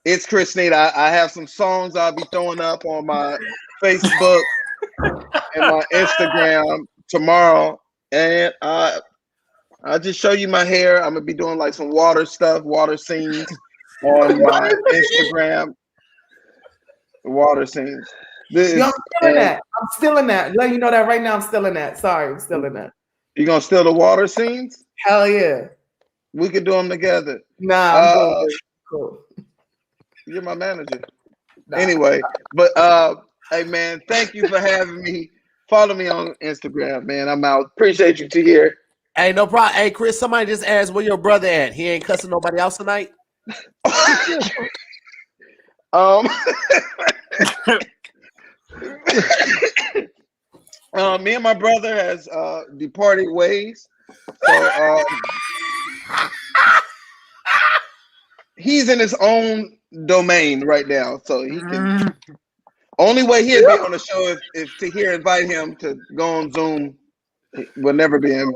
it's Chris Sneed. I have some songs I'll be throwing up on my Facebook and my Instagram tomorrow. And I'll just show you my hair. I'm gonna be doing like some water scenes on my Instagram. Water scenes. Yo, I'm still in that. Let you know that right now. I'm still in that. Sorry, I'm still in that. You gonna steal the water scenes? Hell yeah. We could do them together. Nah, I'm cool. You're my manager. Nah. Anyway, but hey man, thank you for having me. Follow me on Instagram, man. I'm out. Appreciate you, Tahir. Hey, no problem. Hey, Chris, somebody just asked where your brother at. He ain't cussing nobody else tonight. Me and my brother has departed ways. So he's in his own domain right now. So he can only way he'll be on the show if Tahir invite him to go on Zoom. It will never be in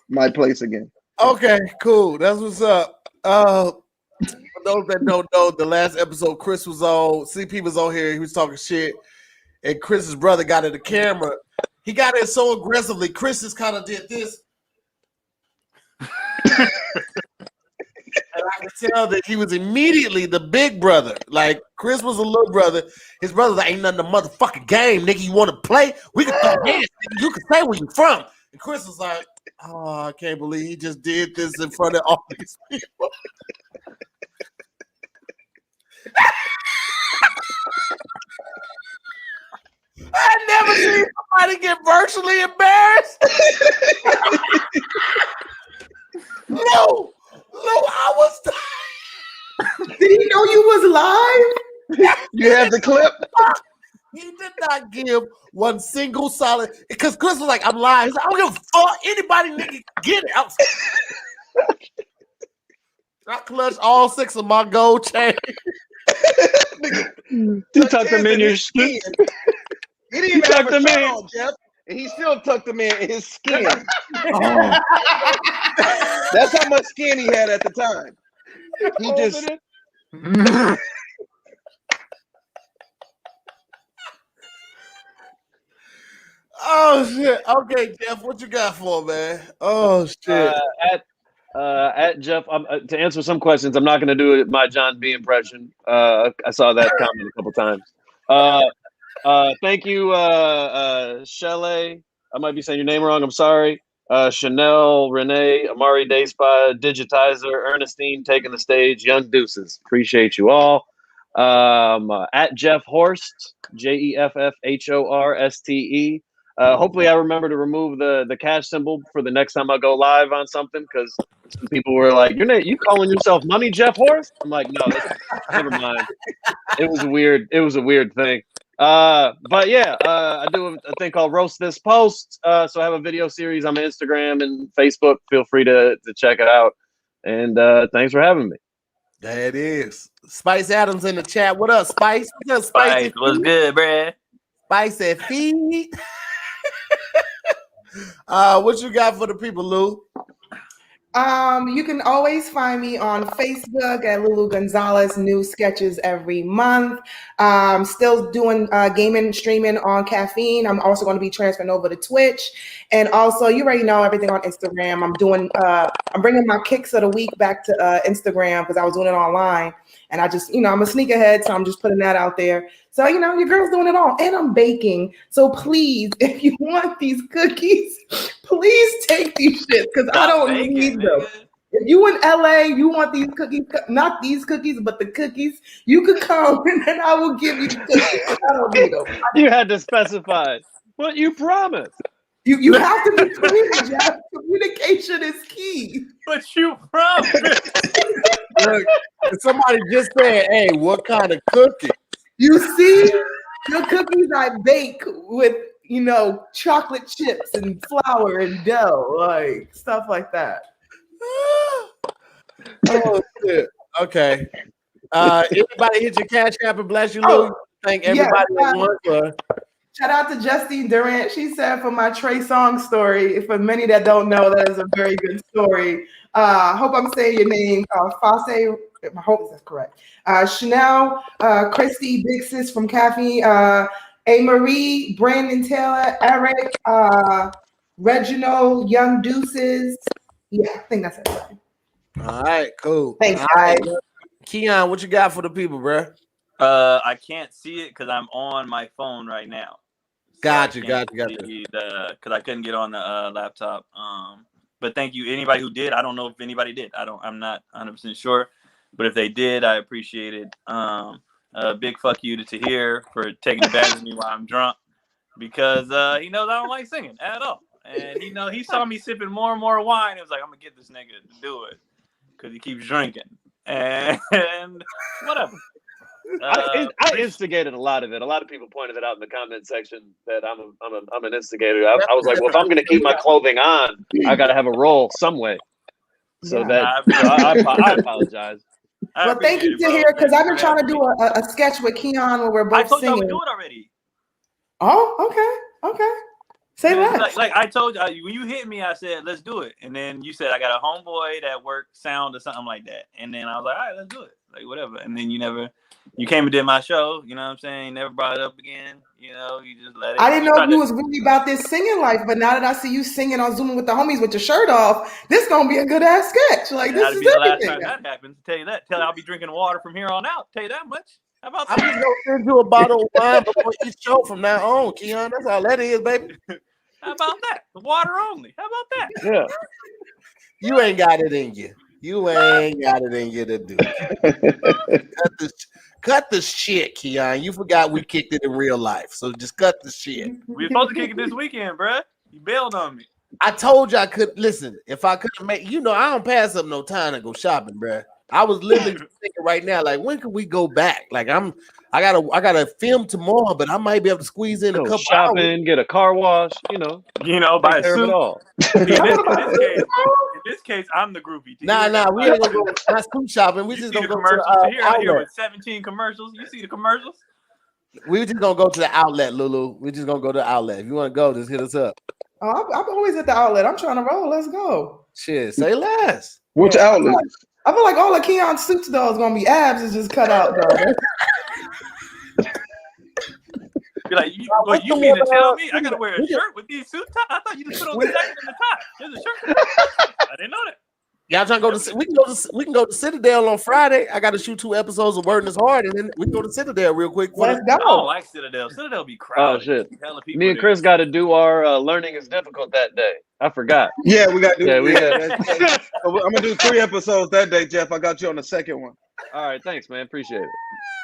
my place again. Okay, cool. That's what's up. For those that don't know, the last episode Chris was on, CP was on here, he was talking shit, and Chris's brother got in the camera. He got in so aggressively, Chris just kind of did this. And I could tell that he was immediately the big brother. Like, Chris was a little brother. His brother's like, ain't nothing a motherfucking game, nigga. You want to play? We can throw hands, nigga. You can say where you from. And Chris was like, oh, I can't believe he just did this in front of all these people. I never seen somebody get virtually embarrassed. No, I was. Did he know you was live? You have the clip? He did not give one single solid, because Chris was like, I'm live. He's like, I don't give a fuck. Anybody nigga get it. I clutched all 6 of my gold chains. You tucked them in your skin. He didn't even have a shirt on, Jeff, and he still tucked them in his skin. Oh. That's how much skin he had at the time. He just Oh shit. Okay, Jeff, what you got for, man? Oh shit. At Jeff, to answer some questions, I'm not going to do my John B impression. I saw that comment a couple times. Thank you, Shelley. I might be saying your name wrong. I'm sorry. Chanel, Renee, Amari Dayspa, Digitizer, Ernestine taking the stage, Young Deuces. Appreciate you all. At Jeff Horst, JEFFHORSTE. Hopefully, I remember to remove the cash symbol for the next time I go live on something, because some people were like, "You calling yourself Money Jeff Horst?" I'm like, "No, never mind." It was weird. It was a weird thing. But yeah, I do a thing called Roast This Post. So I have a video series on my Instagram and Facebook. Feel free to check it out. And thanks for having me. There it is. Spice Adams in the chat. What up, Spice? What's up, Spice? What's good, bruh? Spice and feed. What you got for the people, Lou? You can always find me on Facebook at Lulu Gonzalez. New sketches every month. Still doing gaming, streaming on Caffeine. I'm also going to be transferring over to Twitch, and also you already know everything on Instagram. I'm bringing my kicks of the week back to Instagram because I was doing it online, and I just, I'm a sneakerhead, so I'm just putting that out there. So your girl's doing it all, and I'm baking. So please, if you want these cookies, please take these shits because I don't need them. Nigga. If you in LA, you want these cookies, not these cookies, but the cookies, you could come and then I will give you the cookies. I don't need them. You had to specify what you promised. You have to be clear, Jeff. Communication is key. But you promised. Look, somebody just said, "Hey, what kind of cookie?" You see, the cookies I bake with, chocolate chips and flour and dough, like stuff like that. Oh shit. Okay. Everybody hit your Cash App and bless you, Lou. Thank everybody that won for. Shout out to Justine Durant. She said for my Trey Songz story. For many that don't know, that is a very good story. I hope I'm saying your name. Fase. I hope that's correct. Chanel, Christy, Big Sis from Caffeine, A. Marie, Brandon Taylor, Eric, Reginald, Young Deuces. Yeah, I think that's it. All right, cool. Thanks, guys. Keon, what you got for the people, bro? I can't see it because I'm on my phone right now. So Gotcha. Because I couldn't get on the laptop. But thank you, anybody who did. I don't know if anybody did. I'm not 100% sure. But if they did, I appreciate it. Big fuck you to Tahir for taking advantage of me while I'm drunk, because he knows I don't like singing at all. And he saw me sipping more and more wine. It was like, I'm gonna get this nigga to do it because he keeps drinking. And whatever. I instigated a lot of it. A lot of people pointed it out in the comment section that I'm an instigator. I was like, well, if I'm going to keep my clothing on, I got to have a role some way. So I apologize. Well, thank you, Tahir, because I've been trying to do a sketch with Keon where we're both singing. I told you I would do it already. Oh, okay. Say less. Like I told you, when you hit me, I said, let's do it. And then you said, I got a homeboy that works sound or something like that. And then I was like, all right, let's do it. Like, whatever. And then you came and did my show. You know what I'm saying? Never brought it up again. You just let it. I didn't know you was really about this singing life. But now that I see you singing on Zoom with the homies with your shirt off, this going to be a good ass sketch. Like, this is the everything. last time that happens. Tell you that. I'll be drinking water from here on out. Tell you that much. How about that? I'm just going to do a bottle of wine before each show from now on, Keon. That's all that is, baby. How about that? Water only. How about that? Yeah. You ain't got it in you. You ain't got it in you to do it. Cut the shit, Keon. You forgot we kicked it in real life. So just cut the shit. We were supposed to kick it this weekend, bruh. You bailed on me. I told you I could. Listen, if I couldn't make, I don't pass up no time to go shopping, bruh. I was literally thinking right now, like, when can we go back? Like, I gotta film tomorrow, but I might be able to squeeze in a couple shopping, hours. Get a car wash, buy a suit. All. In this case, I'm the groupie. Nah, we ain't gonna go not suit shopping. We just gonna go to the out here with 17 commercials. You see the commercials? We just gonna go to the outlet, Lulu. We just gonna go to the outlet. If you want to go, just hit us up. Oh, I'm always at the outlet. I'm trying to roll. Let's go. Shit, say less. Which outlet? I feel like all of Keon's suits though is gonna be abs is just cut out though. Be like, you mean to tell me I gotta wear a shirt with these suit ties? I thought you just put on the jacket and the tie. There's a shirt. I didn't know that. Y'all trying to go to? We can go to Citadel on Friday. I got to shoot 2 episodes of Word Is Hard, and then we can go to Citadel real quick. Let's I don't go. like Citadel. Citadel be crowded. Oh shit! Hella people Me and there. Chris got to do our learning is difficult that day. I forgot. Yeah, we got to do. Yeah, we got. So I'm gonna do 3 episodes that day, Jeff. I got you on the second one. All right, thanks, man. Appreciate it.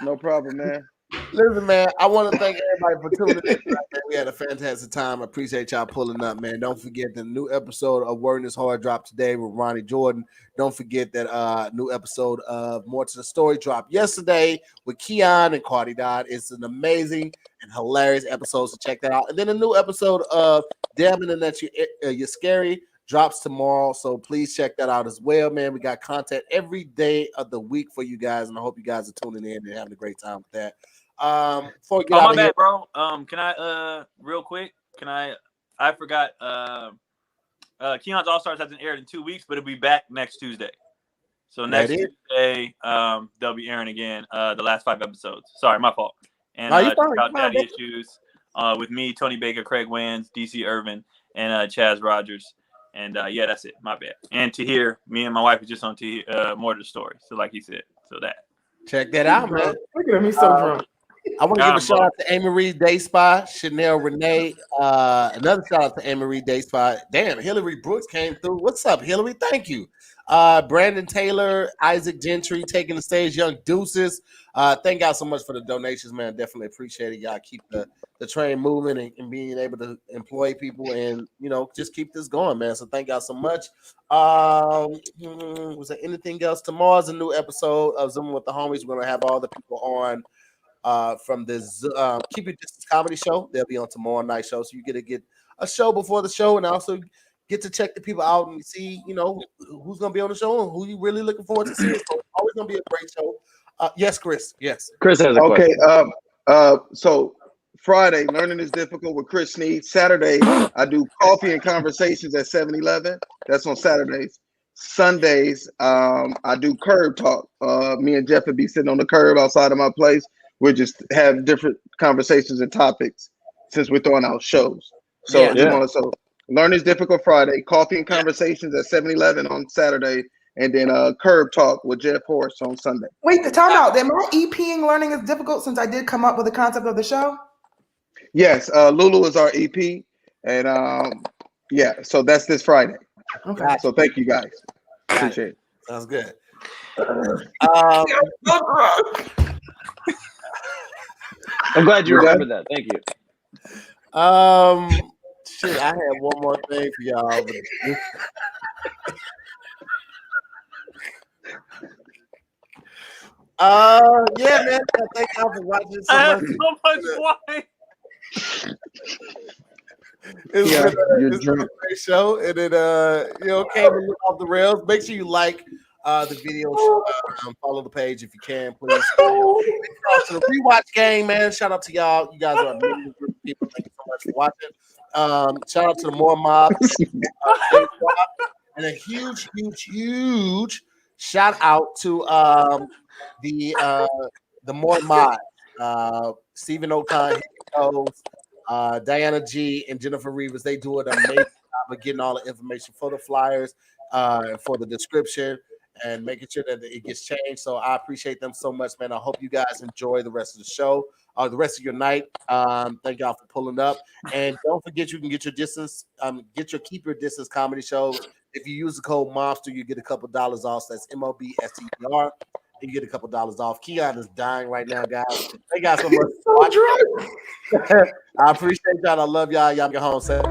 No problem, man. Listen, man, I want to thank everybody for tuning in. We had a fantastic time. I appreciate y'all pulling up, man. Don't forget the new episode of Word Is Hard dropped today with Ronnie Jordan. Don't forget that new episode of More to the Story dropped yesterday with Keon and Cardi Dodd. It's an amazing and hilarious episode, so check that out. And then a new episode of Damn It That You're Scary drops tomorrow, so please check that out as well, man. We got content every day of the week for you guys, and I hope you guys are tuning in and having a great time with that. Before we get out my of bad, here, bro. Can I real quick? I forgot. Keon's All Stars hasn't aired in 2 weeks, but it'll be back next Tuesday. So next Tuesday, they'll be airing again. The last 5 episodes. Sorry, my fault. And about Daddy Issues with me, Tony Baker, Craig Wans, DC Irvin, and Chaz Rogers. And yeah, that's it. My bad. And Tahir, me and my wife are just on More to the Story. So like he said, so that. check that out, man. Look at me, so drunk. I want to give a shout out to Amy Marie Day Spa, Chanel Renee. Another shout out to Amy Marie Day Spa. Damn, Hillary Brooks came through. What's up, Hillary? Thank you. Brandon Taylor, Isaac Gentry taking the stage, Young Deuces. Thank y'all so much for the donations, man. Definitely appreciate it. Y'all keep the train moving and being able to employ people and, just keep this going, man. So thank y'all so much. Was there anything else? Tomorrow's a new episode of Zooming with the Homies. We're going to have all the people on from the Keep Your Distance comedy show. They'll be on tomorrow night show. So you get to get a show before the show and also get to check the people out and see, who's going to be on the show and who you really looking forward to seeing. So it's always going to be a great show. Yes, Chris. Yes. Chris has a question. So Friday, Learning is Difficult with Chris Sneed. Saturday, I do Coffee and Conversations at 7-Eleven. That's on Saturdays. Sundays, I do Curb Talk. Me and Jeff would be sitting on the curb outside of my place. We'll just have different conversations and topics since we're throwing out shows. So, so Learn is Difficult Friday, Coffee and Conversations at 7-Eleven on Saturday, and then Curb Talk with Jeff Horst on Sunday. Wait, time out. Am I EPing Learning is Difficult since I did come up with the concept of the show? Yes, Lulu is our EP, and so that's this Friday. Okay. So thank you guys. Appreciate it. Sounds good. I'm glad you remember that. Thank you. Shit, I had one more thing for y'all. Yeah, man. Thank y'all for watching I have much. so much wine. It's been a great show, and it came a little off the rails. Make sure you like the video, follow the page if you can, please. To the rewatch gang, man. Shout out to y'all. You guys are amazing group of people. Thank you so much for watching. Shout out to the MooreMods, and a huge shout out to the MooreMods, Stephen O'Connor, Diana G, and Jennifer Rivas. They do an amazing job of getting all the information for the flyers, for the description, and making sure that it gets changed. So I appreciate them so much, man. I hope you guys enjoy the rest of the show, the rest of your night. Thank y'all for pulling up, and don't forget you can get your distance, keep your distance comedy show. If you use the code Monster, you get a couple dollars off. So that's MOBSTER. You get a couple dollars off. Keon is dying right now, guys. Thank y'all so much. I appreciate y'all. I love y'all. Y'all get home safe.